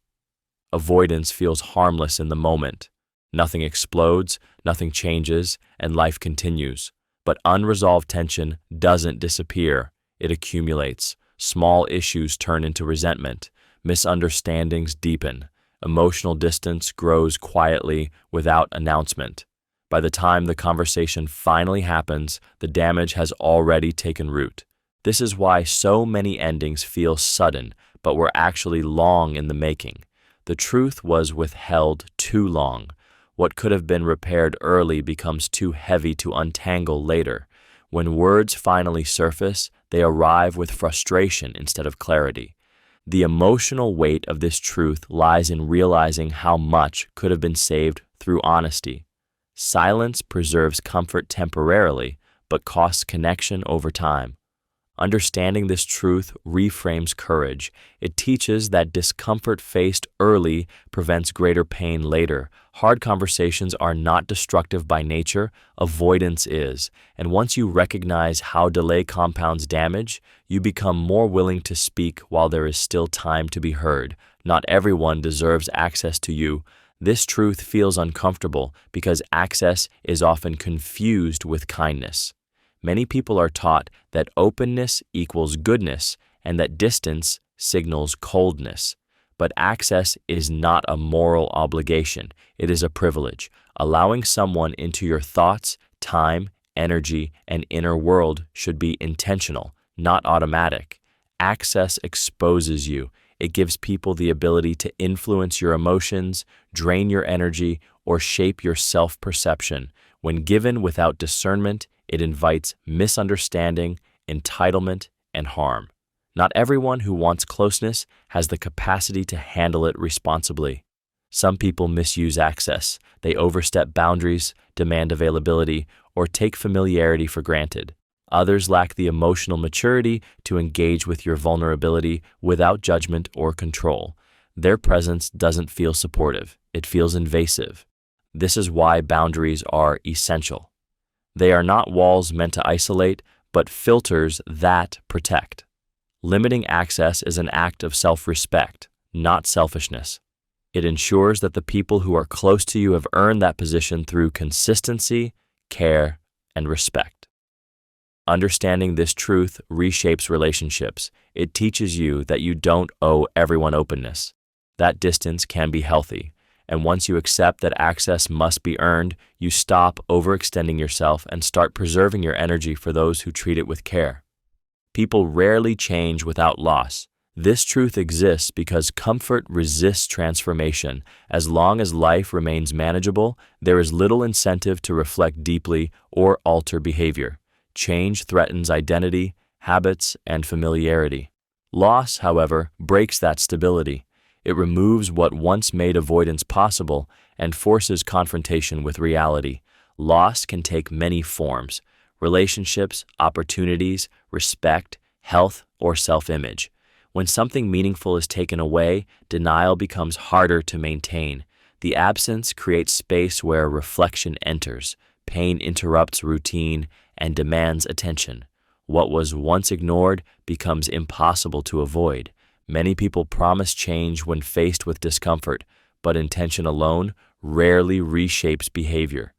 Avoidance feels harmless in the moment. Nothing explodes, nothing changes, and life continues. But unresolved tension doesn't disappear. It accumulates. Small issues turn into resentment. Misunderstandings deepen. Emotional distance grows quietly without announcement. By the time the conversation finally happens, the damage has already taken root. This is why so many endings feel sudden, but were actually long in the making. The truth was withheld too long. What could have been repaired early becomes too heavy to untangle later. When words finally surface, they arrive with frustration instead of clarity. The emotional weight of this truth lies in realizing how much could have been saved through honesty. Silence preserves comfort temporarily, but costs connection over time. Understanding this truth reframes courage. It teaches that discomfort faced early prevents greater pain later. Hard conversations are not destructive by nature, avoidance is. And once you recognize how delay compounds damage, you become more willing to speak while there is still time to be heard. Not everyone deserves access to you. This truth feels uncomfortable because access is often confused with kindness. Many people are taught that openness equals goodness and that distance signals coldness. But access is not a moral obligation, it is a privilege. Allowing someone into your thoughts, time, energy, and inner world should be intentional, not automatic. Access exposes you. It gives people the ability to influence your emotions, drain your energy, or shape your self-perception. When given without discernment, it invites misunderstanding, entitlement, and harm. Not everyone who wants closeness has the capacity to handle it responsibly. Some people misuse access. They overstep boundaries, demand availability, or take familiarity for granted. Others lack the emotional maturity to engage with your vulnerability without judgment or control. Their presence doesn't feel supportive. It feels invasive. This is why boundaries are essential. They are not walls meant to isolate, but filters that protect. Limiting access is an act of self-respect, not selfishness. It ensures that the people who are close to you have earned that position through consistency, care, and respect. Understanding this truth reshapes relationships. It teaches you that you don't owe everyone openness. That distance can be healthy. And once you accept that access must be earned, you stop overextending yourself and start preserving your energy for those who treat it with care. People rarely change without loss. This truth exists because comfort resists transformation. As long as life remains manageable, there is little incentive to reflect deeply or alter behavior. Change threatens identity, habits, and familiarity. Loss, however, breaks that stability. It removes what once made avoidance possible and forces confrontation with reality. Loss can take many forms: relationships, opportunities, respect, health, or self-image. When something meaningful is taken away, denial becomes harder to maintain. The absence creates space where reflection enters. Pain interrupts routine and demands attention. What was once ignored becomes impossible to avoid. Many people promise change when faced with discomfort, but intention alone rarely reshapes behavior.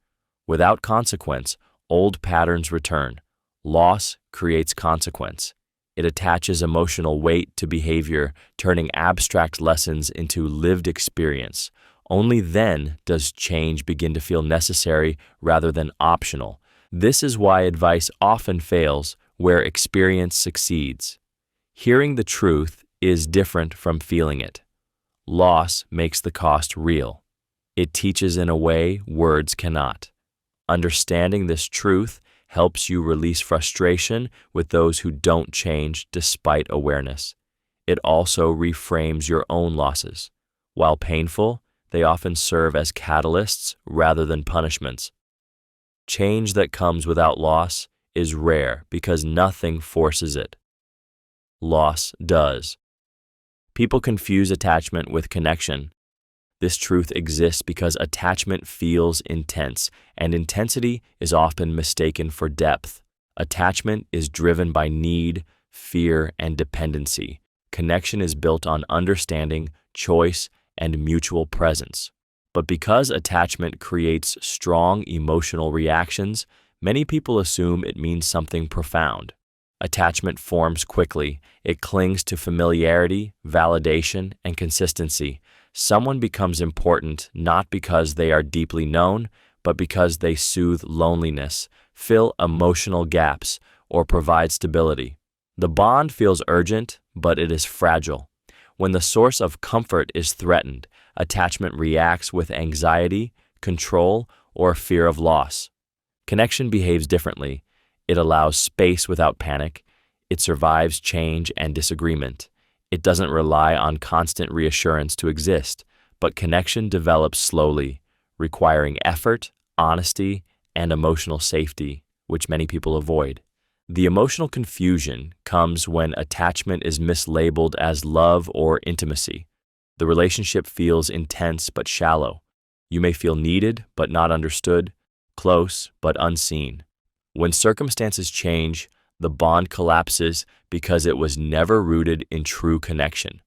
Without consequence, old patterns return. Loss creates consequence. It attaches emotional weight to behavior, turning abstract lessons into lived experience. Only then does change begin to feel necessary rather than optional. This is why advice often fails where experience succeeds. Hearing the truth is different from feeling it. Loss makes the cost real. It teaches in a way words cannot. Understanding this truth helps you release frustration with those who don't change despite awareness. It also reframes your own losses. While painful, they often serve as catalysts rather than punishments. Change that comes without loss is rare because nothing forces it. Loss does. People confuse attachment with connection. This truth exists because attachment feels intense, and intensity is often mistaken for depth. Attachment is driven by need, fear, and dependency. Connection is built on understanding, choice, and mutual presence. But because attachment creates strong emotional reactions, many people assume it means something profound. Attachment forms quickly. It clings to familiarity, validation, and consistency. Someone becomes important not because they are deeply known, but because they soothe loneliness, fill emotional gaps, or provide stability. The bond feels urgent, but it is fragile. When the source of comfort is threatened, attachment reacts with anxiety, control, or fear of loss. Connection behaves differently. It allows space without panic. It survives change and disagreement. It doesn't rely on constant reassurance to exist, but connection develops slowly, requiring effort, honesty, and emotional safety, which many people avoid. The emotional confusion comes when attachment is mislabeled as love or intimacy. The relationship feels intense but shallow. You may feel needed but not understood, close but unseen. When circumstances change, the bond collapses because it was never rooted in true connection.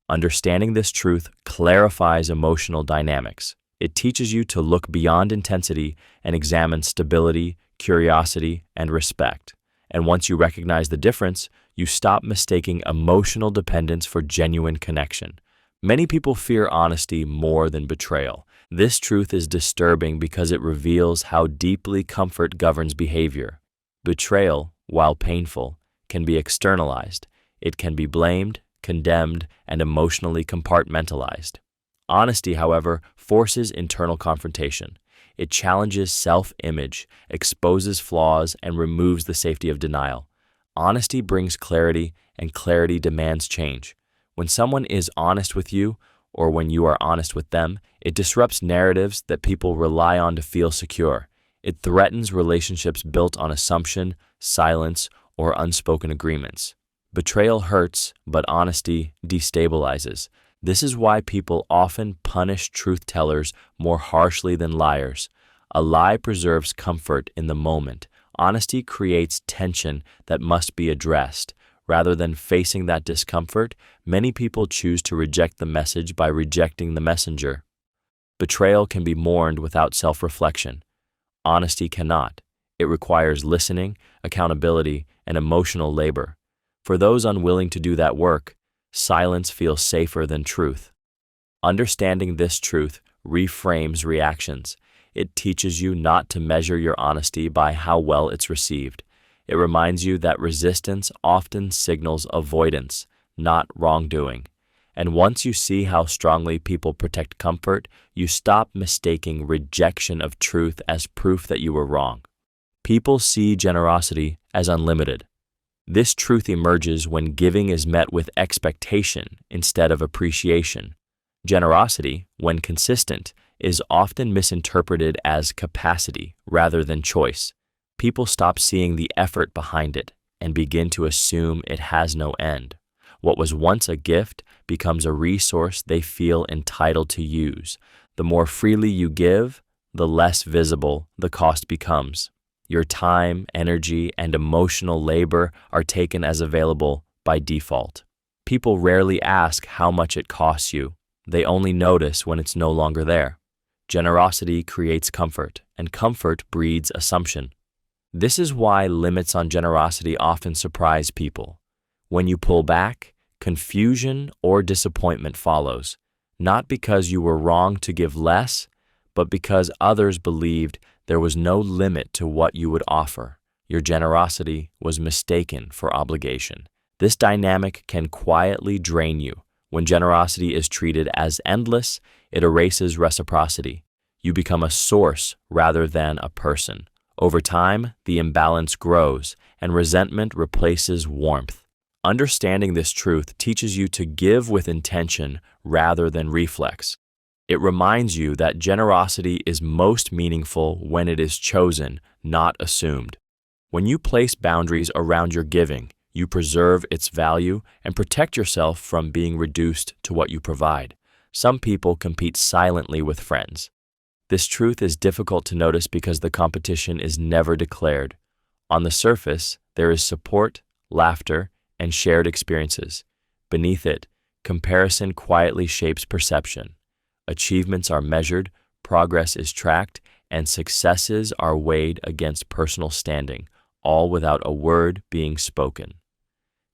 Understanding this truth clarifies emotional dynamics. It teaches you to look beyond intensity and examine stability, curiosity, and respect. And once you recognize the difference, you stop mistaking emotional dependence for genuine connection. Many people fear honesty more than betrayal. This truth is disturbing because it reveals how deeply comfort governs behavior. Betrayal, while painful, can be externalized. It can be blamed, condemned, and emotionally compartmentalized. Honesty, however, forces internal confrontation. It challenges self-image, exposes flaws, and removes the safety of denial. Honesty brings clarity, and clarity demands change. When someone is honest with you, or when you are honest with them, it disrupts narratives that people rely on to feel secure. It threatens relationships built on assumption, silence, or unspoken agreements. Betrayal hurts, but honesty destabilizes. This is why people often punish truth-tellers more harshly than liars. A lie preserves comfort in the moment. Honesty creates tension that must be addressed. Rather than facing that discomfort, many people choose to reject the message by rejecting the messenger. Betrayal can be mourned without self-reflection. Honesty cannot. It requires listening, accountability, and emotional labor. For those unwilling to do that work, silence feels safer than truth. Understanding this truth reframes reactions. It teaches you not to measure your honesty by how well it's received. It reminds you that resistance often signals avoidance, not wrongdoing. And once you see how strongly people protect comfort, you stop mistaking rejection of truth as proof that you were wrong. People see generosity as unlimited. This truth emerges when giving is met with expectation instead of appreciation. Generosity, when consistent, is often misinterpreted as capacity rather than choice. People stop seeing the effort behind it and begin to assume it has no end. What was once a gift becomes a resource they feel entitled to use. The more freely you give, the less visible the cost becomes. Your time, energy, and emotional labor are taken as available by default. People rarely ask how much it costs you. They only notice when it's no longer there. Generosity creates comfort, and comfort breeds assumption. This is why limits on generosity often surprise people. When you pull back, confusion or disappointment follows, not because you were wrong to give less, but because others believed there was no limit to what you would offer. Your generosity was mistaken for obligation. This dynamic can quietly drain you. When generosity is treated as endless, it erases reciprocity. You become a source rather than a person. Over time, the imbalance grows, and resentment replaces warmth. Understanding this truth teaches you to give with intention rather than reflex. It reminds you that generosity is most meaningful when it is chosen, not assumed. When you place boundaries around your giving, you preserve its value and protect yourself from being reduced to what you provide. Some people compete silently with friends. This truth is difficult to notice because the competition is never declared. On the surface, there is support, laughter, and shared experiences. Beneath it, comparison quietly shapes perception. Achievements are measured, progress is tracked, and successes are weighed against personal standing, all without a word being spoken.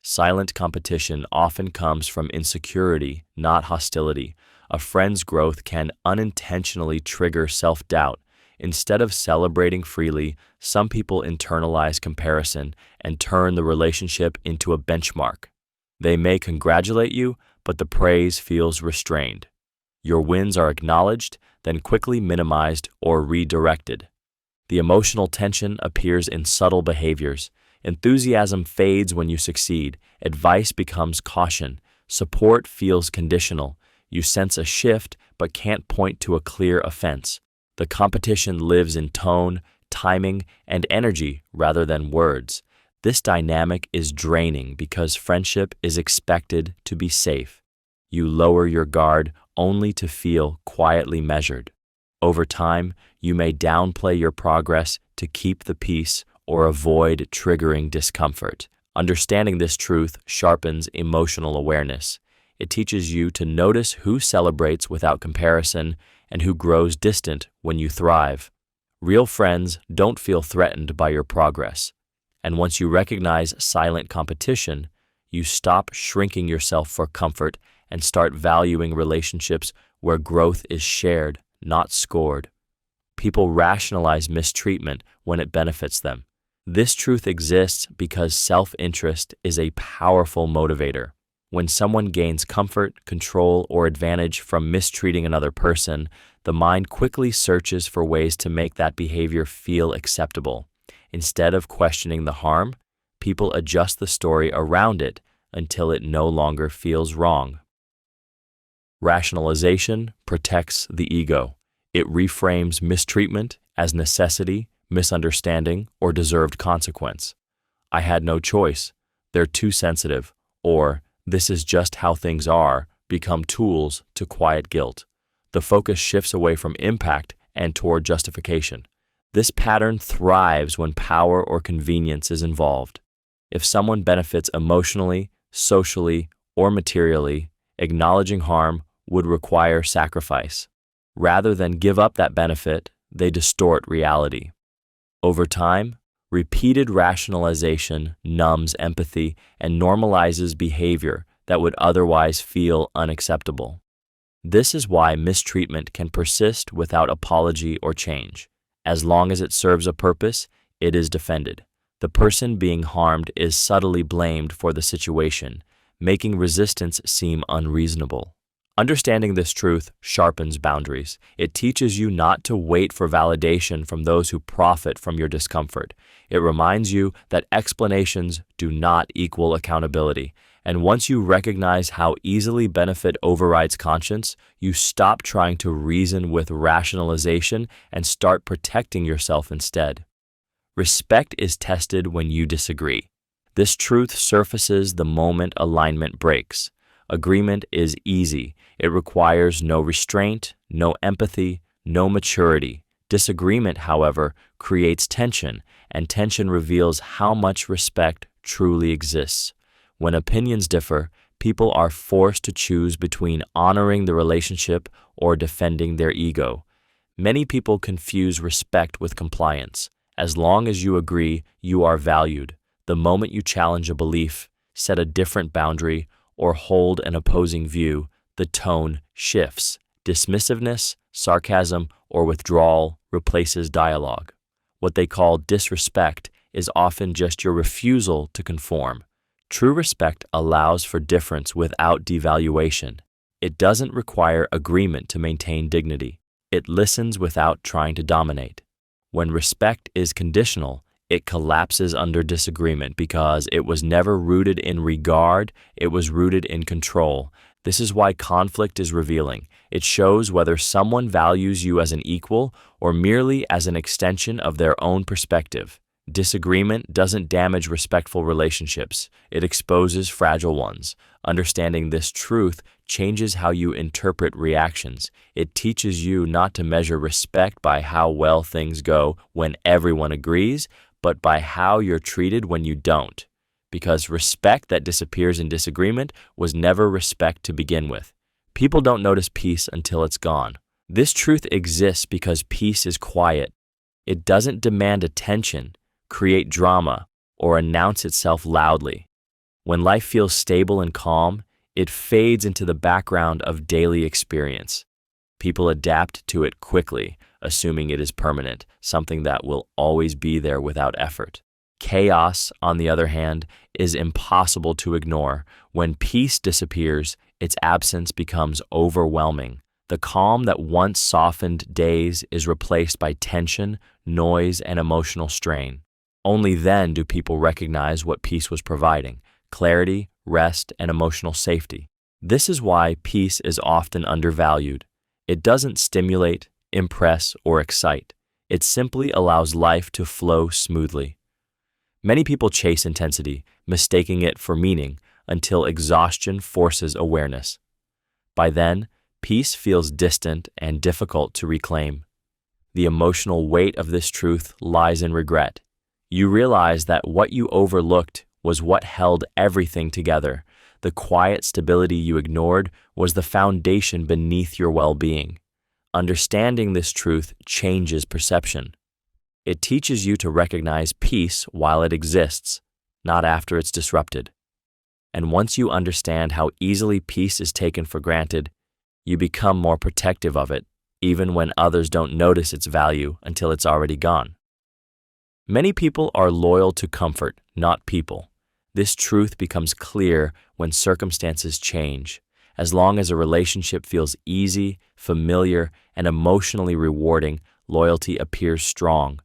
Silent competition often comes from insecurity, not hostility. A friend's growth can unintentionally trigger self-doubt. Instead of celebrating freely, some people internalize comparison and turn the relationship into a benchmark. They may congratulate you, but the praise feels restrained. Your wins are acknowledged, then quickly minimized or redirected. The emotional tension appears in subtle behaviors. Enthusiasm fades when you succeed. Advice becomes caution. Support feels conditional. You sense a shift but can't point to a clear offense. The competition lives in tone, timing, and energy rather than words. This dynamic is draining because friendship is expected to be safe. You lower your guard only to feel quietly measured. Over time, you may downplay your progress to keep the peace or avoid triggering discomfort. Understanding this truth sharpens emotional awareness. It teaches you to notice who celebrates without comparison and who grows distant when you thrive. Real friends don't feel threatened by your progress. And once you recognize silent competition, you stop shrinking yourself for comfort and start valuing relationships where growth is shared, not scored. People rationalize mistreatment when it benefits them. This truth exists because self-interest is a powerful motivator. When someone gains comfort, control, or advantage from mistreating another person, the mind quickly searches for ways to make that behavior feel acceptable. Instead of questioning the harm, people adjust the story around it until it no longer feels wrong. Rationalization protects the ego. It reframes mistreatment as necessity, misunderstanding, or deserved consequence. I had no choice. They're too sensitive. Or, this is just how things are, become tools to quiet guilt. The focus shifts away from impact and toward justification. This pattern thrives when power or convenience is involved. If someone benefits emotionally, socially, or materially, acknowledging harm would require sacrifice. Rather than give up that benefit, they distort reality. Over time, repeated rationalization numbs empathy and normalizes behavior that would otherwise feel unacceptable. This is why mistreatment can persist without apology or change. As long as it serves a purpose, it is defended. The person being harmed is subtly blamed for the situation, making resistance seem unreasonable. Understanding this truth sharpens boundaries. It teaches you not to wait for validation from those who profit from your discomfort. It reminds you that explanations do not equal accountability. And once you recognize how easily benefit overrides conscience, you stop trying to reason with rationalization and start protecting yourself instead. Respect is tested when you disagree. This truth surfaces the moment alignment breaks. Agreement is easy. It requires no restraint, no empathy, no maturity. Disagreement, however, creates tension, and tension reveals how much respect truly exists. When opinions differ, people are forced to choose between honoring the relationship or defending their ego. Many people confuse respect with compliance. As long as you agree, you are valued. The moment you challenge a belief, set a different boundary, or hold an opposing view, the tone shifts. Dismissiveness, sarcasm, or withdrawal replaces dialogue. What they call disrespect is often just your refusal to conform. True respect allows for difference without devaluation. It doesn't require agreement to maintain dignity. It listens without trying to dominate. When respect is conditional, it collapses under disagreement because it was never rooted in regard, it was rooted in control. This is why conflict is revealing. It shows whether someone values you as an equal or merely as an extension of their own perspective. Disagreement doesn't damage respectful relationships, it exposes fragile ones. Understanding this truth changes how you interpret reactions. It teaches you not to measure respect by how well things go when everyone agrees, but by how you're treated when you don't. Because respect that disappears in disagreement was never respect to begin with. People don't notice peace until it's gone. This truth exists because peace is quiet. It doesn't demand attention, create drama, or announce itself loudly. When life feels stable and calm, it fades into the background of daily experience. People adapt to it quickly, assuming it is permanent, something that will always be there without effort. Chaos, on the other hand, is impossible to ignore. When peace disappears, its absence becomes overwhelming. The calm that once softened days is replaced by tension, noise, and emotional strain. Only then do people recognize what peace was providing: clarity, rest, and emotional safety. This is why peace is often undervalued. It doesn't stimulate, impress, or excite. It simply allows life to flow smoothly. Many people chase intensity, mistaking it for meaning, until exhaustion forces awareness. By then, peace feels distant and difficult to reclaim. The emotional weight of this truth lies in regret. You realize that what you overlooked was what held everything together. The quiet stability you ignored was the foundation beneath your well-being. Understanding this truth changes perception. It teaches you to recognize peace while it exists, not after it's disrupted. And once you understand how easily peace is taken for granted, you become more protective of it, even when others don't notice its value until it's already gone. Many people are loyal to comfort, not people. This truth becomes clear when circumstances change. As long as a relationship feels easy, familiar, and emotionally rewarding, loyalty appears strong.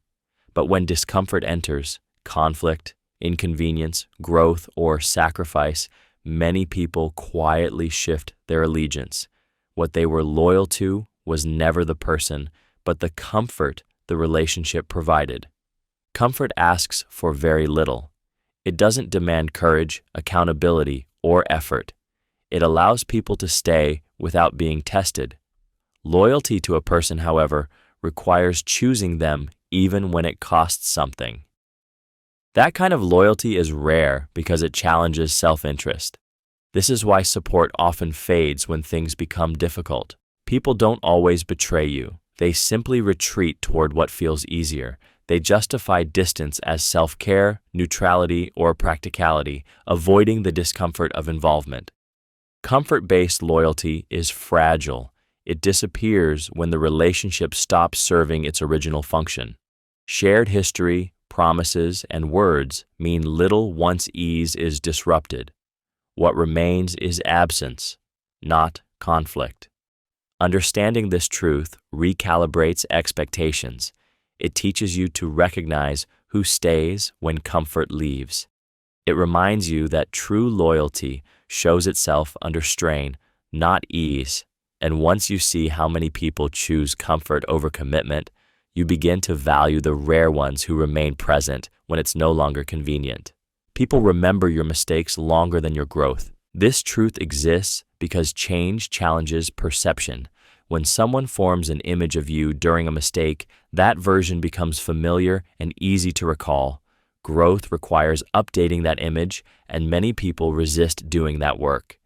But when discomfort enters, conflict, inconvenience, growth, or sacrifice, many people quietly shift their allegiance. What they were loyal to was never the person, but the comfort the relationship provided. Comfort asks for very little. It doesn't demand courage, accountability, or effort. It allows people to stay without being tested. Loyalty to a person, however, requires choosing them even when it costs something. That kind of loyalty is rare because it challenges self-interest. This is why support often fades when things become difficult. People don't always betray you. They simply retreat toward what feels easier. They justify distance as self-care, neutrality, or practicality, avoiding the discomfort of involvement. Comfort-based loyalty is fragile. It disappears when the relationship stops serving its original function. Shared history, promises, and words mean little once ease is disrupted. What remains is absence, not conflict. Understanding this truth recalibrates expectations. It teaches you to recognize who stays when comfort leaves. It reminds you that true loyalty shows itself under strain, not ease. And once you see how many people choose comfort over commitment, you begin to value the rare ones who remain present when it's no longer convenient. People remember your mistakes longer than your growth. This truth exists because change challenges perception. When someone forms an image of you during a mistake, that version becomes familiar and easy to recall. Growth requires updating that image, and many people resist doing that work.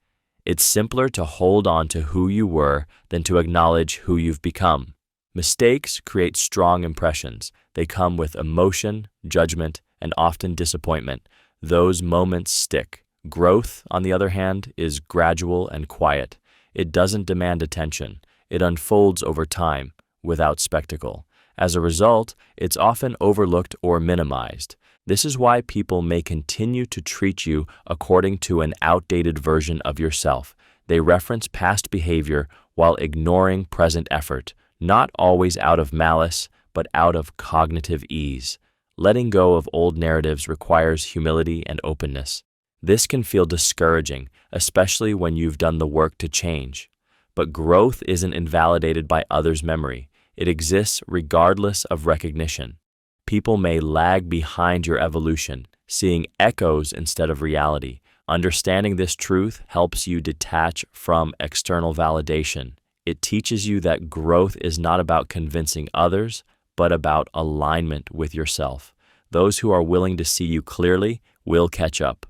It's simpler to hold on to who you were than to acknowledge who you've become. Mistakes create strong impressions. They come with emotion, judgment, and often disappointment. Those moments stick. Growth, on the other hand, is gradual and quiet. It doesn't demand attention. It unfolds over time, without spectacle. As a result, it's often overlooked or minimized. This is why people may continue to treat you according to an outdated version of yourself. They reference past behavior while ignoring present effort, not always out of malice, but out of cognitive ease. Letting go of old narratives requires humility and openness. This can feel discouraging, especially when you've done the work to change. But growth isn't invalidated by others' memory. It exists regardless of recognition. People may lag behind your evolution, seeing echoes instead of reality. Understanding this truth helps you detach from external validation. It teaches you that growth is not about convincing others, but about alignment with yourself. Those who are willing to see you clearly will catch up.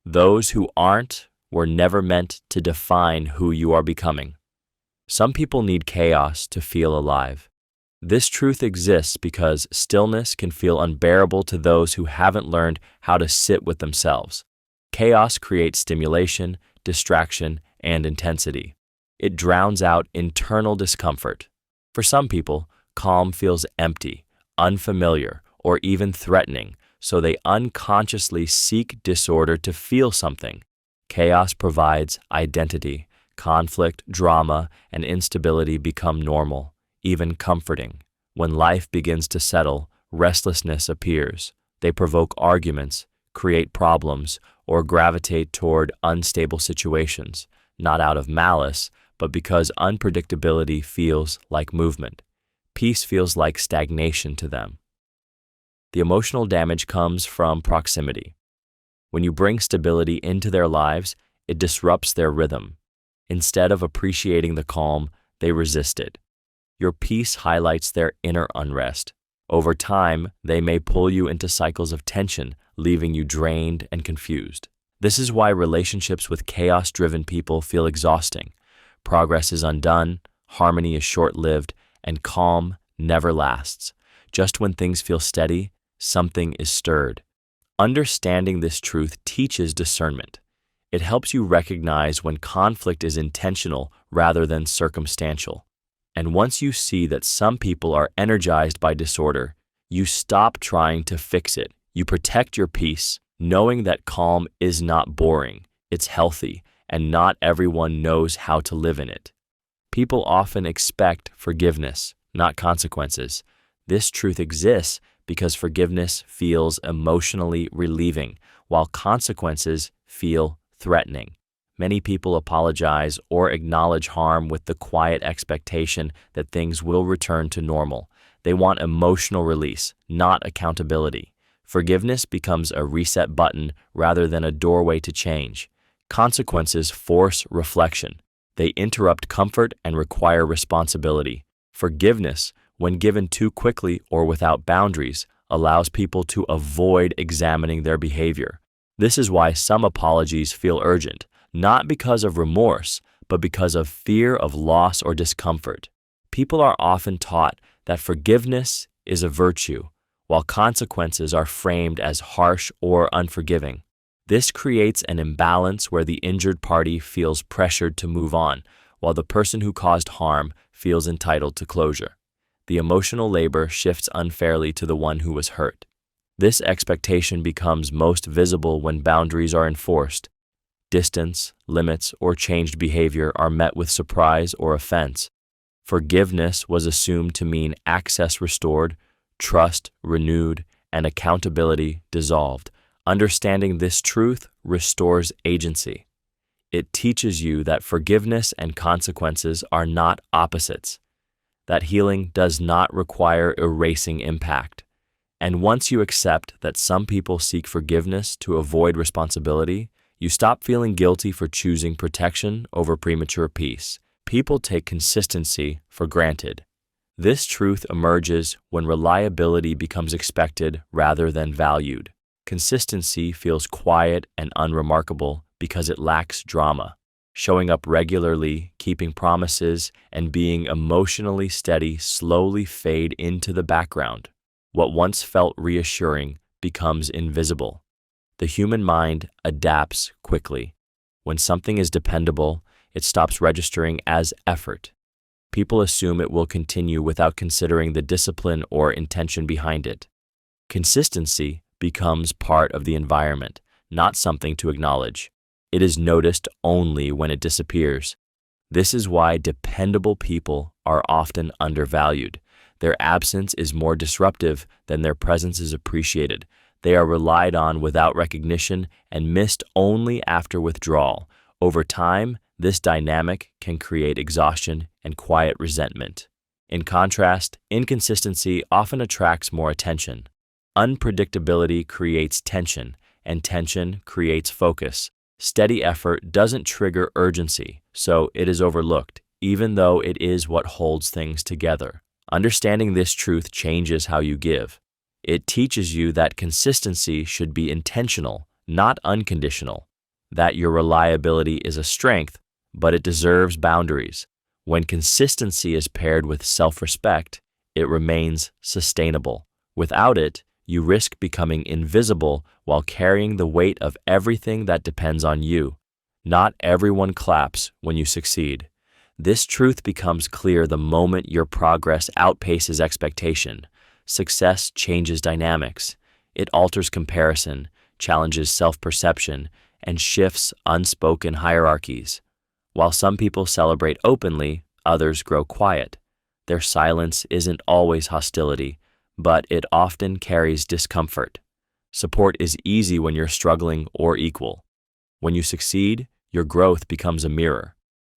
Those who aren't were never meant to define who you are becoming. Some people need chaos to feel alive. This truth exists because stillness can feel unbearable to those who haven't learned how to sit with themselves. Chaos creates stimulation, distraction, and intensity. It drowns out internal discomfort. For some people, calm feels empty, unfamiliar, or even threatening, so they unconsciously seek disorder to feel something. Chaos provides identity. Conflict, drama, and instability become normal, even comforting. When life begins to settle, restlessness appears. They provoke arguments, create problems, or gravitate toward unstable situations, not out of malice, but because unpredictability feels like movement. Peace feels like stagnation to them. The emotional damage comes from proximity. When you bring stability into their lives, it disrupts their rhythm. Instead of appreciating the calm, they resist it. Your peace highlights their inner unrest. Over time, they may pull you into cycles of tension, leaving you drained and confused. This is why relationships with chaos-driven people feel exhausting. Progress is undone, harmony is short-lived, and calm never lasts. Just when things feel steady, something is stirred. Understanding this truth teaches discernment. It helps you recognize when conflict is intentional rather than circumstantial. And once you see that some people are energized by disorder, you stop trying to fix it. You protect your peace, knowing that calm is not boring, it's healthy, and not everyone knows how to live in it. People often expect forgiveness, not consequences. This truth exists because forgiveness feels emotionally relieving, while consequences feel threatening. Many people apologize or acknowledge harm with the quiet expectation that things will return to normal. They want emotional release, not accountability. Forgiveness becomes a reset button rather than a doorway to change. Consequences force reflection. They interrupt comfort and require responsibility. Forgiveness, when given too quickly or without boundaries, allows people to avoid examining their behavior. This is why some apologies feel urgent, not because of remorse, but because of fear of loss or discomfort. People are often taught that forgiveness is a virtue, while consequences are framed as harsh or unforgiving. This creates an imbalance where the injured party feels pressured to move on, while the person who caused harm feels entitled to closure. The emotional labor shifts unfairly to the one who was hurt. This expectation becomes most visible when boundaries are enforced. Distance, limits, or changed behavior are met with surprise or offense. Forgiveness was assumed to mean access restored, trust renewed, and accountability dissolved. Understanding this truth restores agency. It teaches you that forgiveness and consequences are not opposites, that healing does not require erasing impact. And once you accept that some people seek forgiveness to avoid responsibility, you stop feeling guilty for choosing protection over premature peace. People take consistency for granted. This truth emerges when reliability becomes expected rather than valued. Consistency feels quiet and unremarkable because it lacks drama. Showing up regularly, keeping promises, and being emotionally steady slowly fade into the background. What once felt reassuring becomes invisible. The human mind adapts quickly. When something is dependable, it stops registering as effort. People assume it will continue without considering the discipline or intention behind it. Consistency becomes part of the environment, not something to acknowledge. It is noticed only when it disappears. This is why dependable people are often undervalued. Their absence is more disruptive than their presence is appreciated. They are relied on without recognition and missed only after withdrawal. Over time, this dynamic can create exhaustion and quiet resentment. In contrast, inconsistency often attracts more attention. Unpredictability creates tension, and tension creates focus. Steady effort doesn't trigger urgency, so it is overlooked, even though it is what holds things together. Understanding this truth changes how you give. It teaches you that consistency should be intentional, not unconditional, that your reliability is a strength, but it deserves boundaries. When consistency is paired with self-respect, it remains sustainable. Without it, you risk becoming invisible while carrying the weight of everything that depends on you. Not everyone claps when you succeed. This truth becomes clear the moment your progress outpaces expectation. Success changes dynamics. It alters comparison, challenges self-perception, and shifts unspoken hierarchies. While some people celebrate openly, others grow quiet. Their silence isn't always hostility, but it often carries discomfort. Support is easy when you're struggling or equal. When you succeed, your growth becomes a mirror.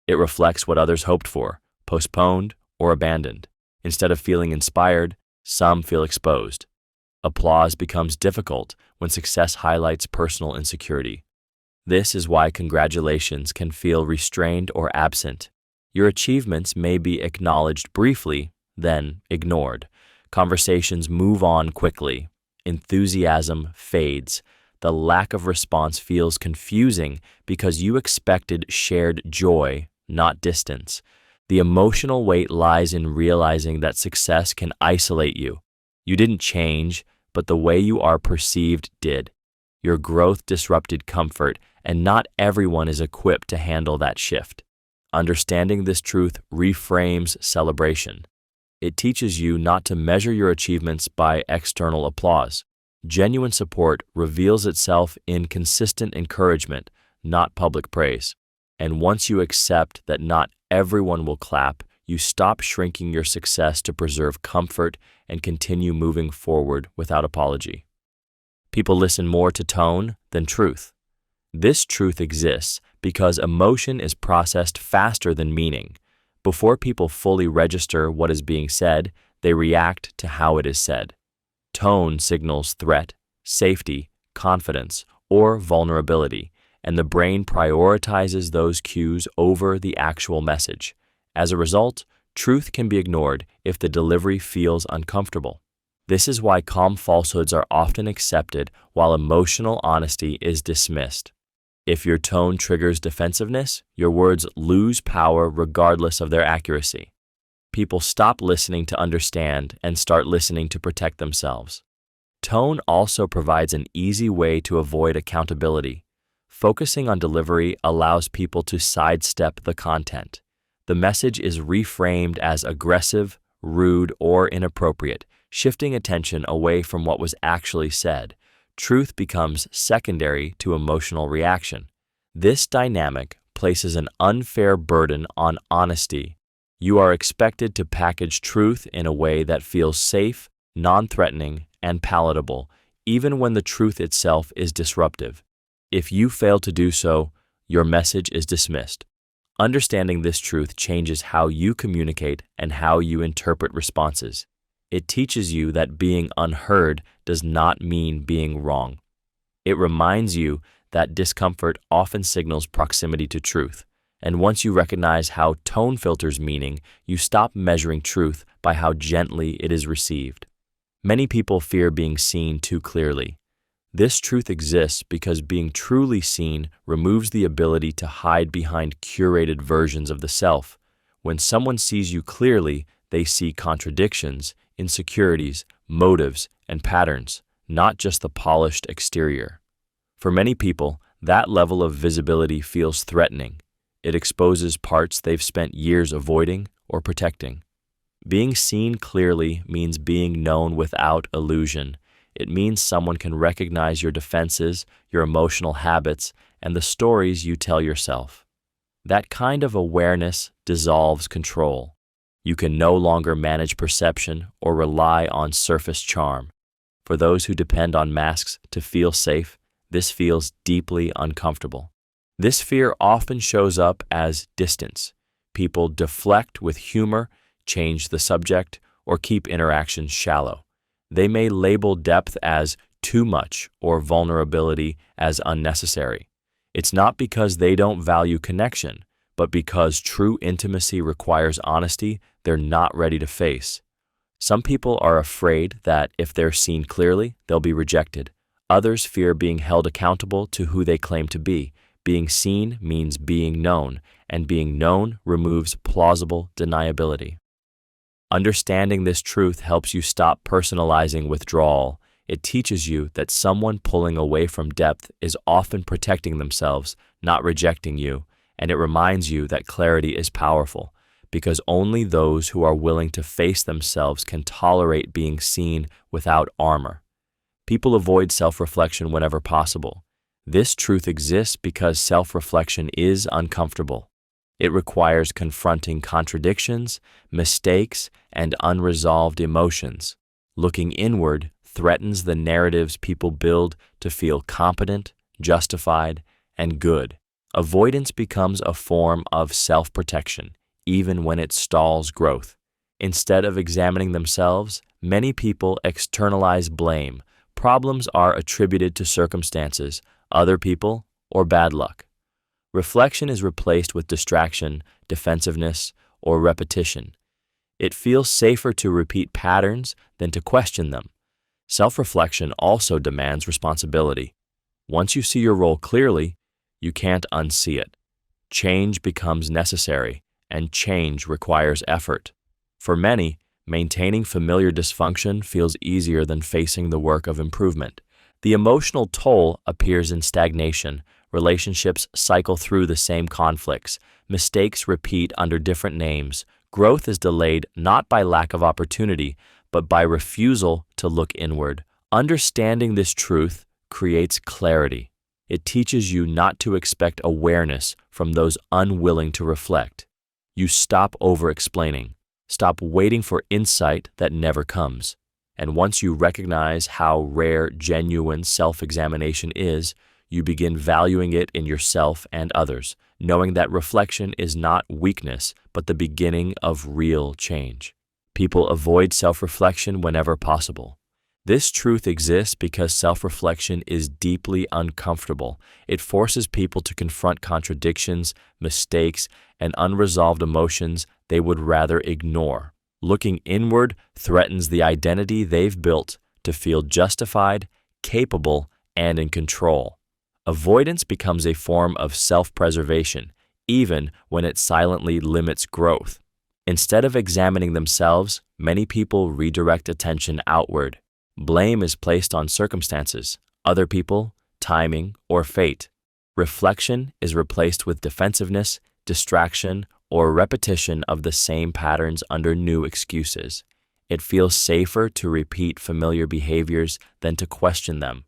It reflects what others hoped for, postponed, or abandoned. Instead of feeling inspired, some feel exposed. Applause becomes difficult when success highlights personal insecurity. This is why congratulations can feel restrained or absent. Your achievements may be acknowledged briefly, then ignored. Conversations move on quickly. Enthusiasm fades. The lack of response feels confusing because you expected shared joy, not distance. The emotional weight lies in realizing that success can isolate you. You didn't change, but the way you are perceived did. Your growth disrupted comfort, and not everyone is equipped to handle that shift. Understanding this truth reframes celebration. It teaches you not to measure your achievements by external applause. Genuine support reveals itself in consistent encouragement, not public praise. And once you accept that not everyone will clap, you stop shrinking your success to preserve comfort and continue moving forward without apology. People listen more to tone than truth. This truth exists because emotion is processed faster than meaning. Before people fully register what is being said, they react to how it is said. Tone signals threat, safety, confidence, or vulnerability, and the brain prioritizes those cues over the actual message. As a result, truth can be ignored if the delivery feels uncomfortable. This is why calm falsehoods are often accepted while emotional honesty is dismissed. If your tone triggers defensiveness, your words lose power regardless of their accuracy. People stop listening to understand and start listening to protect themselves. Tone also provides an easy way to avoid accountability. Focusing on delivery allows people to sidestep the content. The message is reframed as aggressive, rude, or inappropriate, shifting attention away from what was actually said. Truth becomes secondary to emotional reaction. This dynamic places an unfair burden on honesty. You are expected to package truth in a way that feels safe, non-threatening, and palatable, even when the truth itself is disruptive. If you fail to do so, your message is dismissed. Understanding this truth changes how you communicate and how you interpret responses. It teaches you that being unheard does not mean being wrong. It reminds you that discomfort often signals proximity to truth. And once you recognize how tone filters meaning, you stop measuring truth by how gently it is received. Many people fear being seen too clearly. This truth exists because being truly seen removes the ability to hide behind curated versions of the self. When someone sees you clearly, they see contradictions, insecurities, motives, and patterns, not just the polished exterior. For many people, that level of visibility feels threatening. It exposes parts they've spent years avoiding or protecting. Being seen clearly means being known without illusion. It means someone can recognize your defenses, your emotional habits, and the stories you tell yourself. That kind of awareness dissolves control. You can no longer manage perception or rely on surface charm. For those who depend on masks to feel safe, this feels deeply uncomfortable. This fear often shows up as distance. People deflect with humor, change the subject, or keep interactions shallow. They may label depth as too much or vulnerability as unnecessary. It's not because they don't value connection, but because true intimacy requires honesty they're not ready to face. Some people are afraid that if they're seen clearly, they'll be rejected. Others fear being held accountable to who they claim to be. Being seen means being known, and being known removes plausible deniability. Understanding this truth helps you stop personalizing withdrawal. It teaches you that someone pulling away from depth is often protecting themselves, not rejecting you, and it reminds you that clarity is powerful, because only those who are willing to face themselves can tolerate being seen without armor. People avoid self-reflection whenever possible. This truth exists because self-reflection is uncomfortable. It requires confronting contradictions, mistakes, and unresolved emotions. Looking inward threatens the narratives people build to feel competent, justified, and good. Avoidance becomes a form of self-protection, even when it stalls growth. Instead of examining themselves, many people externalize blame. Problems are attributed to circumstances, other people, or bad luck. Reflection is replaced with distraction, defensiveness, or repetition. It feels safer to repeat patterns than to question them. Self-reflection also demands responsibility. Once you see your role clearly, you can't unsee it. Change becomes necessary, and change requires effort. For many, Maintaining familiar dysfunction feels easier than facing the work of improvement. The emotional toll appears in stagnation. Relationships cycle through the same conflicts. Mistakes repeat under different names. Growth is delayed not by lack of opportunity, but by refusal to look inward. Understanding this truth creates clarity. It teaches you not to expect awareness from those unwilling to reflect. You stop over-explaining. Stop waiting for insight that never comes. And once you recognize how rare genuine self-examination is, you begin valuing it in yourself and others, knowing that reflection is not weakness, but the beginning of real change. People avoid self-reflection whenever possible. This truth exists because self-reflection is deeply uncomfortable. It forces people to confront contradictions, mistakes, and unresolved emotions they would rather ignore. Looking inward threatens the identity they've built to feel justified, capable, and in control. Avoidance becomes a form of self-preservation, even when it silently limits growth. Instead of examining themselves, many people redirect attention outward. Blame is placed on circumstances, other people, timing, or fate. Reflection is replaced with defensiveness, distraction, or repetition of the same patterns under new excuses. It feels safer to repeat familiar behaviors than to question them.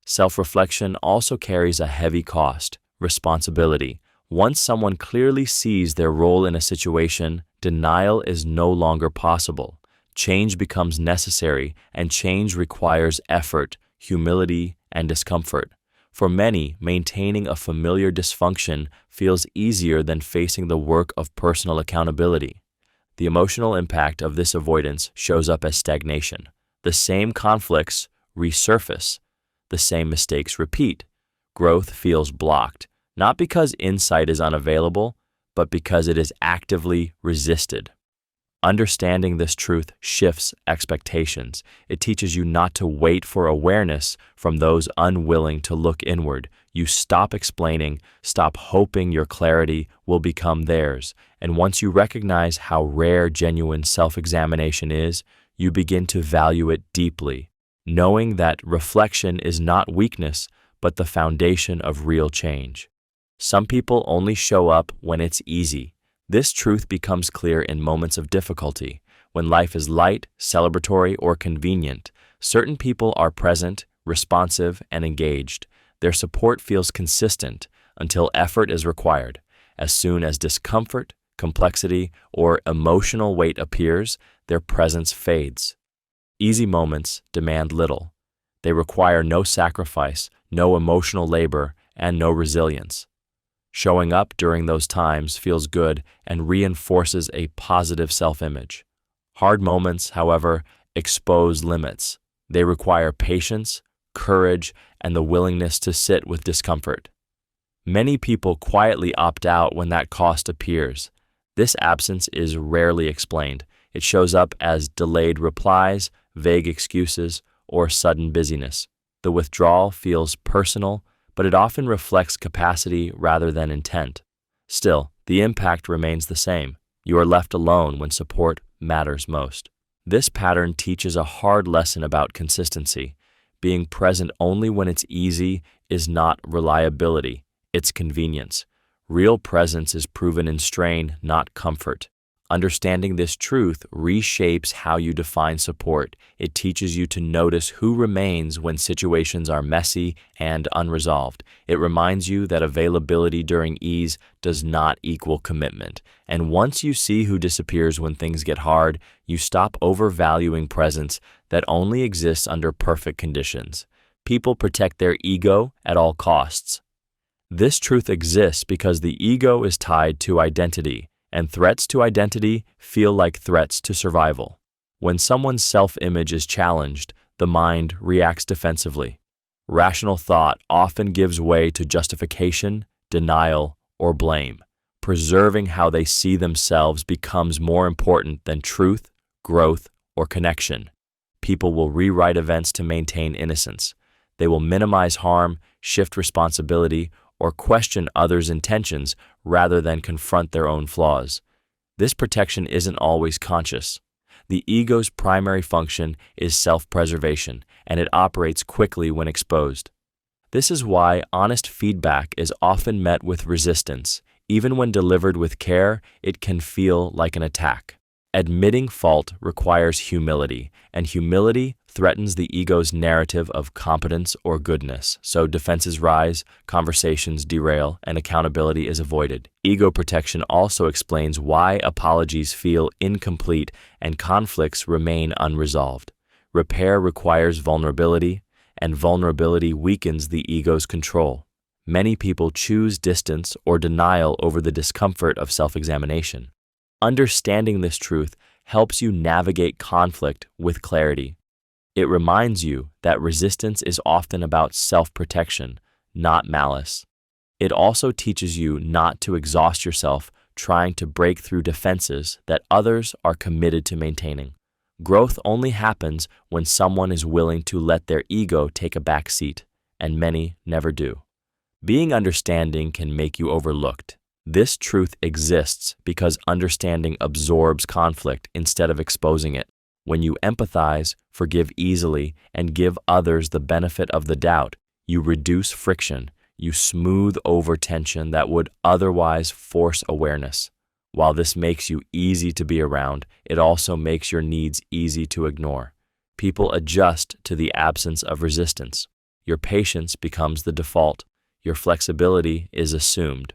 Self-reflection also carries a heavy cost, responsibility. Once someone clearly sees their role in a situation, denial is no longer possible. Change becomes necessary, and change requires effort, humility, and discomfort. For many, maintaining a familiar dysfunction feels easier than facing the work of personal accountability. The emotional impact of this avoidance shows up as stagnation. The same conflicts resurface. The same mistakes repeat. Growth feels blocked, not because insight is unavailable, but because it is actively resisted. Understanding this truth shifts expectations. It teaches you not to wait for awareness from those unwilling to look inward. You stop explaining, stop hoping your clarity will become theirs. And once you recognize how rare genuine self-examination is, you begin to value it deeply, knowing that reflection is not weakness, but the foundation of real change. Some people only show up when it's easy. This truth becomes clear in moments of difficulty. When life is light, celebratory, or convenient, certain people are present, responsive, and engaged. Their support feels consistent until effort is required. As soon as discomfort, complexity, or emotional weight appears, their presence fades. Easy moments demand little. They require no sacrifice, no emotional labor, and no resilience. Showing up during those times feels good and reinforces a positive self-image. Hard moments, however, expose limits. They require patience, courage, and the willingness to sit with discomfort. Many people quietly opt out when that cost appears. This absence is rarely explained. It shows up as delayed replies, vague excuses, or sudden busyness. The withdrawal feels personal, but it often reflects capacity rather than intent. Still, the impact remains the same. You are left alone when support matters most. This pattern teaches a hard lesson about consistency. Being present only when it's easy is not reliability, it's convenience. Real presence is proven in strain, not comfort. Understanding this truth reshapes how you define support. It teaches you to notice who remains when situations are messy and unresolved. It reminds you that availability during ease does not equal commitment. And once you see who disappears when things get hard, you stop overvaluing presence that only exists under perfect conditions. People protect their ego at all costs. This truth exists because the ego is tied to identity, and threats to identity feel like threats to survival. When someone's self-image is challenged, the mind reacts defensively. Rational thought often gives way to justification, denial, or blame. Preserving how they see themselves becomes more important than truth, growth, or connection. People will rewrite events to maintain innocence. They will minimize harm, shift responsibility, or question others' intentions rather than confront their own flaws. This protection isn't always conscious. The ego's primary function is self-preservation, and it operates quickly when exposed. This is why honest feedback is often met with resistance. Even when delivered with care, it can feel like an attack. Admitting fault requires humility, and humility threatens the ego's narrative of competence or goodness, so defenses rise, conversations derail, and accountability is avoided. Ego protection also explains why apologies feel incomplete and conflicts remain unresolved. Repair requires vulnerability, and vulnerability weakens the ego's control. Many people choose distance or denial over the discomfort of self-examination. Understanding this truth helps you navigate conflict with clarity. It reminds you that resistance is often about self-protection, not malice. It also teaches you not to exhaust yourself trying to break through defenses that others are committed to maintaining. Growth only happens when someone is willing to let their ego take a back seat, and many never do. Being understanding can make you overlooked. This truth exists because understanding absorbs conflict instead of exposing it. When you empathize, forgive easily, and give others the benefit of the doubt, you reduce friction. You smooth over tension that would otherwise force awareness. While this makes you easy to be around, it also makes your needs easy to ignore. People adjust to the absence of resistance. Your patience becomes the default. Your flexibility is assumed.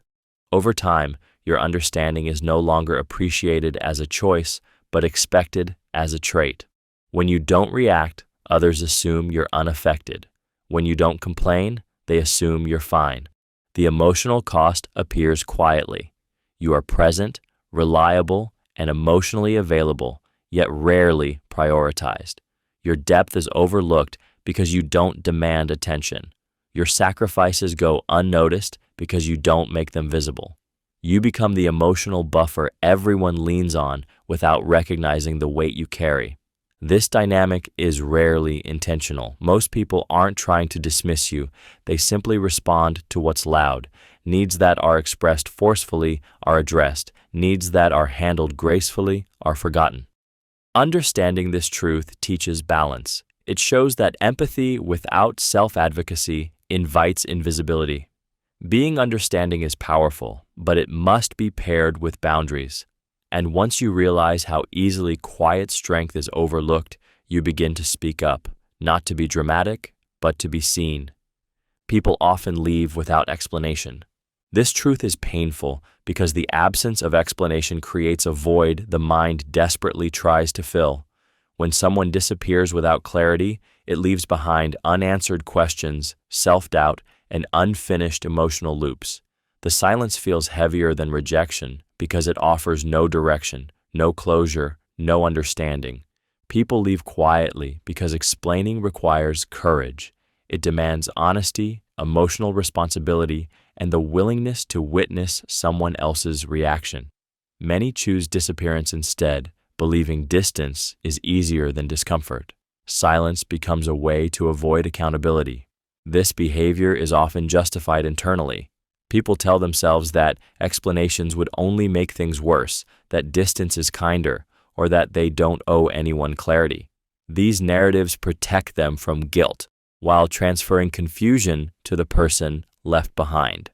Over time, your understanding is no longer appreciated as a choice, but expected as a trait. When you don't react, others assume you're unaffected. When you don't complain, they assume you're fine. The emotional cost appears quietly. You are present, reliable, and emotionally available, yet rarely prioritized. Your depth is overlooked because you don't demand attention. Your sacrifices go unnoticed because you don't make them visible. You become the emotional buffer everyone leans on without recognizing the weight you carry. This dynamic is rarely intentional. Most people aren't trying to dismiss you. They simply respond to what's loud. Needs that are expressed forcefully are addressed. Needs that are handled gracefully are forgotten. Understanding this truth teaches balance. It shows that empathy without self-advocacy invites invisibility. Being understanding is powerful, but it must be paired with boundaries. And once you realize how easily quiet strength is overlooked, you begin to speak up, not to be dramatic, but to be seen. People often leave without explanation. This truth is painful because the absence of explanation creates a void the mind desperately tries to fill. When someone disappears without clarity, it leaves behind unanswered questions, self-doubt, and unfinished emotional loops. The silence feels heavier than rejection because it offers no direction, no closure, no understanding. People leave quietly because explaining requires courage. It demands honesty, emotional responsibility, and the willingness to witness someone else's reaction. Many choose disappearance instead, believing distance is easier than discomfort. Silence becomes a way to avoid accountability. This behavior is often justified internally. People tell themselves that explanations would only make things worse, that distance is kinder, or that they don't owe anyone clarity. These narratives protect them from guilt, while transferring confusion to the person left behind.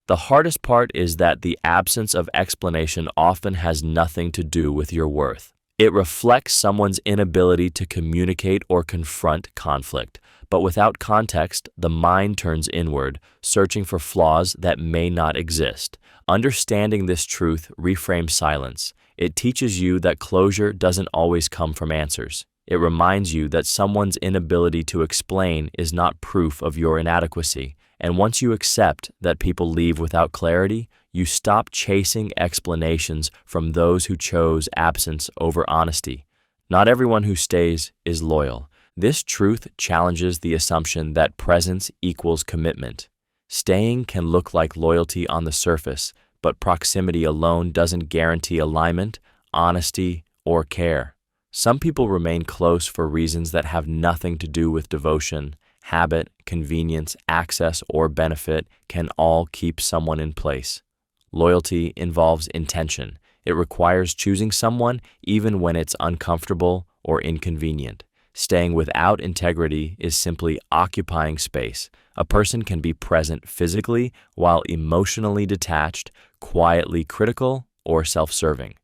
The hardest part is that the absence of explanation often has nothing to do with your worth. It reflects someone's inability to communicate or confront conflict, but without context, the mind turns inward, searching for flaws that may not exist. Understanding this truth reframes silence. It teaches you that closure doesn't always come from answers. It reminds you that someone's inability to explain is not proof of your inadequacy. And once you accept that people leave without clarity, you stop chasing explanations from those who chose absence over honesty. Not everyone who stays is loyal. This truth challenges the assumption that presence equals commitment. Staying can look like loyalty on the surface, but proximity alone doesn't guarantee alignment, honesty, or care. Some people remain close for reasons that have nothing to do with devotion. Habit, convenience, access, or benefit can all keep someone in place. Loyalty involves intention. It requires choosing someone even when it's uncomfortable or inconvenient. Staying without integrity is simply occupying space. A person can be present physically while emotionally detached, quietly critical, or self-serving.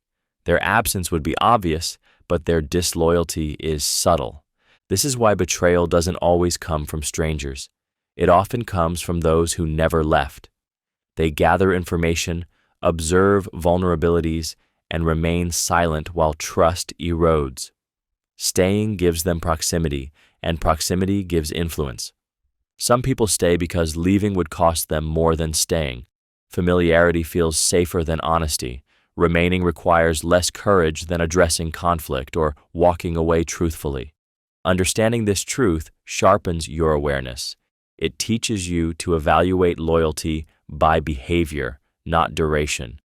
Their absence would be obvious, but their disloyalty is subtle. This is why betrayal doesn't always come from strangers. It often comes from those who never left. They gather information, observe vulnerabilities, and remain silent while trust erodes. Staying gives them proximity, and proximity gives influence. Some people stay because leaving would cost them more than staying. Familiarity feels safer than honesty. Remaining requires less courage than addressing conflict or walking away truthfully. Understanding this truth sharpens your awareness. It teaches you to evaluate loyalty by behavior, not duration.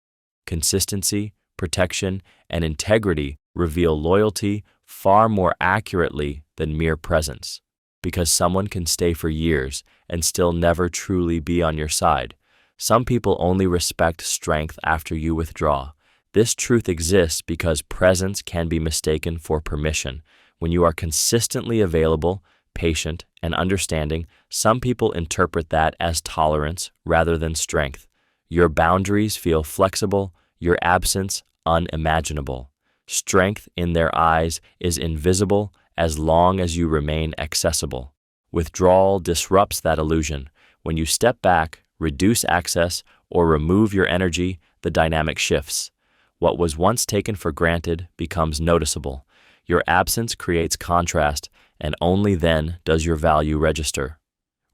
Consistency, protection, and integrity reveal loyalty far more accurately than mere presence, because someone can stay for years and still never truly be on your side. Some people only respect strength after you withdraw. This truth exists because presence can be mistaken for permission. When you are consistently available, patient, and understanding, some people interpret that as tolerance rather than strength. Your boundaries feel flexible, your absence unimaginable. Strength in their eyes is invisible as long as you remain accessible. Withdrawal disrupts that illusion. When you step back, reduce access, or remove your energy, the dynamic shifts. What was once taken for granted becomes noticeable. Your absence creates contrast, and only then does your value register.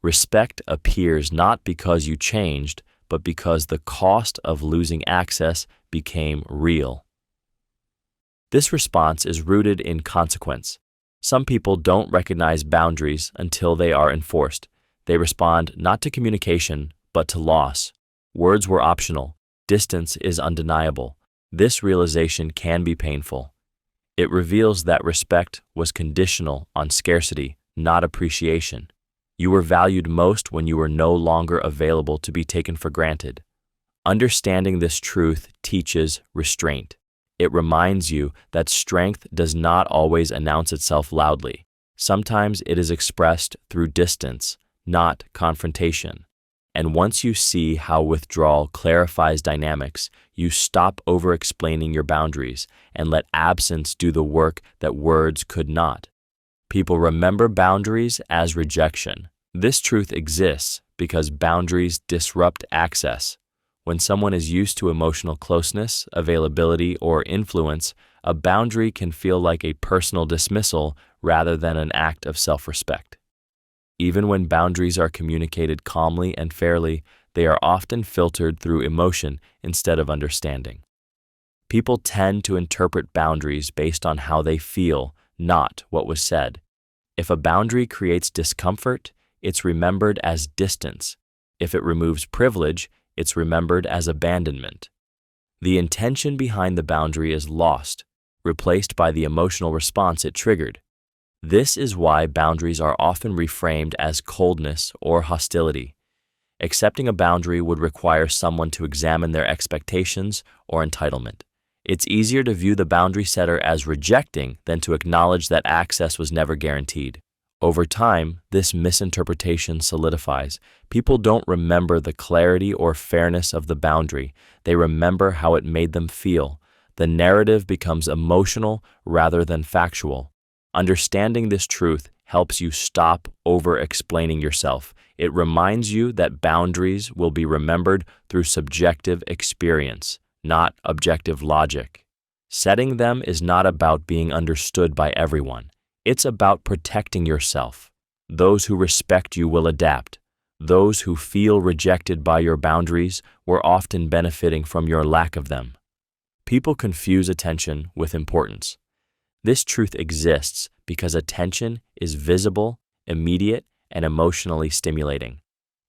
Respect appears not because you changed, but because the cost of losing access became real. This response is rooted in consequence. Some people don't recognize boundaries until they are enforced. They respond not to communication, but to loss. Words were optional. Distance is undeniable. This realization can be painful. It reveals that respect was conditional on scarcity, not appreciation. You were valued most when you were no longer available to be taken for granted. Understanding this truth teaches restraint. It reminds you that strength does not always announce itself loudly. Sometimes it is expressed through distance, not confrontation. And once you see how withdrawal clarifies dynamics, you stop over-explaining your boundaries and let absence do the work that words could not. People remember boundaries as rejection. This truth exists because boundaries disrupt access. When someone is used to emotional closeness, availability, or influence, a boundary can feel like a personal dismissal rather than an act of self-respect. Even when boundaries are communicated calmly and fairly, they are often filtered through emotion instead of understanding. People tend to interpret boundaries based on how they feel, not what was said. If a boundary creates discomfort, it's remembered as distance. If it removes privilege, it's remembered as abandonment. The intention behind the boundary is lost, replaced by the emotional response it triggered. This is why boundaries are often reframed as coldness or hostility. Accepting a boundary would require someone to examine their expectations or entitlement. It's easier to view the boundary setter as rejecting than to acknowledge that access was never guaranteed. Over time, this misinterpretation solidifies. People don't remember the clarity or fairness of the boundary. They remember how it made them feel. The narrative becomes emotional rather than factual. Understanding this truth helps you stop over-explaining yourself. It reminds you that boundaries will be remembered through subjective experience, not objective logic. Setting them is not about being understood by everyone. It's about protecting yourself. Those who respect you will adapt. Those who feel rejected by your boundaries were often benefiting from your lack of them. People confuse attention with importance. This truth exists because attention is visible, immediate, and emotionally stimulating.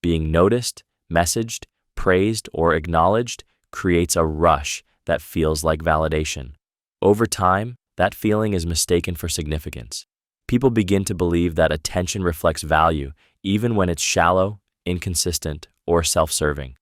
Being noticed, messaged, praised, or acknowledged creates a rush that feels like validation. Over time, that feeling is mistaken for significance. People begin to believe that attention reflects value, even when it's shallow, inconsistent, or self-serving.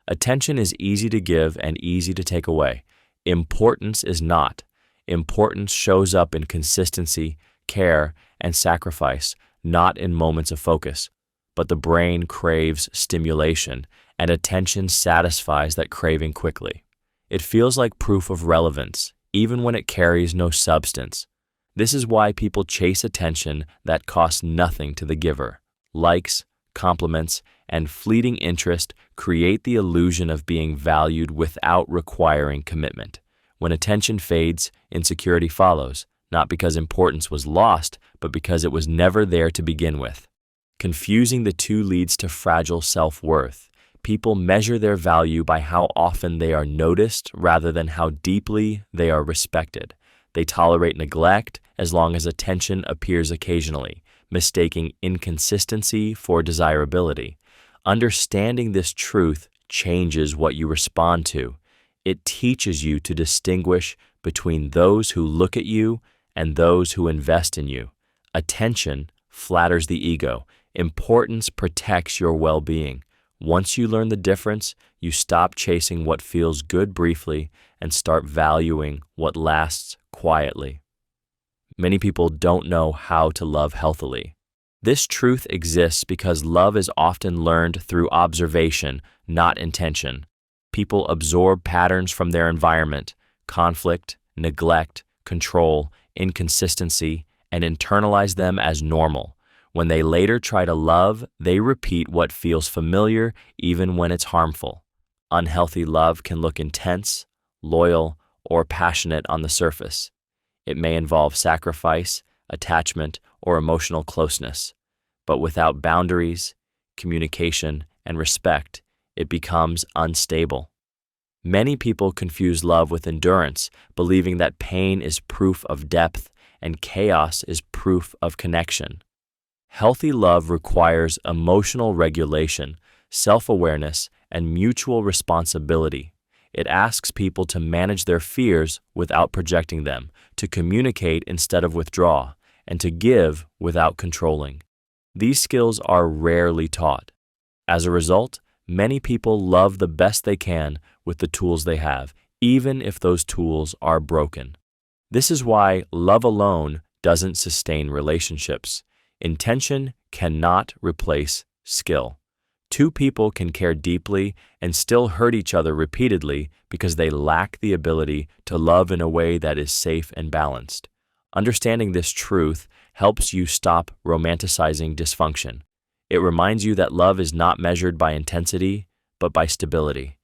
Attention is easy to give and easy to take away. Importance is not. Importance shows up in consistency, care, and sacrifice, not in moments of focus. But the brain craves stimulation, and attention satisfies that craving quickly. It feels like proof of relevance, even when it carries no substance. This is why people chase attention that costs nothing to the giver. Likes, compliments, and fleeting interest create the illusion of being valued without requiring commitment. When attention fades, insecurity follows, not because importance was lost, but because it was never there to begin with. Confusing the two leads to fragile self-worth. People measure their value by how often they are noticed rather than how deeply they are respected. They tolerate neglect as long as attention appears occasionally, mistaking inconsistency for desirability. Understanding this truth changes what you respond to. It teaches you to distinguish between those who look at you and those who invest in you. Attention flatters the ego. Importance protects your well-being. Once you learn the difference, you stop chasing what feels good briefly and start valuing what lasts quietly. Many people don't know how to love healthily. This truth exists because love is often learned through observation, not intention. People absorb patterns from their environment, conflict, neglect, control, inconsistency, and internalize them as normal. When they later try to love, they repeat what feels familiar even when it's harmful. Unhealthy love can look intense, loyal, or passionate on the surface. It may involve sacrifice, attachment, or emotional closeness. But without boundaries, communication, and respect, it becomes unstable. Many people confuse love with endurance, believing that pain is proof of depth and chaos is proof of connection. Healthy love requires emotional regulation, self-awareness, and mutual responsibility. It asks people to manage their fears without projecting them, to communicate instead of withdraw, and to give without controlling. These skills are rarely taught. As a result, many people love the best they can with the tools they have, even if those tools are broken. This is why love alone doesn't sustain relationships. Intention cannot replace skill. Two people can care deeply and still hurt each other repeatedly because they lack the ability to love in a way that is safe and balanced. Understanding this truth helps you stop romanticizing dysfunction. It reminds you that love is not measured by intensity, but by stability.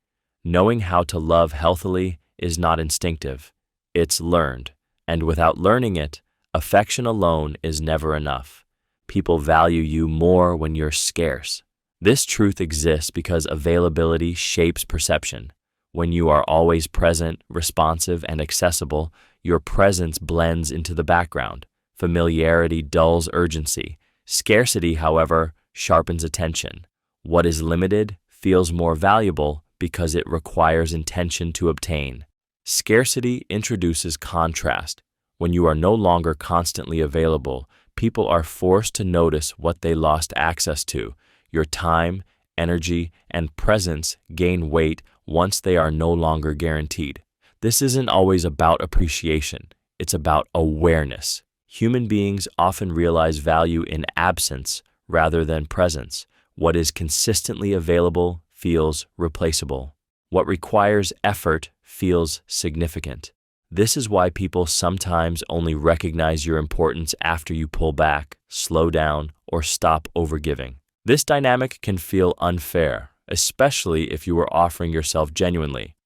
Knowing how to love healthily is not instinctive, it's learned. And without learning it, affection alone is never enough. People value you more when you're scarce. This truth exists because availability shapes perception. When you are always present, responsive, and accessible, your presence blends into the background. Familiarity dulls urgency. Scarcity, however, sharpens attention. What is limited feels more valuable because it requires intention to obtain. Scarcity introduces contrast. When you are no longer constantly available, people are forced to notice what they lost access to. Your time, energy, and presence gain weight once they are no longer guaranteed. This isn't always about appreciation, it's about awareness. Human beings often realize value in absence rather than presence. What is consistently available feels replaceable. What requires effort feels significant. This is why people sometimes only recognize your importance after you pull back, slow down, or stop overgiving. This dynamic can feel unfair, especially if you are offering yourself genuinely.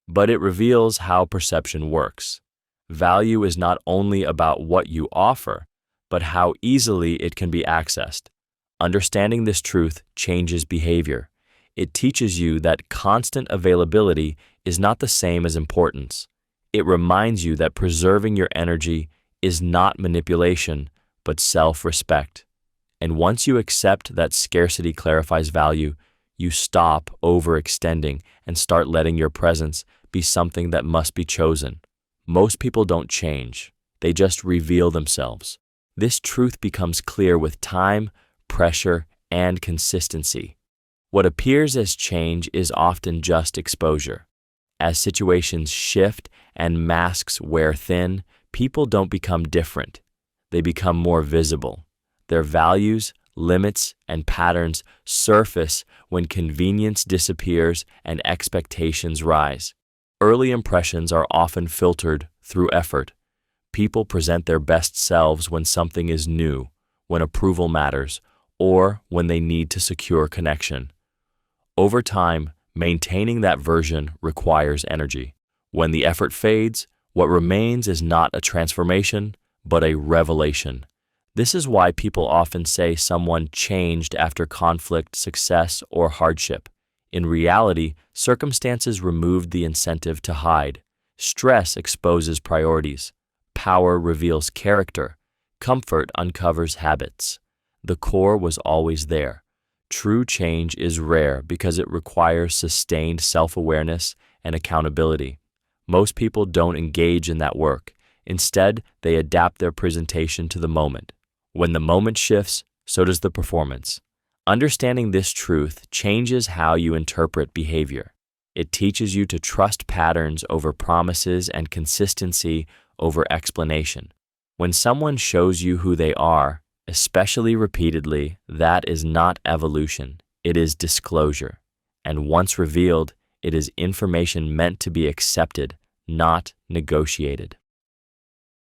But it reveals how perception works. Value is not only about what you offer, but how easily it can be accessed. Understanding this truth changes behavior. It teaches you that constant availability is not the same as importance. It reminds you that preserving your energy is not manipulation, but self-respect. And once you accept that scarcity clarifies value, you stop overextending and start letting your presence be something that must be chosen. Most people don't change, they just reveal themselves. This truth becomes clear with time, pressure, and consistency. What appears as change is often just exposure. As situations shift and masks wear thin, people don't become different. They become more visible. Their values, limits, and patterns surface when convenience disappears and expectations rise. Early impressions are often filtered through effort. People present their best selves when something is new, when approval matters, or when they need to secure connection. Over time, maintaining that version requires energy. When the effort fades, what remains is not a transformation, but a revelation. This is why people often say someone changed after conflict, success, or hardship. In reality, circumstances removed the incentive to hide. Stress exposes priorities. Power reveals character. Comfort uncovers habits. The core was always there. True change is rare because it requires sustained self-awareness and accountability. Most people don't engage in that work. Instead, they adapt their presentation to the moment. When the moment shifts, so does the performance. Understanding this truth changes how you interpret behavior. It teaches you to trust patterns over promises and consistency over explanation. When someone shows you who they are, especially repeatedly, that is not evolution, it is disclosure. And once revealed, it is information meant to be accepted, not negotiated.